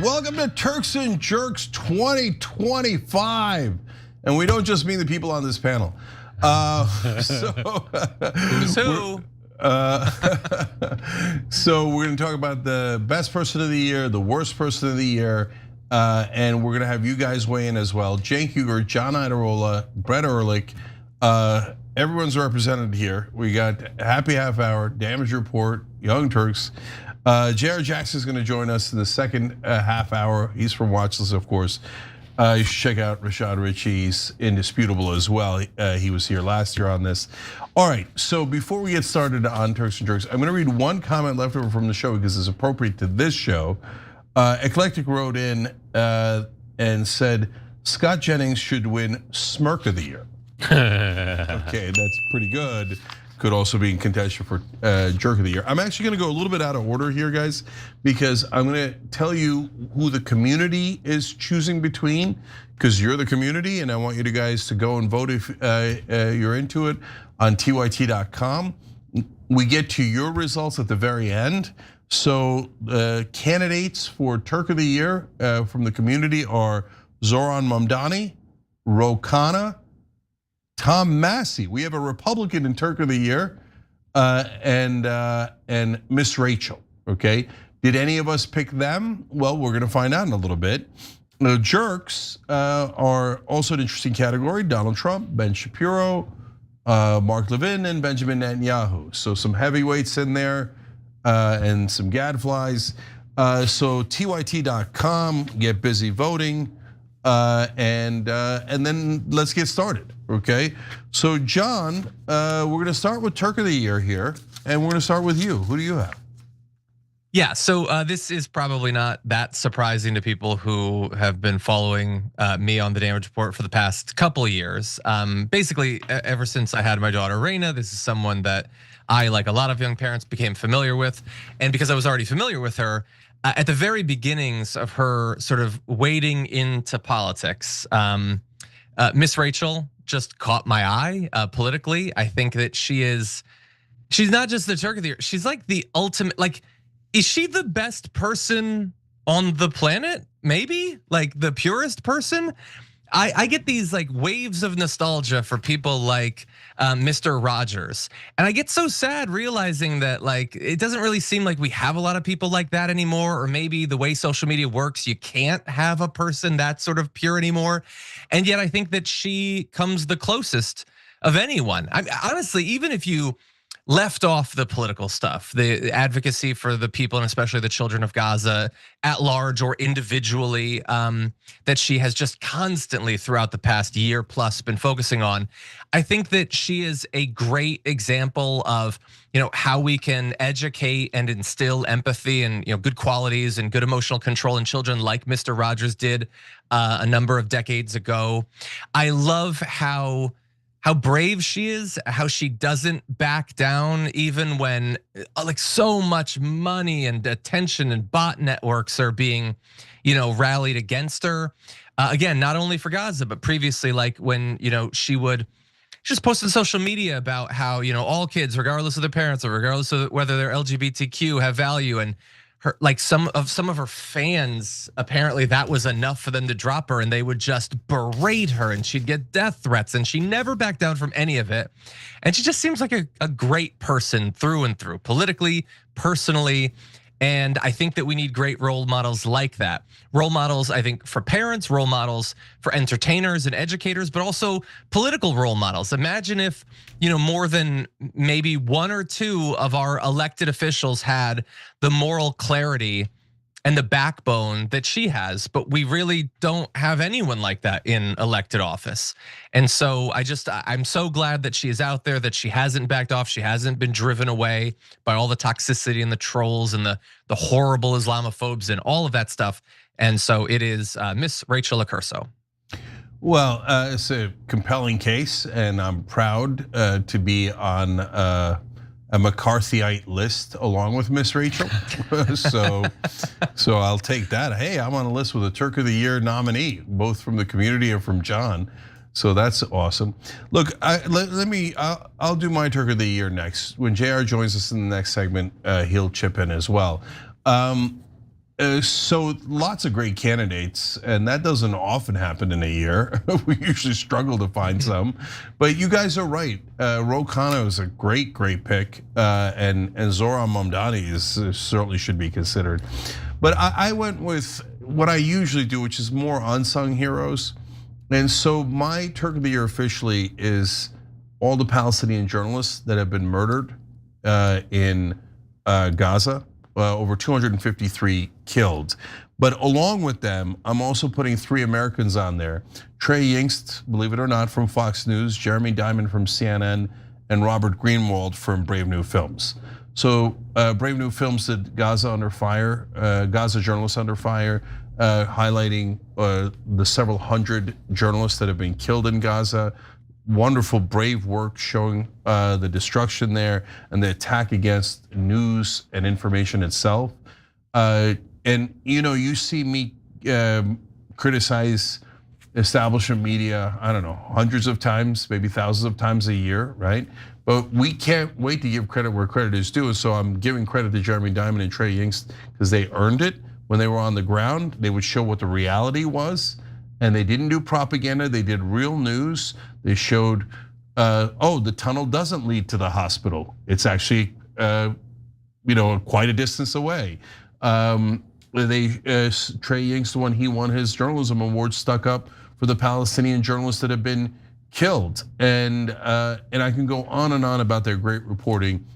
Welcome to Turks and Jerks 2025. And we don't just mean the people on this panel. So we're gonna talk about the best person of the year, the worst person of the year, and we're gonna have you guys weigh in as well. Cenk, Uygur, John Iadarola, Brett Erlich, everyone's represented here. We got Happy Half Hour, Damage Report, Young Turks. Jayar Jackson is going to join us in the second half hour. He's from Watchlist, of course. You should check out Rashad Ritchie's Indisputable as well. He was here last year on this. All right, so before we get started on Turks and Jerks, I'm going to read one comment left over from the show because it's appropriate to this show. Eclectic wrote in and said, Scott Jennings should win Smirk of the Year. Okay, that's pretty good. Could also be in contention for Jerk of the Year. I'm actually gonna go a little bit out of order here, guys, because I'm gonna tell you who the community is choosing between, because you're the community, and I want you guys to go and vote if you're into it on tyt.com. We get to your results at the very end. So candidates for Turk of the Year from the community are Zoran Mamdani, Rokana, Tom Massey. We have a Republican in Turk of the Year, and Miss Rachel. Okay, did any of us pick them? Well, we're gonna find out in a little bit. The jerks are also an interesting category: Donald Trump, Ben Shapiro, Mark Levin, and Benjamin Netanyahu. So some heavyweights in there, and some gadflies. So tyt.com, get busy voting. and then let's get started, okay? So John, we're gonna start with Turk of the Year here, and we're gonna start with you. Who do you have? Yeah, so this is probably not that surprising to people who have been following me on the Damage Report for the past couple of years. Basically, ever since I had my daughter Raina, this is someone that I, like a lot of young parents, became familiar with. And because I was already familiar with her, at the very beginnings of her sort of wading into politics, Miss Rachel just caught my eye politically. I think that she's not just the Turk of the Year, she's like the ultimate, like, is she the best person on the planet? Maybe, like the purest person? I get these like waves of nostalgia for people like Mr. Rogers. And I get so sad realizing that like it doesn't really seem like we have a lot of people like that anymore, or maybe the way social media works, you can't have a person that sort of pure anymore. And yet I think that she comes the closest of anyone. Honestly, even if you left off the political stuff, the advocacy for the people and especially the children of Gaza at large or individually, that she has just constantly throughout the past year plus been focusing on. I think that she is a great example of, how we can educate and instill empathy and good qualities and good emotional control in children, like Mr. Rogers did a number of decades ago. I love how brave she is, how she doesn't back down even when like so much money and attention and bot networks are being, rallied against her. Again, not only for Gaza, but previously, like when, she just posted on social media about how, all kids, regardless of their parents or regardless of whether they're LGBTQ, have value. And her, like some of her fans, apparently that was enough for them to drop her, and they would just berate her, and she'd get death threats, and she never backed down from any of it. And she just seems like a great person through and through, politically, personally. And I think that we need great role models like that. Role models, I think, for parents, role models for entertainers and educators, but also political role models. Imagine if, more than maybe one or two of our elected officials had the moral clarity and the backbone that she has, but we really don't have anyone like that in elected office. And so I'm so glad that she is out there, that she hasn't backed off, she hasn't been driven away by all the toxicity and the trolls and the horrible Islamophobes and all of that stuff. And so it is Miss Rachel Accurso. Well, it's a compelling case, and I'm proud to be on a McCarthyite list along with Miss Rachel. so I'll take that. Hey, I'm on a list with a Turk of the Year nominee, both from the community and from John. So that's awesome. Look, I'll do my Turk of the Year next. When Jayar joins us in the next segment, he'll chip in as well. So lots of great candidates, and that doesn't often happen in a year. We usually struggle to find some, but you guys are right. Ro Khanna is a great pick, and Zohran Mamdani certainly should be considered. But I went with what I usually do, which is more unsung heroes. And so my Turk of the Year officially is all the Palestinian journalists that have been murdered in Gaza. Over 253 killed. But along with them, I'm also putting 3 Americans on there. Trey Yingst, believe it or not, from Fox News, Jeremy Diamond from CNN, and Robert Greenwald from Brave New Films. So Brave New Films did Gaza Under Fire, Gaza Journalists Under Fire, highlighting the several hundred journalists that have been killed in Gaza. Wonderful, brave work showing the destruction there and the attack against news and information itself. And you see me criticize establishment media, I don't know, hundreds of times, maybe thousands of times a year, right? But we can't wait to give credit where credit is due. And so I'm giving credit to Jeremy Diamond and Trey Yingst because they earned it. When they were on the ground, they would show what the reality was. And they didn't do propaganda, they did real news. They showed, the tunnel doesn't lead to the hospital. It's actually, quite a distance away. Trey Yingst, when he won his journalism award, stuck up for the Palestinian journalists that have been killed. And I can go on and on about their great reporting.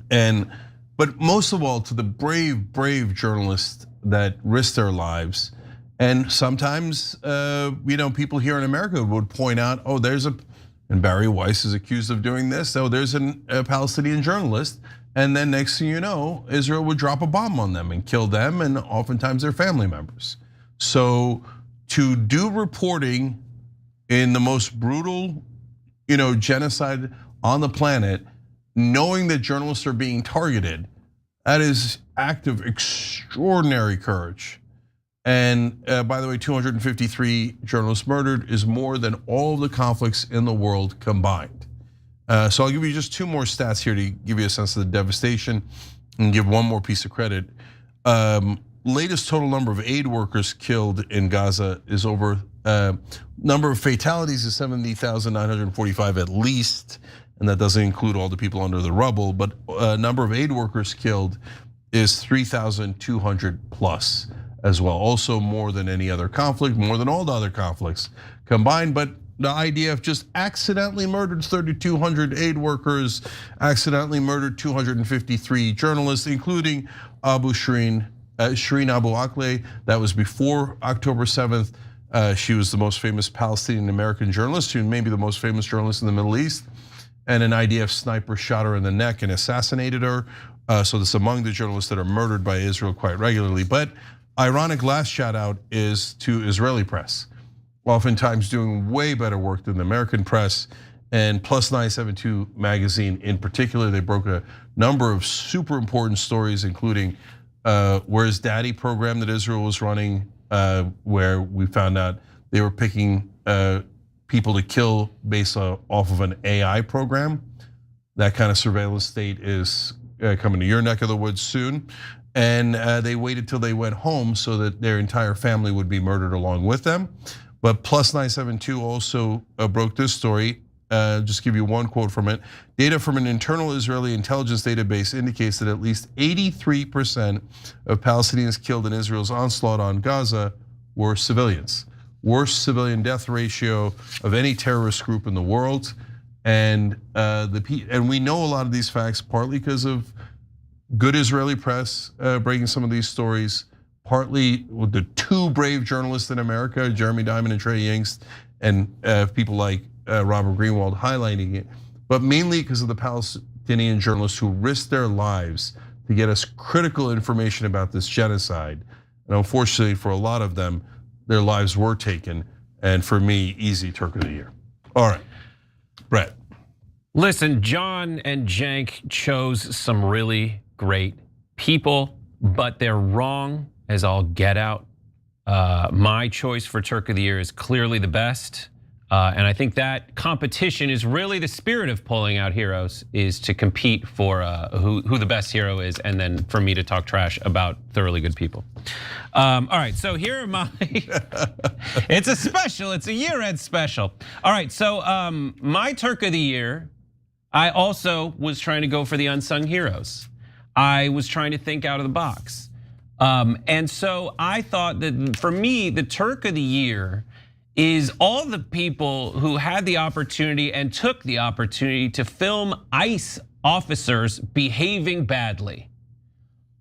But most of all, to the brave journalists that risked their lives And sometimes, people here in America would point out, and Barry Weiss is accused of doing this. So there's a Palestinian journalist, and then next thing you know, Israel would drop a bomb on them and kill them, and oftentimes their family members. So to do reporting in the most brutal, genocide on the planet, knowing that journalists are being targeted, that is act of extraordinary courage. And by the way, 253 journalists murdered is more than all the conflicts in the world combined. So I'll give you just two more stats here to give you a sense of the devastation and give one more piece of credit. Latest total number of aid workers killed in Gaza is over, number of fatalities is 70,945 at least. And that doesn't include all the people under the rubble, but number of aid workers killed is 3,200 plus as well. Also more than any other conflict, more than all the other conflicts combined. But the IDF just accidentally murdered 3,200 aid workers, accidentally murdered 253 journalists, including Shireen Abu Akleh. That was before October 7th. She was the most famous Palestinian American journalist, and maybe the most famous journalist in the Middle East. And an IDF sniper shot her in the neck and assassinated her. So this is among the journalists that are murdered by Israel quite regularly. But ironic last shout out is to Israeli press, oftentimes doing way better work than the American press. And Plus 972 magazine in particular, they broke a number of super important stories, including Where's Daddy program that Israel was running, where we found out they were picking people to kill based off of an AI program. That kind of surveillance state is coming to your neck of the woods soon. And they waited till they went home so that their entire family would be murdered along with them. But Plus 972 also broke this story. Just give you one quote from it. Data from an internal Israeli intelligence database indicates that at least 83% of Palestinians killed in Israel's onslaught on Gaza were civilians. Worst civilian death ratio of any terrorist group in the world. And we know a lot of these facts partly because of good Israeli press breaking some of these stories, partly with the two brave journalists in America, Jeremy Diamond and Trey Yingst, and people like Robert Greenwald highlighting it, but mainly because of the Palestinian journalists who risked their lives to get us critical information about this genocide. And unfortunately for a lot of them, their lives were taken. And for me, easy Turk of the Year. All right, Brett. Listen, John and Cenk chose some really great people, but they're wrong as all get out. My choice for Turk of the Year is clearly the best. And I think that competition is really the spirit of pulling out heroes, is to compete for who the best hero is, and then for me to talk trash about thoroughly good people. All right, so here are my, it's a special, it's a year-end special. All right, so my Turk of the Year, I also was trying to go for the unsung heroes. I was trying to think out of the box. And so I thought that for me, the Turk of the Year is all the people who had the opportunity and took the opportunity to film ICE officers behaving badly.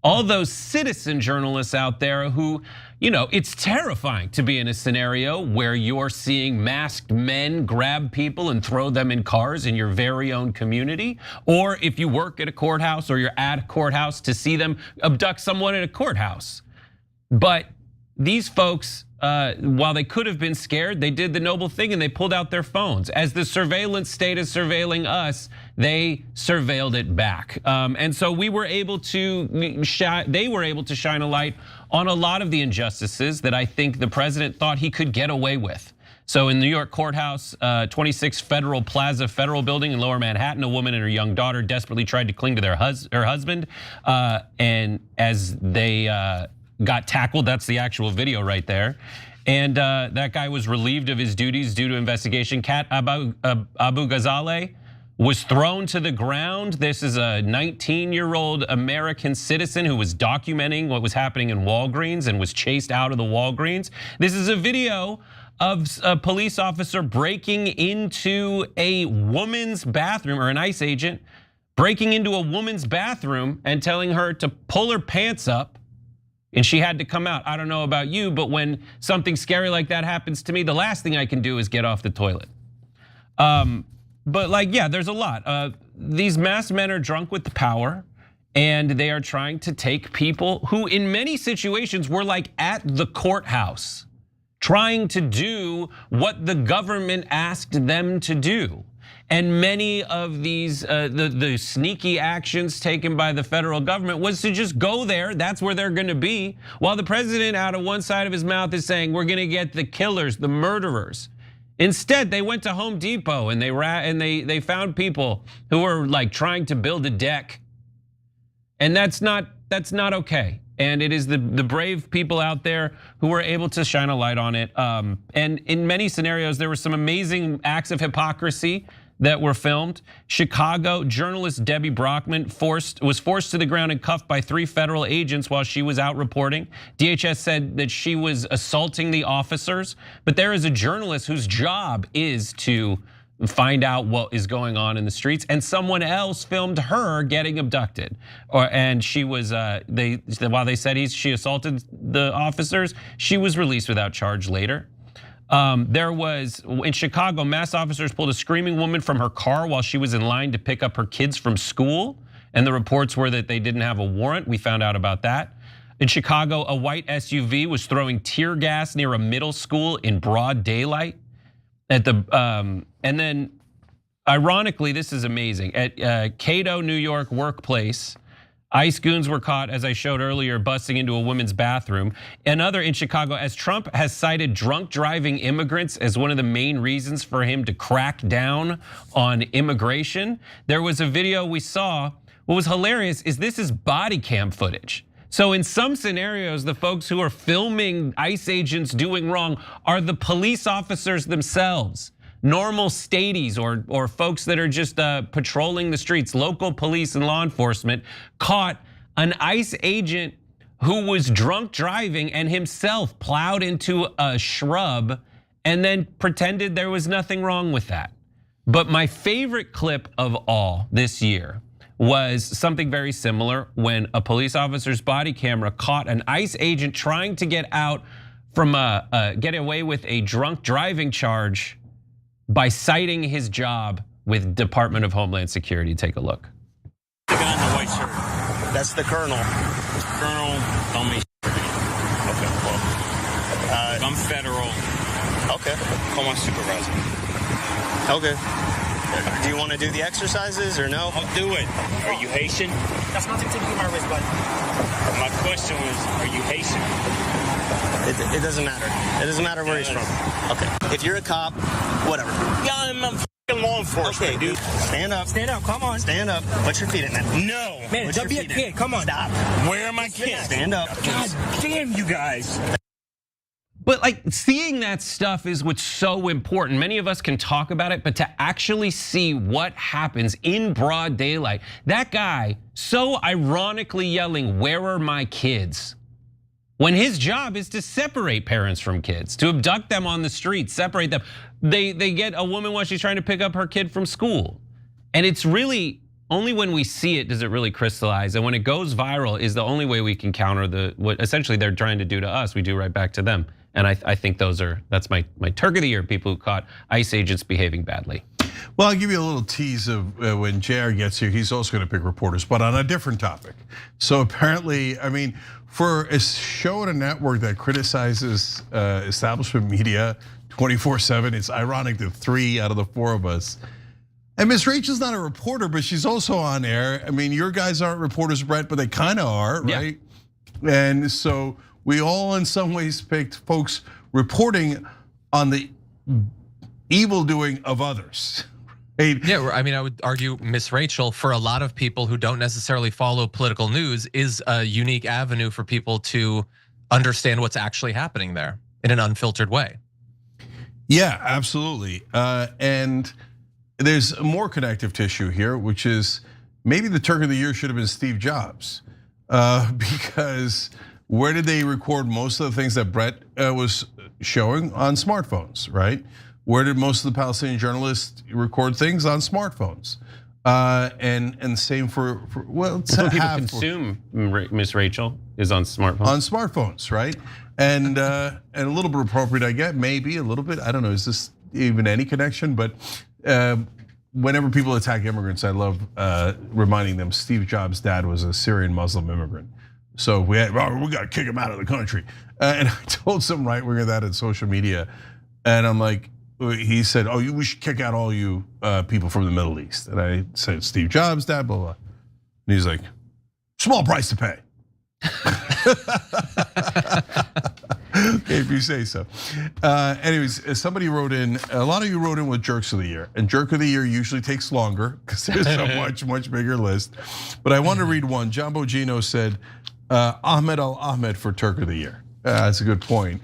All those citizen journalists out there who, it's terrifying to be in a scenario where you're seeing masked men grab people and throw them in cars in your very own community. Or if you work at a courthouse or you're at a courthouse, to see them abduct someone in a courthouse. But these folks, while they could have been scared, they did the noble thing and they pulled out their phones. As the surveillance state is surveilling us, they surveilled it back. And so we were able to, they were able to shine a light on a lot of the injustices that I think the president thought he could get away with. So in New York courthouse, 26 Federal Plaza Federal Building in Lower Manhattan, a woman and her young daughter desperately tried to cling to her husband. And as they got tackled, that's the actual video right there. And that guy was relieved of his duties due to investigation. Kat Abu Ghazaleh was thrown to the ground. This is a 19-year-old American citizen who was documenting what was happening in Walgreens and was chased out of the Walgreens. This is a video of a police officer breaking into a woman's bathroom, or an ICE agent breaking into a woman's bathroom and telling her to pull her pants up And she had to come out. I don't know about you, but when something scary like that happens to me, the last thing I can do is get off the toilet. But like, yeah, there's a lot. These masked men are drunk with the power, and they are trying to take people who in many situations were like at the courthouse, trying to do what the government asked them to do. And many of these, the sneaky actions taken by the federal government was to just go there, that's where they're gonna be. While the president out of one side of his mouth is saying, we're gonna get the killers, the murderers. Instead, they went to Home Depot and they found people who were like trying to build a deck. And that's not okay. And it is the brave people out there who were able to shine a light on it. And in many scenarios, there were some amazing acts of hypocrisy that were filmed. Chicago journalist Debbie Brockman was forced to the ground and cuffed by 3 federal agents while she was out reporting. DHS said that she was assaulting the officers, but there is a journalist whose job is to find out what is going on in the streets, and someone else filmed her getting abducted. And she was, while they said she assaulted the officers, she was released without charge later. There was, in Chicago, mass officers pulled a screaming woman from her car while she was in line to pick up her kids from school. And the reports were that they didn't have a warrant. We found out about that. In Chicago, a white SUV was throwing tear gas near a middle school in broad daylight. And then, ironically, this is amazing. At Cato, New York workplace, ICE goons were caught, as I showed earlier, busting into a women's bathroom. Another in Chicago, as Trump has cited drunk driving immigrants as one of the main reasons for him to crack down on immigration. There was a video we saw. What was hilarious is this is body cam footage. So in some scenarios, the folks who are filming ICE agents doing wrong are the police officers themselves. Normal stadies or folks that are just patrolling the streets, local police and law enforcement caught an ICE agent who was drunk driving and himself plowed into a shrub and then pretended there was nothing wrong with that. But my favorite clip of all this year was something very similar when a police officer's body camera caught an ICE agent trying to get out from get away with a drunk driving charge by citing his job with Department of Homeland Security. Take a look. The guy in the white shirt. That's the colonel. Colonel, don't me. Okay, well, I'm federal. Okay. Call my supervisor. Okay. Do you want to do the exercises or no? I'll do it. Are you Haitian? That's nothing to do with my race, bud. My question was, are you Haitian? It doesn't matter. It doesn't matter where he's from. Okay. If you're a cop, whatever. Yeah, I'm fucking law enforcement. Okay, dude. Stand up. Stand up. Come on. Stand up. Put your feet in that. No. Man, don't be a kid. Come on. Stop. Where are my kids? Stand up. God damn you guys. But like seeing that stuff is what's so important. Many of us can talk about it, but to actually see what happens in broad daylight, that guy so ironically yelling, "Where are my kids?" when his job is to separate parents from kids, to abduct them on the street, separate them. They get a woman while she's trying to pick up her kid from school. And it's really, only when we see it does it really crystallize. And when it goes viral is the only way we can counter what essentially they're trying to do to us, we do right back to them. And I think that's my Turk of the Year, people who caught ICE agents behaving badly. Well, I'll give you a little tease of when Jayar gets here, he's also gonna pick reporters, but on a different topic. So apparently, I mean, for a show and a network that criticizes establishment media 24/7, it's ironic that 3 out of the 4 of us. And Miss Rachel's not a reporter, but she's also on air. I mean, your guys aren't reporters, Brett, but they kind of are, right? Yeah. And so we all in some ways picked folks reporting on the evil doing of others. Yeah, I mean, I would argue Miss Rachel, for a lot of people who don't necessarily follow political news, is a unique avenue for people to understand what's actually happening there in an unfiltered way. Yeah, absolutely. And there's more connective tissue here, which is maybe the Turk of the Year should have been Steve Jobs. Because where did they record most of the things that Brett was showing? On smartphones, right? Where did most of the Palestinian journalists record things? On smartphones. And same for well, it's what people half consume, Miss Rachel, is on smartphones. On smartphones, right? And a little bit appropriate, I get, maybe a little bit. I don't know. Is this even any connection? But whenever people attack immigrants, I love reminding them Steve Jobs' dad was a Syrian Muslim immigrant. So we got to kick him out of the country. And I told some right winger that in social media, and I'm like, he said, "Oh, we should kick out all you people from the Middle East." And I said, "Steve Jobs, dad, blah blah." And he's like, "Small price to pay." Okay, if you say so. Anyways, somebody wrote in. A lot of you wrote in with jerks of the year, and jerk of the year usually takes longer because there's a much bigger list. But I want to read one. John Bogino said, "Ahmed Al Ahmed for Turk of the year." That's a good point.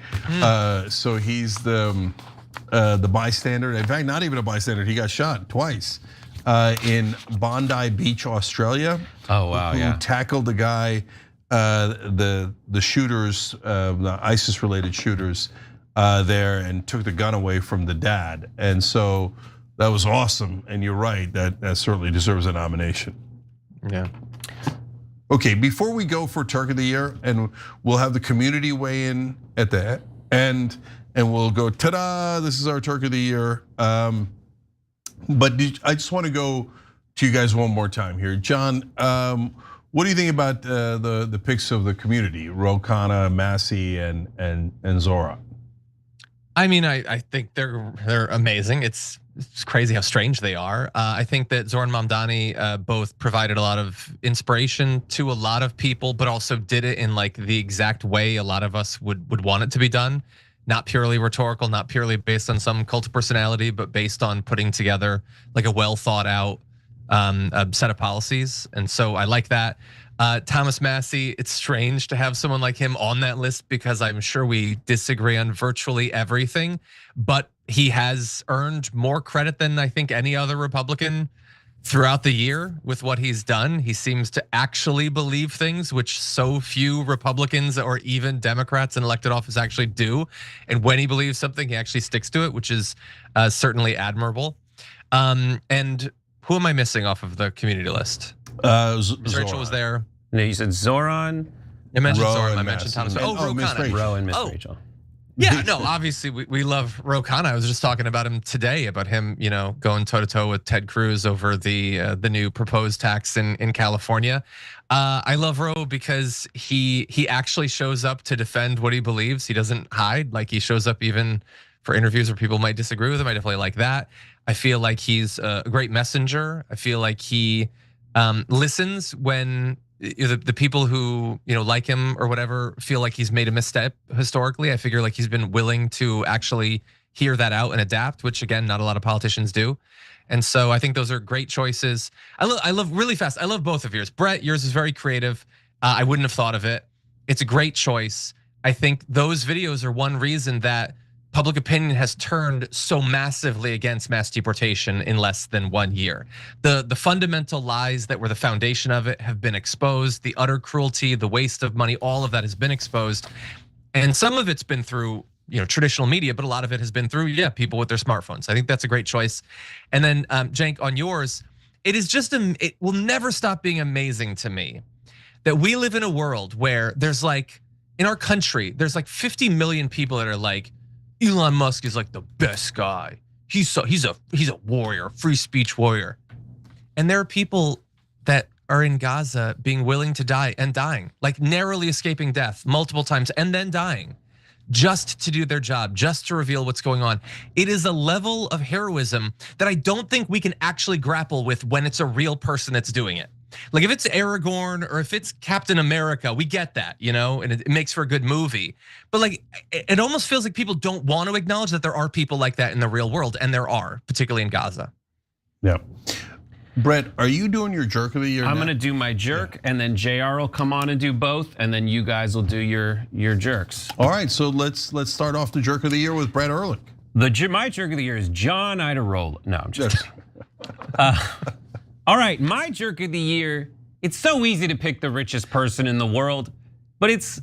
So he's the bystander. In fact, not even a bystander. He got shot twice in Bondi Beach, Australia. Oh wow! Who tackled the guy, the shooters, the ISIS-related shooters there, and took the gun away from the dad. And so that was awesome. And you're right. That certainly deserves a nomination. Yeah. Okay, before we go for Turk of the Year, and we'll have the community weigh in at the end, and we'll go, ta-da, this is our Turk of the Year. But I just want to go to you guys one more time here. John, what do you think about the picks of the community, Ro Khanna, Massey, and Zora? I mean, I think they're amazing. It's crazy how strange they are. I think that Zoran Mamdani both provided a lot of inspiration to a lot of people, but also did it in like the exact way a lot of us would want it to be done. Not purely rhetorical, not purely based on some cult of personality, but based on putting together like a well thought out set of policies. And so I like that. Thomas Massey, it's strange to have someone like him on that list because I'm sure we disagree on virtually everything, but he has earned more credit than I think any other Republican throughout the year with what he's done. He seems to actually believe things which so few Republicans or even Democrats in elected office actually do. And when he believes something, he actually sticks to it, which is certainly admirable. And who am I missing off of the community list? Rachel was there. No, you said Zoran. I mentioned Zoran. I mentioned Thomas. Ro and Miss Rachel. Yeah, no, obviously we love Ro Khanna. I was just talking about him today, about him, going toe to toe with Ted Cruz over the new proposed tax in California. I love Ro because he actually shows up to defend what he believes. He doesn't hide. Like he shows up even for interviews where people might disagree with him. I definitely like that. I feel like he's a great messenger. I feel like he listens when the people who like him or whatever feel like he's made a misstep historically. I figure like he's been willing to actually hear that out and adapt, which again, not a lot of politicians do. And so I think those are great choices. I love really fast. I love both of yours. Brett, yours is very creative. I wouldn't have thought of it. It's a great choice. I think those videos are one reason that public opinion has turned so massively against mass deportation in less than 1 year. The fundamental lies that were the foundation of it have been exposed. The utter cruelty, the waste of money, all of that has been exposed. And some of it's been through traditional media, but a lot of it has been through people with their smartphones. I think that's a great choice. And then Cenk, on yours, it is just it will never stop being amazing to me that we live in a world where there's like in our country, there's like 50 million people that are like, Elon Musk is like the best guy. He's a warrior, free speech warrior. And there are people that are in Gaza being willing to die and dying, like narrowly escaping death multiple times and then dying just to do their job, just to reveal what's going on. It is a level of heroism that I don't think we can actually grapple with when it's a real person that's doing it. Like if it's Aragorn or if it's Captain America, we get that, and it makes for a good movie. But like, it almost feels like people don't want to acknowledge that there are people like that in the real world, and there are, particularly in Gaza. Yeah. Brett, are you doing your jerk of the year? I'm gonna do my jerk, and then Jayar will come on and do both, and then you guys will do your jerks. All right, so let's start off the jerk of the year with Brett Erlich. My jerk of the year is John Iadarola. No, I'm just kidding. All right, my jerk of the year. It's so easy to pick the richest person in the world, but it's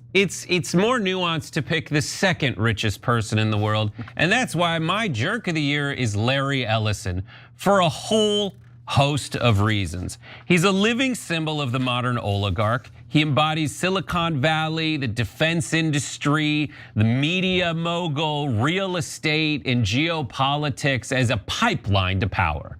more nuanced to pick the second richest person in the world, and that's why my jerk of the year is Larry Ellison for a whole host of reasons. He's a living symbol of the modern oligarch. He embodies Silicon Valley, the defense industry, the media mogul, real estate, and geopolitics as a pipeline to power.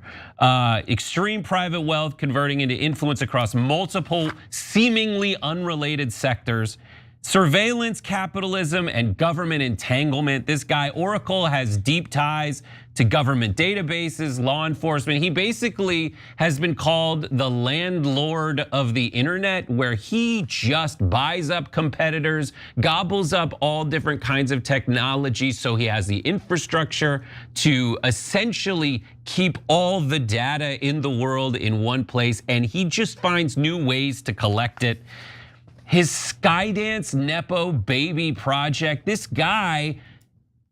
Extreme private wealth converting into influence across multiple seemingly unrelated sectors. Surveillance capitalism and government entanglement. This guy, Oracle, has deep ties to government databases, law enforcement. He basically has been called the landlord of the internet, where he just buys up competitors, gobbles up all different kinds of technology, so he has the infrastructure to essentially keep all the data in the world in one place, and he just finds new ways to collect it. His Skydance Nepo baby project, this guy,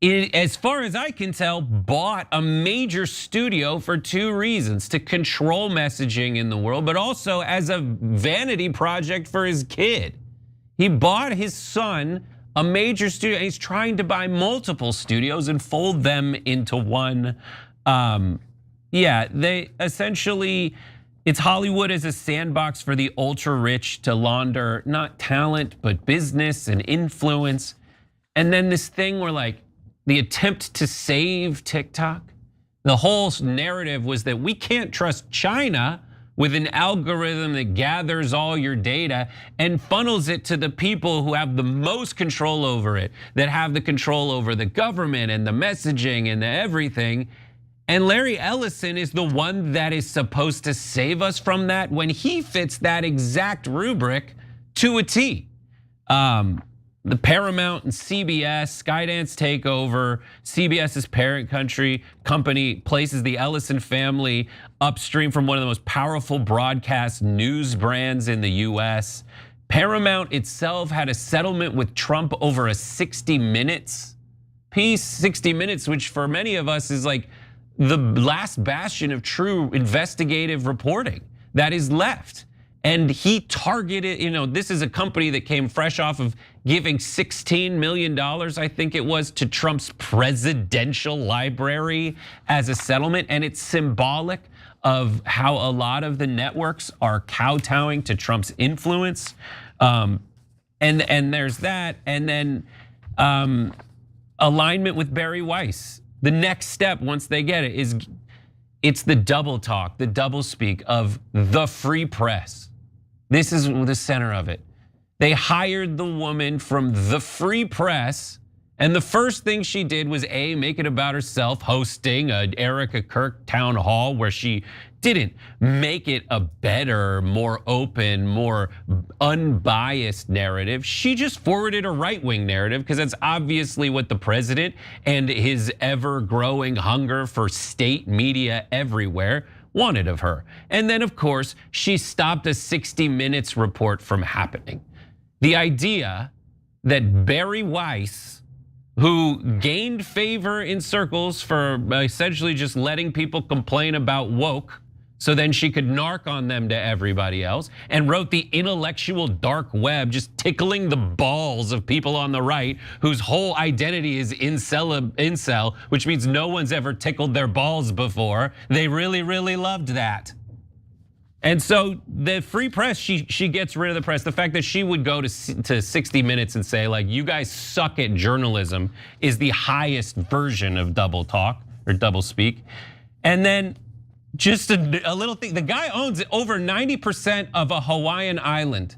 as far as I can tell, bought a major studio for two reasons: to control messaging in the world, but also as a vanity project for his kid. He bought his son a major studio, and he's trying to buy multiple studios and fold them into one. They essentially, it's Hollywood as a sandbox for the ultra rich to launder not talent, but business and influence. And then this thing where, like, the attempt to save TikTok, the whole narrative was that we can't trust China with an algorithm that gathers all your data and funnels it to the people who have the most control over it, that have the control over the government and the messaging and the everything. And Larry Ellison is the one that is supposed to save us from that when he fits that exact rubric to a T. The Paramount and CBS, Skydance takeover, CBS's parent company places the Ellison family upstream from one of the most powerful broadcast news brands in the US. Paramount itself had a settlement with Trump over a 60 Minutes piece. 60 Minutes, which for many of us is like the last bastion of true investigative reporting that is left. And he targeted, this is a company that came fresh off of giving $16 million, I think it was, to Trump's presidential library as a settlement. And it's symbolic of how a lot of the networks are kowtowing to Trump's influence. And there's that. And then alignment with Barry Weiss. The next step, once they get it, is it's the double talk, the double speak of the free press. This is the center of it. They hired the woman from the free press, and the first thing she did was make it about herself, hosting a Erica Kirk town hall where she didn't make it a better, more open, more unbiased narrative. She just forwarded a right-wing narrative because that's obviously what the president and his ever-growing hunger for state media everywhere wanted of her. And then, of course, she stopped a 60 Minutes report from happening. The idea that Barry Weiss, who gained favor in circles for essentially just letting people complain about woke, so then she could narc on them to everybody else, and wrote the intellectual dark web, just tickling the balls of people on the right whose whole identity is incel, which means no one's ever tickled their balls before. They really, really loved that. And so the free press, she gets rid of the press. The fact that she would go to 60 Minutes and say, like, you guys suck at journalism is the highest version of double talk or double speak. And then just a little thing, the guy owns over 90% of a Hawaiian island.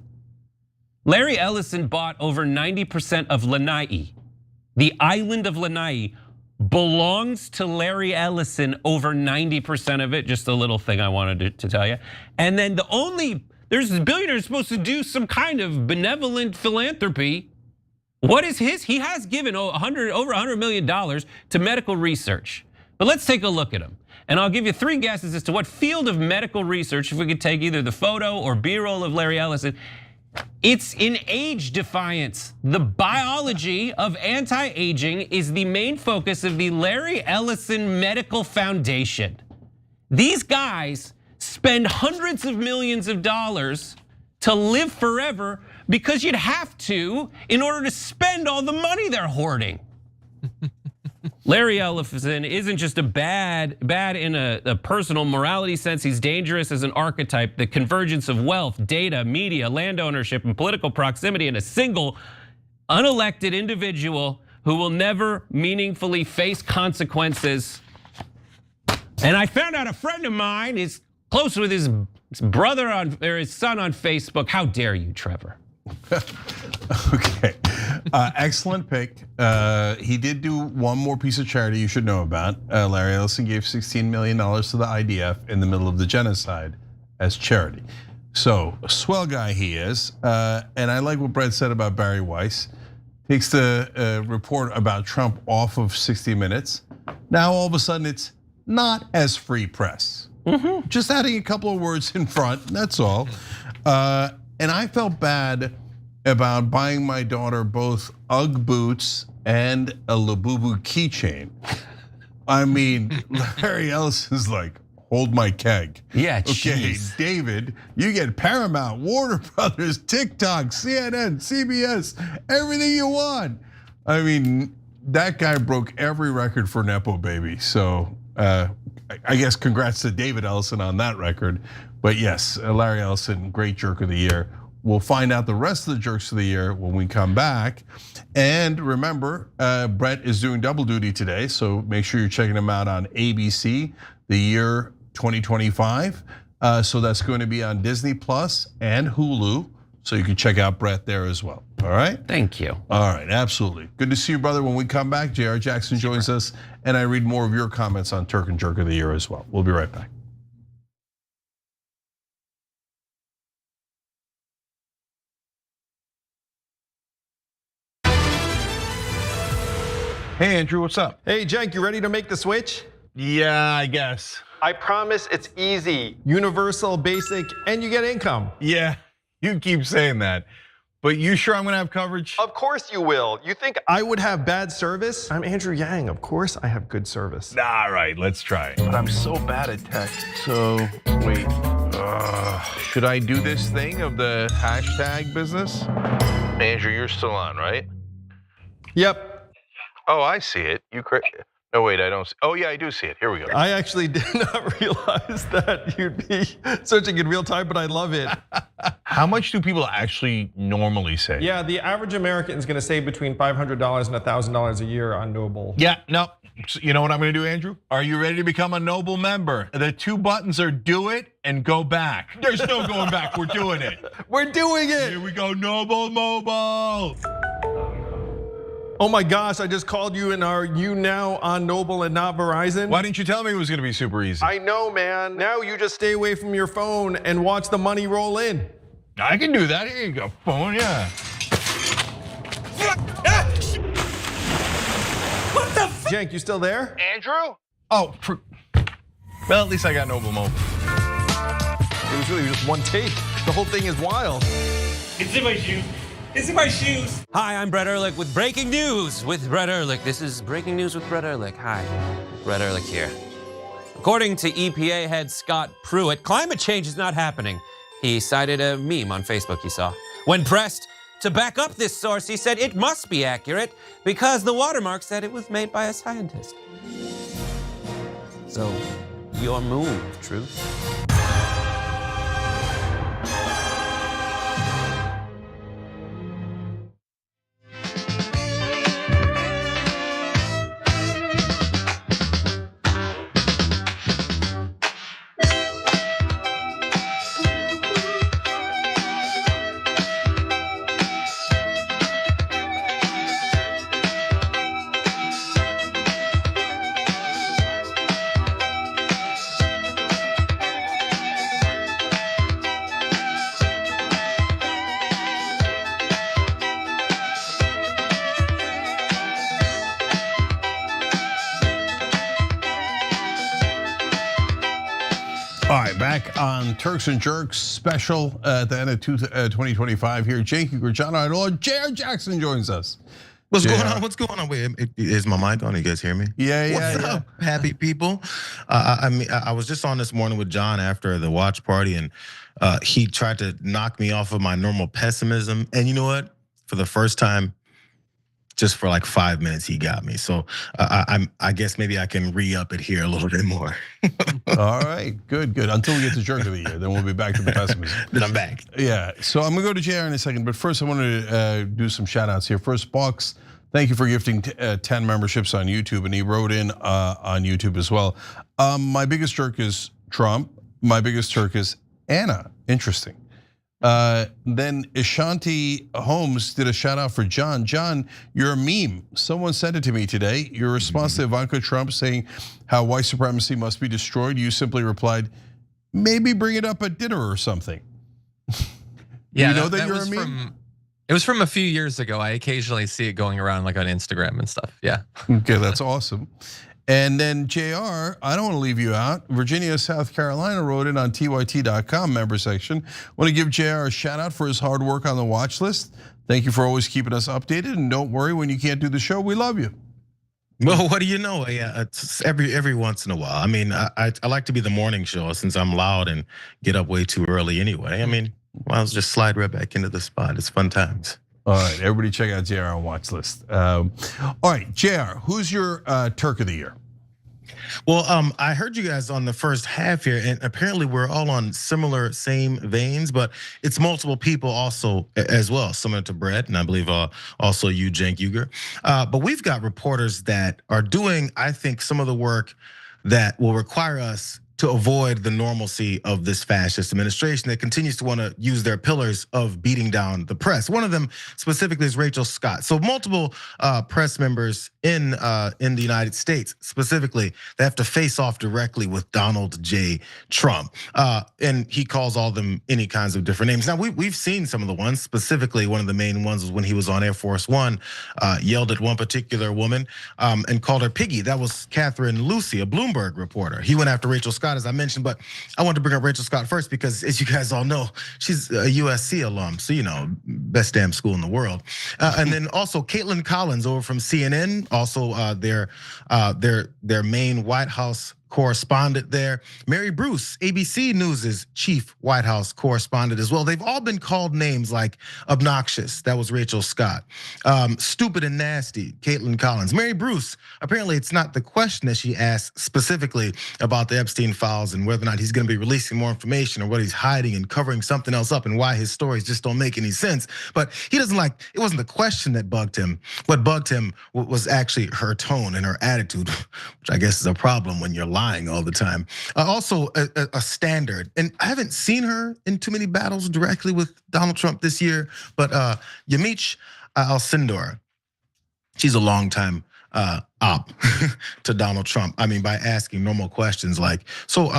Larry Ellison bought over 90% of Lanai. The island of Lanai belongs to Larry Ellison, over 90% of it. Just a little thing I wanted to tell you. And then there's this billionaire who's supposed to do some kind of benevolent philanthropy. What is his? He has given over $100 million to medical research. But let's take a look at him. And I'll give you 3 guesses as to what field of medical research, if we could take either the photo or B-roll of Larry Ellison. It's in age defiance. The biology of anti-aging is the main focus of the Larry Ellison Medical Foundation. These guys spend hundreds of millions of dollars to live forever because you'd have to in order to spend all the money they're hoarding. Larry Ellison isn't just a bad in a personal morality sense. He's dangerous as an archetype. The convergence of wealth, data, media, land ownership, and political proximity in a single unelected individual who will never meaningfully face consequences. And I found out a friend of mine is close with his brother or his son on Facebook. How dare you, Trevor? Okay, excellent pick. He did do one more piece of charity you should know about. Larry Ellison gave $16 million to the IDF in the middle of the genocide as charity. So a swell guy he is. And I like what Brett said about Barry Weiss. Takes the report about Trump off of 60 Minutes. Now all of a sudden it's not as free press. Just adding a couple of words in front, that's all. And I felt bad about buying my daughter both UGG boots and a Labubu keychain. I mean, Larry Ellison's like, hold my keg. Yeah, okay, geez. David, you get Paramount, Warner Brothers, TikTok, CNN, CBS, everything you want. I mean, that guy broke every record for Nepo Baby. So I guess congrats to David Ellison on that record. But yes, Larry Ellison, great jerk of the year. We'll find out the rest of the jerks of the year when we come back. And remember, Brett is doing double duty today, so make sure you're checking him out on ABC, the year 2025. So that's going to be on Disney Plus and Hulu. So you can check out Brett there as well. All right? Thank you. All right, absolutely. Good to see you, brother. When we come back, Jayar Jackson joins us, and I read more of your comments on Turk and Jerk of the Year as well. We'll be right back. Hey, Andrew, what's up? Hey, Cenk, you ready to make the switch? Yeah, I guess. I promise it's easy, universal, basic, and you get income. Yeah, you keep saying that. But you sure I'm gonna have coverage? Of course you will. You think I would have bad service? I'm Andrew Yang. Of course I have good service. All right, let's try it. But I'm so bad at tech. So, wait. Should I do this thing of the hashtag business? Andrew, you're still on, right? Yep. Oh, I see it. No, wait, I don't see. Oh, yeah, I do see it. Here we go. I actually did not realize that you'd be searching in real time, but I love it. How much do people actually normally say? Yeah, the average American is gonna save between $500 and $1,000 a year on Noble. Yeah, no. You know what I'm gonna do, Andrew? Are you ready to become a Noble member? The two buttons are do it and go back. There's no going back, we're doing it. We're doing it. Here we go, Noble Mobile. Oh my gosh, I just called you and are you now on Noble and not Verizon? Why didn't you tell me it was gonna be super easy? I know, man. Now you just stay away from your phone and watch the money roll in. I can do that. Here you go, phone, yeah. What the f? Cenk, you still there? Andrew? Oh, well, at least I got Noble Mobile. It was really just one take. The whole thing is wild. It's in my shoe. It's in my shoes. Hi, I'm Brett Erlich with breaking news with Brett Erlich. This is breaking news with Brett Erlich. Hi, Brett Erlich here. According to EPA head Scott Pruitt, climate change is not happening. He cited a meme on Facebook he saw. When pressed to back up this source, he said it must be accurate because the watermark said it was made by a scientist. So, your move, Truth. All right, back on Turks and Jerks special at the end of 2025 here. Cenk, Iadarola, Jayar Jackson joins us. What's going on? What's going on? Wait, is my mic on? You guys hear me? Yeah. What's up, happy people? I was just on this morning with John after the watch party, and he tried to knock me off of my normal pessimism. And you know what? For the first time, just for like 5 minutes, he got me. So I guess maybe I can re-up it here a little bit more. All right, good. Until we get to Jerk of the Year, then we'll be back to the pessimism. Then I'm back. Yeah, so I'm gonna go to JR in a second, but first I want to do some shout outs here. First, Box, thank you for gifting 10 memberships on YouTube, and he wrote in on YouTube as well. My biggest jerk is Trump. My biggest jerk is Anna. Interesting. Then Ashanti Holmes did a shout out for John. John, you're a meme. Someone sent it to me today. Your response to Ivanka Trump saying how white supremacy must be destroyed, you simply replied, maybe bring it up at dinner or something. Yeah, you know that you're a meme? It was from a few years ago. I occasionally see it going around like on Instagram and stuff. Yeah. Okay, that's awesome. And then JR, I don't want to leave you out. Virginia, South Carolina wrote in on TYT.com member section. Want to give JR a shout out for his hard work on the watch list. Thank you for always keeping us updated. And don't worry when you can't do the show, we love you. Well, what do you know? Yeah, it's every once in a while. I mean, I like to be the morning show since I'm loud and get up way too early anyway. I mean, I'll just slide right back into the spot. It's fun times. All right, everybody check out JR on watch list. All right, JR, who's your Turk of the Year? Well, I heard you guys on the first half here, and apparently we're all on similar, same veins, but it's multiple people also as well, similar to Brett, and I believe also you, Cenk Uygur. But we've got reporters that are doing, I think, some of the work that will require us to avoid the normalcy of this fascist administration that continues to want to use their pillars of beating down the press. One of them specifically is Rachel Scott. So multiple press members in the United States specifically, they have to face off directly with Donald J. Trump. And he calls all of them any kinds of different names. Now we've seen some of the ones, specifically one of the main ones was when he was on Air Force One, yelled at one particular woman and called her piggy. That was Catherine Lucy, a Bloomberg reporter. He went after Rachel Scott, as I mentioned, but I wanted to bring up Rachel Scott first because, as you guys all know, she's a USC alum, so you know, best damn school in the world. And then also Caitlin Collins over from CNN, also their main White House correspondent there. Mary Bruce, ABC News's chief White House correspondent as well. They've all been called names like obnoxious. That was Rachel Scott. Stupid and nasty, Caitlin Collins. Mary Bruce, apparently it's not the question that she asked specifically about the Epstein files and whether or not he's gonna be releasing more information or what he's hiding and covering something else up and why his stories just don't make any sense. But he doesn't like, it wasn't the question that bugged him. What bugged him was actually her tone and her attitude, which I guess is a problem when you're lying all the time. Also a standard, and I haven't seen her in too many battles directly with Donald Trump this year, but Yamiche Alcindor, she's a longtime op to Donald Trump. I mean, by asking normal questions like, so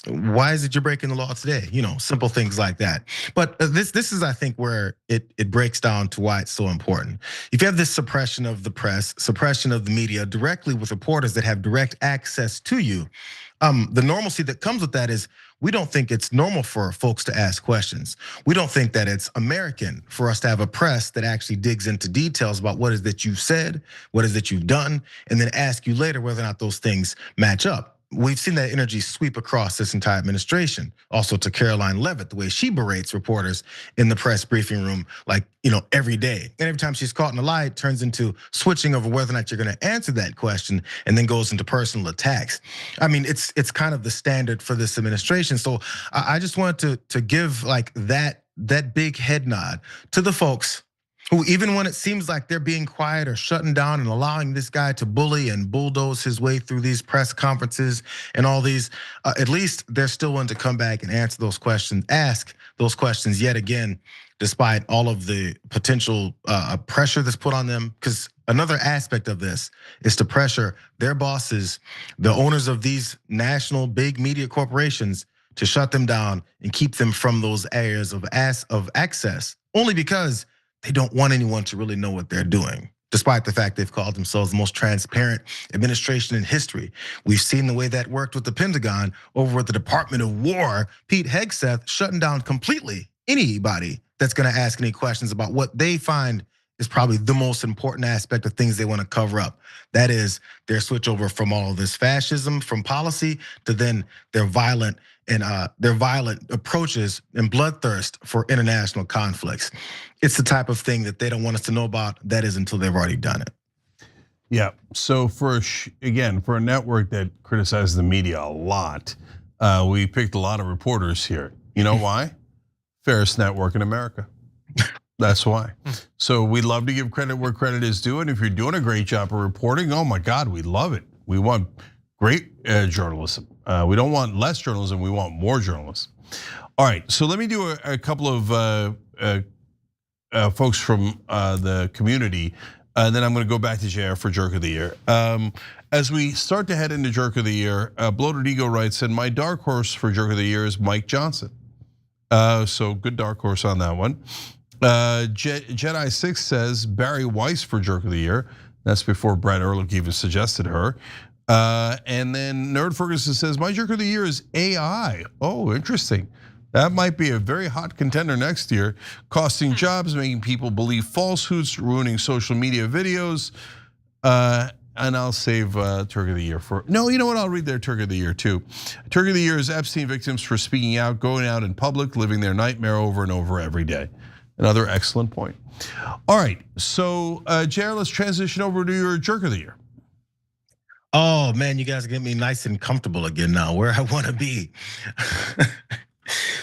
why is it you're breaking the law today? You know, simple things like that. But this is, I think, where it breaks down to why it's so important. If you have this suppression of the press, suppression of the media directly with reporters that have direct access to you, the normalcy that comes with that is we don't think it's normal for folks to ask questions. We don't think that it's American for us to have a press that actually digs into details about what is that you've said, what is that you've done, and then ask you later whether or not those things match up. We've seen that energy sweep across this entire administration. Also to Caroline Levitt, the way she berates reporters in the press briefing room, like, you know, every day. And every time she's caught in a lie, it turns into switching over whether or not you're gonna answer that question and then goes into personal attacks. I mean, it's kind of the standard for this administration. So I just wanted to give like that big head nod to the folks who, even when it seems like they're being quiet or shutting down and allowing this guy to bully and bulldoze his way through these press conferences and all these, at least they're still willing to come back and answer those questions, ask those questions yet again, despite all of the potential pressure that's put on them. Because another aspect of this is to pressure their bosses, the owners of these national big media corporations, to shut them down and keep them from those areas of access, only because they don't want anyone to really know what they're doing, despite the fact they've called themselves the most transparent administration in history. We've seen the way that worked with the Pentagon over at the Department of War, Pete Hegseth shutting down completely anybody that's gonna ask any questions about what they find is probably the most important aspect of things they want to cover up. That is their switch over from all of this fascism from policy to then their violent approaches and bloodthirst for international conflicts. It's the type of thing that they don't want us to know about. That is until they've already done it. Yeah, so for a network that criticizes the media a lot, we picked a lot of reporters here. You know why? Fairest network in America. That's why. So we love to give credit where credit is due, and if you're doing a great job of reporting, oh my God, we love it. We want great journalism. We don't want less journalism, we want more journalism. All right, so let me do a couple of folks from the community. Then I'm going to go back to Jayar for Jerk of the Year. As we start to head into Jerk of the Year, Bloated Ego writes, and my dark horse for Jerk of the Year is Mike Johnson. So good dark horse on that one. Jedi 6 says Barry Weiss for Jerk of the Year. That's before Brad Erlich even suggested her. And then Nerd Ferguson says, my Jerk of the Year is AI. Oh, interesting. That might be a very hot contender next year, costing jobs, making people believe falsehoods, ruining social media videos. And I'll save Turk of the Year for, no, you know what, I'll read their Turk of the Year too. Turk of the Year is Epstein victims for speaking out, going out in public, living their nightmare over and over every day. Another excellent point. All right, so Jayar, let's transition over to your Jerk of the Year. Oh man, you guys get me nice and comfortable again now, where I want to be.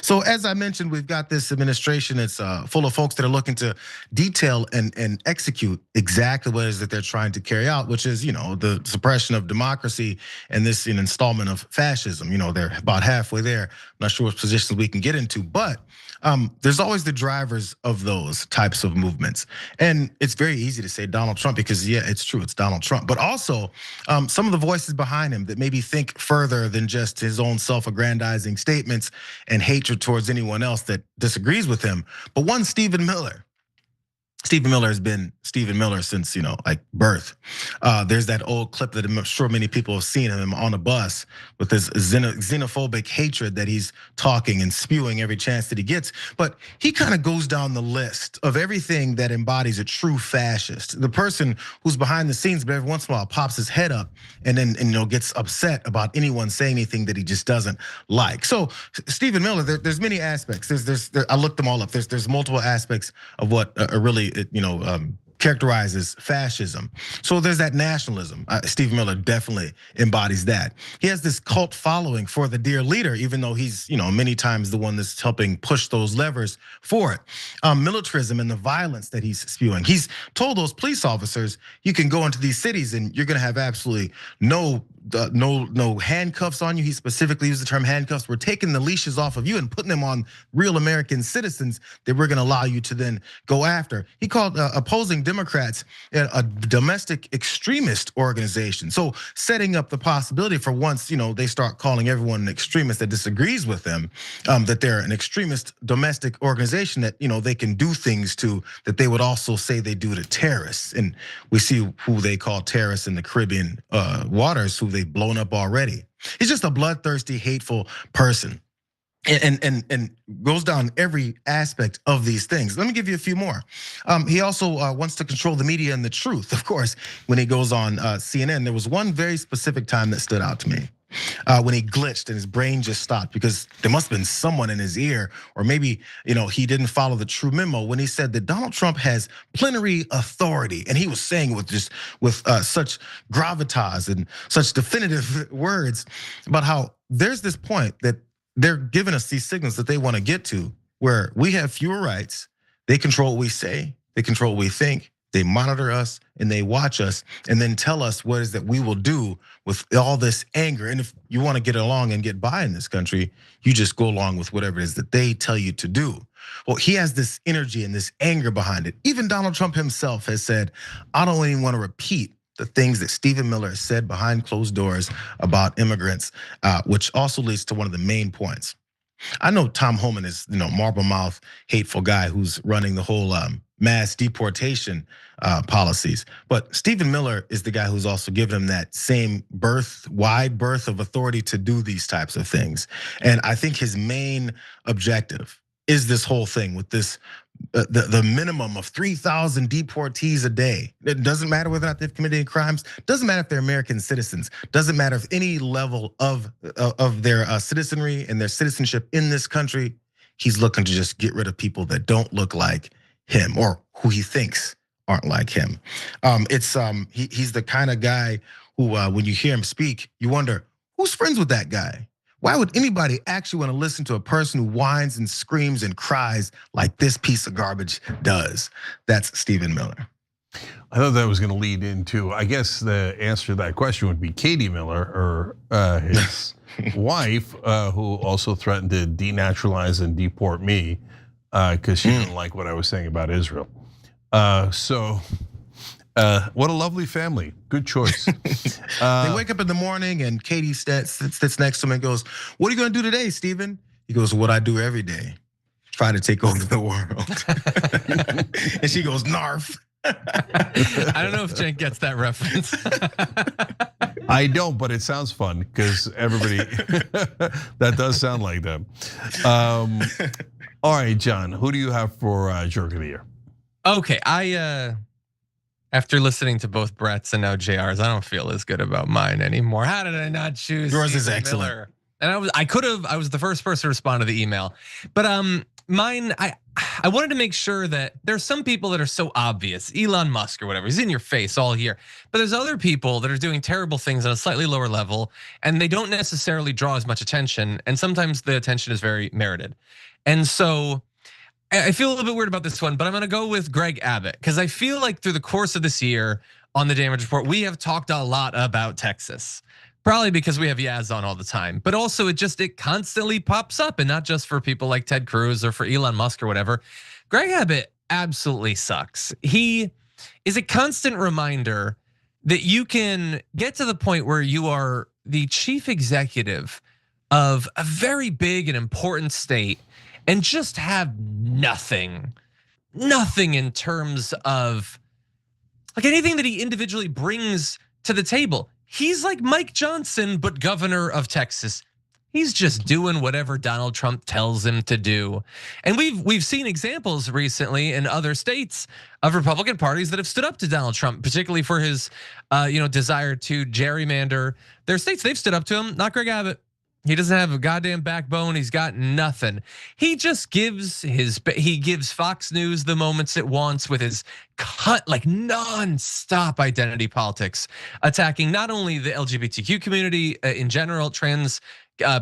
So as I mentioned, we've got this administration. It's full of folks that are looking to detail and execute exactly what it is that they're trying to carry out, which is, the suppression of democracy and this an installment of fascism. They're about halfway there. I'm not sure what positions we can get into, but there's always the drivers of those types of movements. And it's very easy to say Donald Trump because yeah, it's true, it's Donald Trump. But also some of the voices behind him that maybe think further than just his own self-aggrandizing statements and hatred towards anyone else that disagrees with him. But one, Stephen Miller. Stephen Miller has been Stephen Miller since, like birth. There's that old clip that I'm sure many people have seen of him on a bus with this xenophobic hatred that he's talking and spewing every chance that he gets. But he kind of goes down the list of everything that embodies a true fascist. The person who's behind the scenes, but every once in a while pops his head up and then gets upset about anyone saying anything that he just doesn't like. So Stephen Miller, there's many aspects. I looked them all up. There's multiple aspects of what really characterizes fascism. So there's that nationalism. Steve Miller definitely embodies that. He has this cult following for the dear leader, even though he's many times the one that's helping push those levers for it. Militarism and the violence that he's spewing. He's told those police officers, you can go into these cities and you're gonna have absolutely no handcuffs on you. He specifically used the term handcuffs. We're taking the leashes off of you and putting them on real American citizens that we're gonna allow you to then go after. He called opposing Democrats a domestic extremist organization. So setting up the possibility for once they start calling everyone an extremist that disagrees with them, that they're an extremist domestic organization that they can do things to that they would also say they do to terrorists. And we see who they call terrorists in the Caribbean waters, who they've blown up already. He's just a bloodthirsty, hateful person. And goes down every aspect of these things. Let me give you a few more. He also wants to control the media and the truth. Of course, when he goes on CNN, there was one very specific time that stood out to me. When he glitched and his brain just stopped because there must have been someone in his ear, or maybe he didn't follow the true memo when he said that Donald Trump has plenary authority, and he was saying with such gravitas and such definitive words about how there's this point that they're giving us these signals that they want to get to, where we have fewer rights. They control what we say, they control what we think. They monitor us and they watch us and then tell us what is that we will do with all this anger. And if you want to get along and get by in this country, you just go along with whatever it is that they tell you to do. Well, he has this energy and this anger behind it. Even Donald Trump himself has said, I don't even want to repeat the things that Stephen Miller said behind closed doors about immigrants, which also leads to one of the main points. I know Tom Homan is, marble mouth, hateful guy who's running the whole mass deportation policies. But Stephen Miller is the guy who's also given him that same wide berth of authority to do these types of things. And I think his main objective is this whole thing with this the minimum of 3,000 deportees a day. It doesn't matter whether or not they've committed any crimes. Doesn't matter if they're American citizens. Doesn't matter if any level of their citizenry and their citizenship in this country. He's looking to just get rid of people that don't look like him or who he thinks aren't like him. He's the kind of guy who, when you hear him speak, you wonder who's friends with that guy. Why would anybody actually want to listen to a person who whines and screams and cries like this piece of garbage does? That's Stephen Miller. I thought that was going to lead into, I guess the answer to that question would be Katie Miller, or his wife, who also threatened to denaturalize and deport me because she didn't like what I was saying about Israel. What a lovely family. Good choice. They wake up in the morning and Katie sits next to him and goes, "What are you gonna do today, Stephen?" He goes, "What I do every day, try to take over the world." And she goes, "Narf." I don't know if Cenk gets that reference. I don't, but it sounds fun because everybody, that does sound like them. All right, John, who do you have for Jerk of the Year? Okay, after listening to both Brett's and now JR's, I don't feel as good about mine anymore. How did I not choose? Yours is Stephen excellent. Miller? And I was the first person to respond to the email. But mine, I wanted to make sure that there's some people that are so obvious, Elon Musk or whatever, he's in your face all year. But there's other people that are doing terrible things on a slightly lower level, and they don't necessarily draw as much attention. And sometimes the attention is very merited. And so I feel a little bit weird about this one, but I'm gonna go with Greg Abbott because I feel like through the course of this year on the Damage Report, we have talked a lot about Texas. Probably because we have Yaz on all the time, but also it constantly pops up, and not just for people like Ted Cruz or for Elon Musk or whatever. Greg Abbott absolutely sucks. He is a constant reminder that you can get to the point where you are the chief executive of a very big and important state and just have nothing in terms of like anything that he individually brings to the table. He's like Mike Johnson, but governor of Texas. He's just doing whatever Donald Trump tells him to do. And we've seen examples recently in other states of Republican parties that have stood up to Donald Trump, particularly for his desire to gerrymander their states. They've stood up to him, not Greg Abbott. He doesn't have a goddamn backbone. He's got nothing. He just gives Fox News the moments it wants with his nonstop identity politics, attacking not only the LGBTQ community in general, trans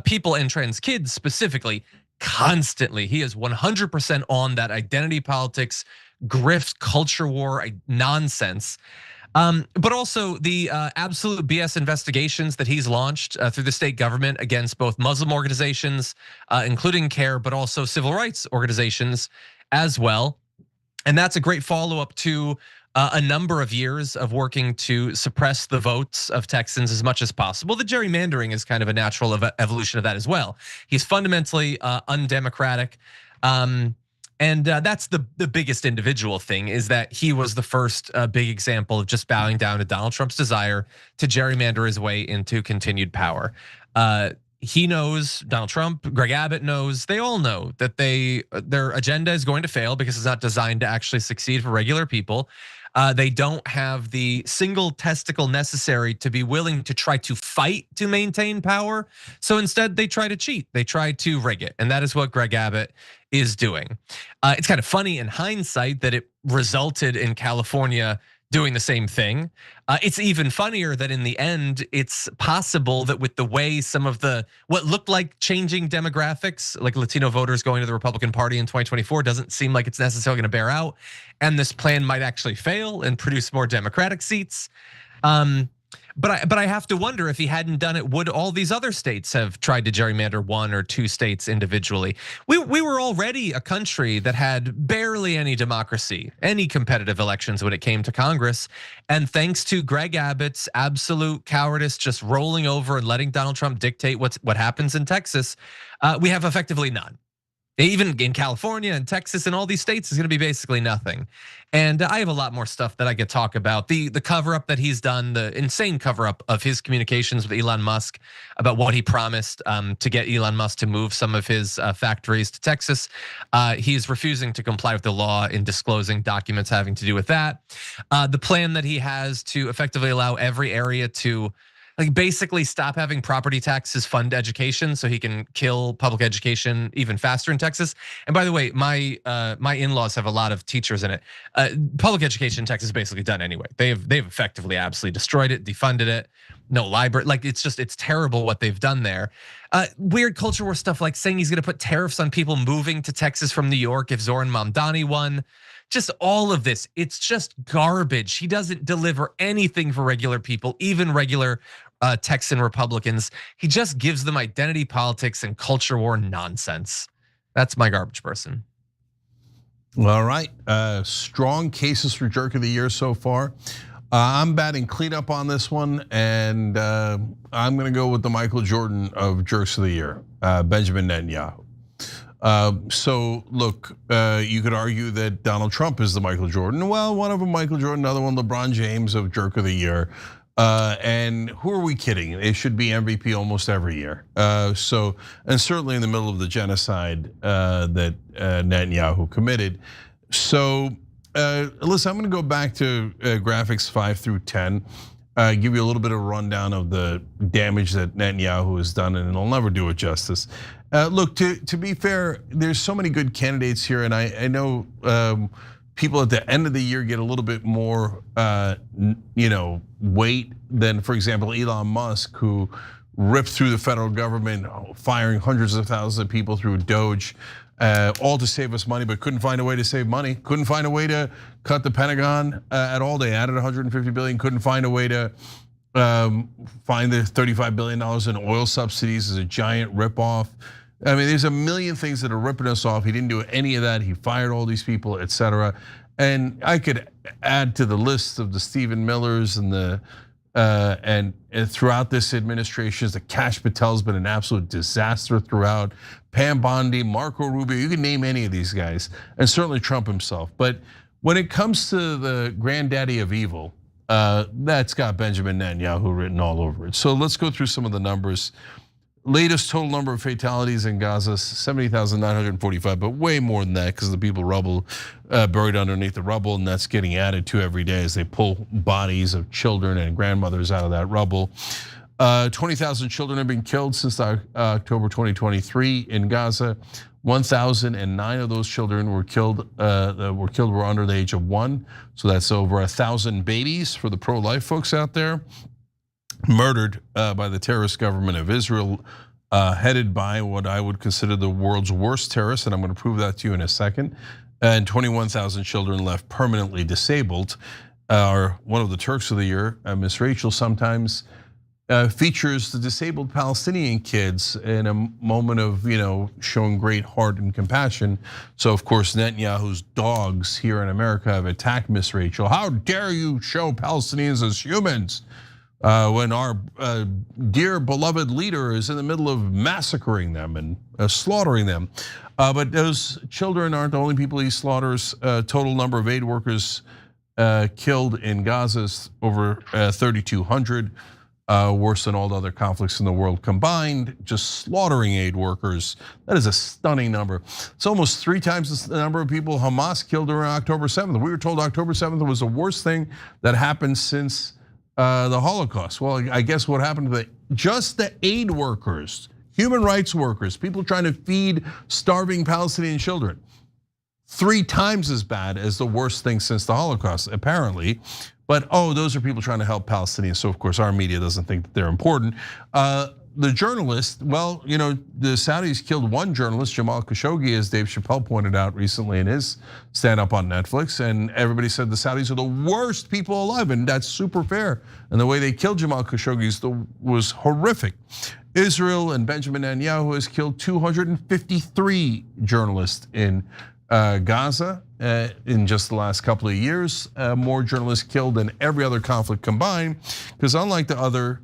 people and trans kids specifically, constantly. He is 100% on that identity politics, grift, culture war nonsense. But also the absolute BS investigations that he's launched through the state government against both Muslim organizations, including CARE, but also civil rights organizations as well. And that's a great follow-up to a number of years of working to suppress the votes of Texans as much as possible. The gerrymandering is kind of a natural evolution of that as well. He's fundamentally undemocratic. And that's the biggest individual thing, is that he was the first big example of just bowing down to Donald Trump's desire to gerrymander his way into continued power. He knows, Donald Trump, Greg Abbott knows, they all know that their agenda is going to fail because it's not designed to actually succeed for regular people. They don't have the single testicle necessary to be willing to try to fight to maintain power. So instead they try to cheat, they try to rig it. And that is what Greg Abbott is doing. It's kind of funny in hindsight that it resulted in California doing the same thing. It's even funnier that in the end, it's possible that with the way some of what looked like changing demographics, like Latino voters going to the Republican Party in 2024, doesn't seem like it's necessarily gonna bear out. And this plan might actually fail and produce more Democratic seats. But I have to wonder, if he hadn't done it, would all these other states have tried to gerrymander one or two states individually? We were already a country that had barely any democracy, any competitive elections when it came to Congress. And thanks to Greg Abbott's absolute cowardice, just rolling over and letting Donald Trump dictate what happens in Texas, we have effectively none. Even in California and Texas and all these states is going to be basically nothing. And I have a lot more stuff that I could talk about. The cover up that he's done, the insane cover up of his communications with Elon Musk about what he promised to get Elon Musk to move some of his factories to Texas. He's refusing to comply with the law in disclosing documents having to do with that. The plan that he has to effectively allow every area to basically stop having property taxes fund education so he can kill public education even faster in Texas. And by the way, my in-laws have a lot of teachers in it. Public education in Texas is basically done anyway. They've effectively absolutely destroyed it, defunded it. No library, it's terrible what they've done there. Weird culture war stuff like saying he's gonna put tariffs on people moving to Texas from New York if Zoran Mamdani won. Just all of this, it's just garbage. He doesn't deliver anything for regular people, even regular Texan Republicans. He just gives them identity politics and culture war nonsense. That's my garbage person. All right, strong cases for Jerk of the Year so far. I'm batting cleanup on this one, and I'm gonna go with the Michael Jordan of Jerks of the Year, Benjamin Netanyahu. So look, you could argue that Donald Trump is the Michael Jordan. Well, one of them Michael Jordan, another one LeBron James of Jerk of the Year. And who are we kidding? It should be MVP almost every year. And certainly in the middle of the genocide that Netanyahu committed. So listen, I'm gonna go back to graphics 5 through 10. Give you a little bit of a rundown of the damage that Netanyahu has done, and it'll never do it justice. Look, to be fair, there's so many good candidates here, and I know people at the end of the year get a little bit more, weight than, for example, Elon Musk, who ripped through the federal government, firing hundreds of thousands of people through Doge, all to save us money, but couldn't find a way to save money. Couldn't find a way to cut the Pentagon at all. They added 150 billion. Couldn't find a way to find the $35 billion in oil subsidies as a giant ripoff. I mean, there's a million things that are ripping us off. He didn't do any of that. He fired all these people, etc. And I could add to the list of the Stephen Millers and the and throughout this administration, the Kash Patel's been an absolute disaster throughout. Pam Bondi, Marco Rubio, you can name any of these guys, and certainly Trump himself. But when it comes to the granddaddy of evil, that's got Benjamin Netanyahu written all over it. So let's go through some of the numbers. Latest total number of fatalities in Gaza, 70,945, but way more than that because the people buried underneath the rubble, and that's getting added to every day as they pull bodies of children and grandmothers out of that rubble. 20,000 children have been killed since October 2023 in Gaza. 1,009 of those children were were under the age of 1. So that's over 1,000 babies for the pro-life folks out there. Murdered by the terrorist government of Israel, headed by what I would consider the world's worst terrorists, and I'm going to prove that to you in a second. And 21,000 children left permanently disabled. One of the Turks of the Year, Miss Rachel, sometimes features the disabled Palestinian kids in a moment of showing great heart and compassion. So of course Netanyahu's dogs here in America have attacked Miss Rachel. How dare you show Palestinians as humans? When our dear beloved leader is in the middle of massacring them and slaughtering them. But those children aren't the only people he slaughters. Total number of aid workers killed in Gaza is over 3,200, worse than all the other conflicts in the world combined. Just slaughtering aid workers, that is a stunning number. It's almost 3 times the number of people Hamas killed during October 7th. We were told October 7th was the worst thing that happened since the Holocaust. Well, I guess what happened to just the aid workers, human rights workers, people trying to feed starving Palestinian children, 3 times as bad as the worst thing since the Holocaust, apparently. But those are people trying to help Palestinians. So of course our media doesn't think that they're important. The journalist, well, the Saudis killed one journalist, Jamal Khashoggi, as Dave Chappelle pointed out recently in his stand-up on Netflix, and everybody said the Saudis are the worst people alive, and that's super fair. And the way they killed Jamal Khashoggi was horrific. Israel and Benjamin Netanyahu has killed 253 journalists in Gaza in just the last couple of years, more journalists killed than every other conflict combined, because unlike the other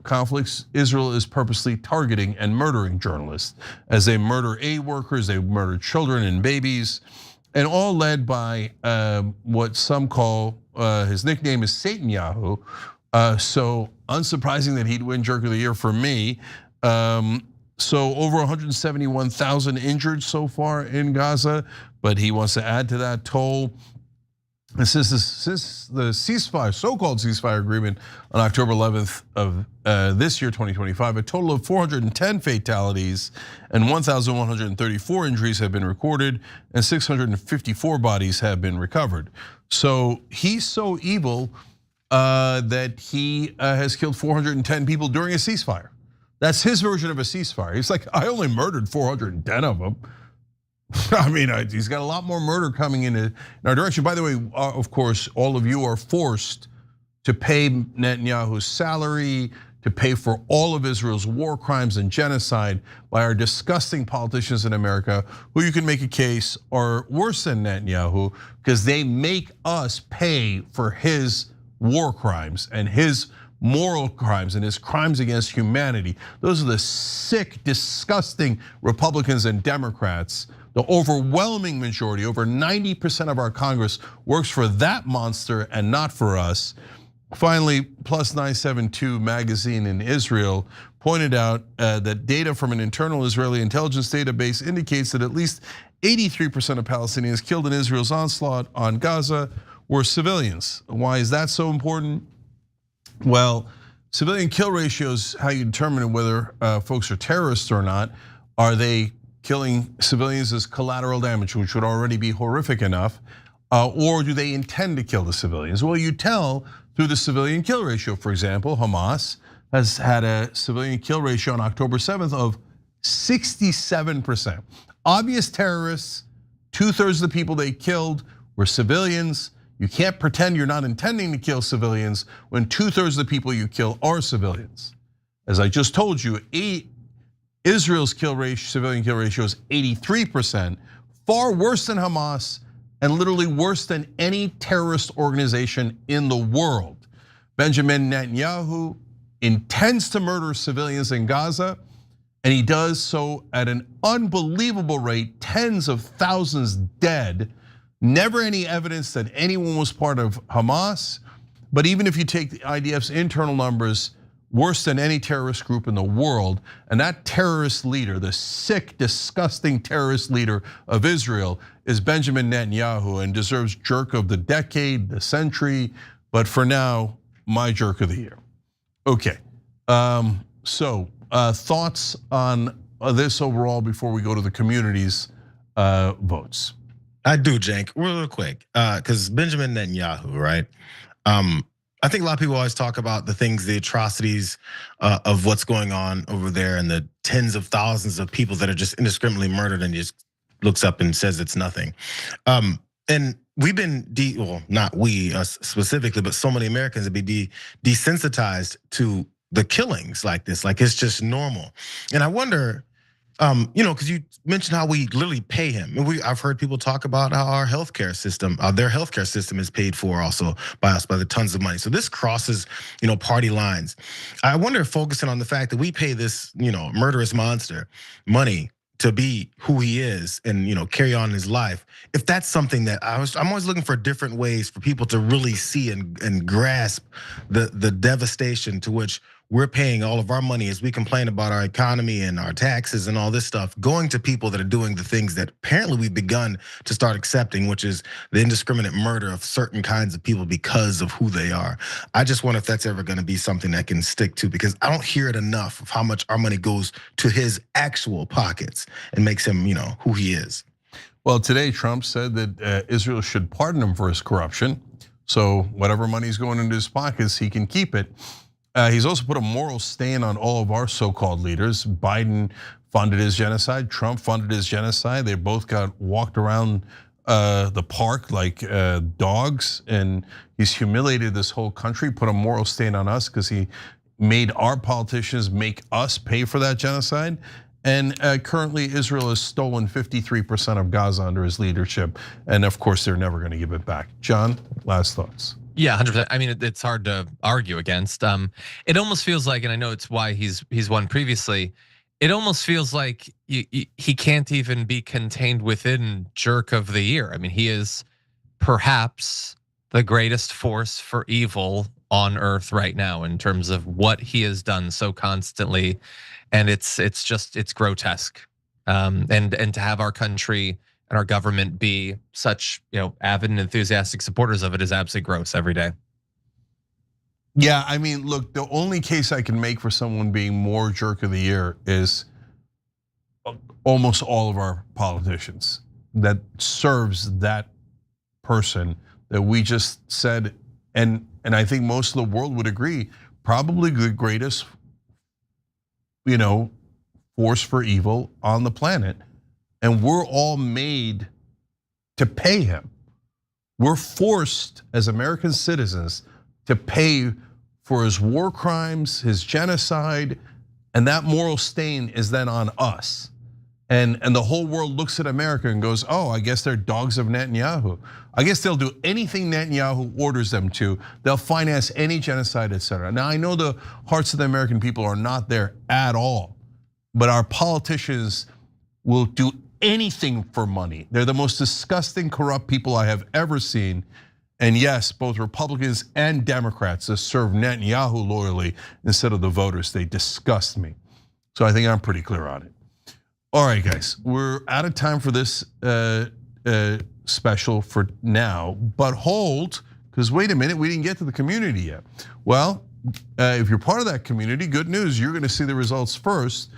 conflicts, Israel is purposely targeting and murdering journalists as they murder aid workers, they murder children and babies, and all led by what some call, his nickname is Satanyahu. So unsurprising that he'd win Jerk of the Year for me. So over 171,000 injured so far in Gaza, but he wants to add to that toll. And since the ceasefire, so-called ceasefire agreement on October 11th of this year, 2025, a total of 410 fatalities and 1,134 injuries have been recorded, and 654 bodies have been recovered. So he's so evil that he has killed 410 people during a ceasefire. That's his version of a ceasefire. He's like, I only murdered 410 of them. I mean, he's got a lot more murder coming in our direction. By the way, of course, all of you are forced to pay Netanyahu's salary, to pay for all of Israel's war crimes and genocide by our disgusting politicians in America, who you can make a case are worse than Netanyahu, because they make us pay for his war crimes and his moral crimes and his crimes against humanity. Those are the sick, disgusting Republicans and Democrats. The overwhelming majority, over 90% of our Congress, works for that monster and not for us. Finally, Plus 972 magazine in Israel pointed out that data from an internal Israeli intelligence database indicates that at least 83% of Palestinians killed in Israel's onslaught on Gaza were civilians. Why is that so important? Well, civilian kill ratio is how you determine whether folks are terrorists or not. Are they killing civilians as collateral damage, which would already be horrific enough, or do they intend to kill the civilians? Well, you tell through the civilian kill ratio. For example, Hamas has had a civilian kill ratio on October 7th of 67%. Obvious terrorists, 2/3 of the people they killed were civilians. You can't pretend you're not intending to kill civilians when 2/3 of the people you kill are civilians. As I just told you, Israel's civilian kill ratio is 83%, far worse than Hamas and literally worse than any terrorist organization in the world. Benjamin Netanyahu intends to murder civilians in Gaza, and he does so at an unbelievable rate, tens of thousands dead. Never any evidence that anyone was part of Hamas, but even if you take the IDF's internal numbers, worse than any terrorist group in the world. And that terrorist leader, the sick, disgusting terrorist leader of Israel, is Benjamin Netanyahu and deserves jerk of the decade, the century, but for now, my jerk of the year. Okay, so thoughts on this overall before we go to the community's votes? I do, Cenk, real quick, because Benjamin Netanyahu, right? I think a lot of people always talk about the things, the atrocities of what's going on over there, and the tens of thousands of people that are just indiscriminately murdered, and he just looks up and says it's nothing. And we've been well, not we specifically, but so many Americans have been desensitized to the killings like this, like it's just normal. And I wonder, because you mentioned how we literally pay him, and I've heard people talk about how our healthcare system, their healthcare system is paid for also by us, by the tons of money. So this crosses, party lines. I wonder, focusing on the fact that we pay this, murderous monster money to be who he is and carry on his life. If that's something that I'm always looking for different ways for people to really see and grasp the devastation to which we're paying all of our money as we complain about our economy and our taxes and all this stuff, going to people that are doing the things that apparently we've begun to start accepting, which is the indiscriminate murder of certain kinds of people because of who they are. I just wonder if that's ever gonna be something that can stick to, because I don't hear it enough of how much our money goes to his actual pockets and makes him, who he is. Well, today Trump said that Israel should pardon him for his corruption. So whatever money's going into his pockets, he can keep it. He's also put a moral stain on all of our so-called leaders. Biden funded his genocide, Trump funded his genocide. They both got walked around the park like dogs, and he's humiliated this whole country, put a moral stain on us because he made our politicians make us pay for that genocide. And currently, Israel has stolen 53% of Gaza under his leadership. And of course, they're never going to give it back. John, last thoughts. Yeah, 100%. I mean, it's hard to argue against. It almost feels like, and I know it's why he's won previously. It almost feels like he can't even be contained within jerk of the year. I mean, he is perhaps the greatest force for evil on earth right now in terms of what he has done so constantly, and it's grotesque. And to have our country and our government be such avid and enthusiastic supporters of it is absolutely gross every day. Yeah, I mean, look, the only case I can make for someone being more jerk of the year is almost all of our politicians. That serves that person that we just said, and I think most of the world would agree, probably the greatest, force for evil on the planet. And we're all made to pay him. We're forced as American citizens to pay for his war crimes, his genocide, and that moral stain is then on us. And the whole world looks at America and goes, oh, I guess they're dogs of Netanyahu. I guess they'll do anything Netanyahu orders them to. They'll finance any genocide, etc. Now, I know the hearts of the American people are not there at all, but our politicians will do anything for money. They're the most disgusting, corrupt people I have ever seen. And yes, both Republicans and Democrats that serve Netanyahu loyally instead of the voters, they disgust me. So I think I'm pretty clear on it. All right, guys, we're out of time for this special for now, but hold, because wait a minute, we didn't get to the community yet. Well, if you're part of that community, good news, you're gonna see the results first.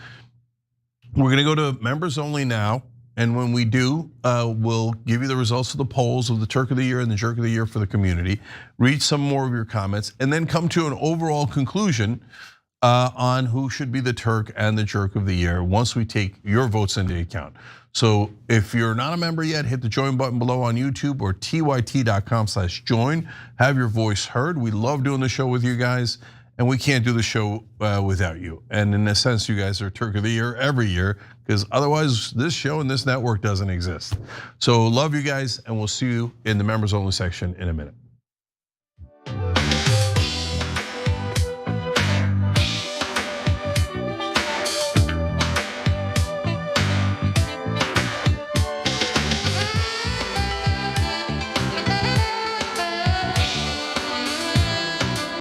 We're gonna go to members only now, and when we do, we'll give you the results of the polls of the Turk of the Year and the Jerk of the Year for the community, read some more of your comments, and then come to an overall conclusion on who should be the Turk and the Jerk of the Year once we take your votes into account. So if you're not a member yet, hit the join button below on YouTube or tyt.com/join. Have your voice heard. We love doing the show with you guys, and we can't do the show without you. And in a sense, you guys are Turk of the Year every year, because otherwise this show and this network doesn't exist. So love you guys, and we'll see you in the members only section in a minute.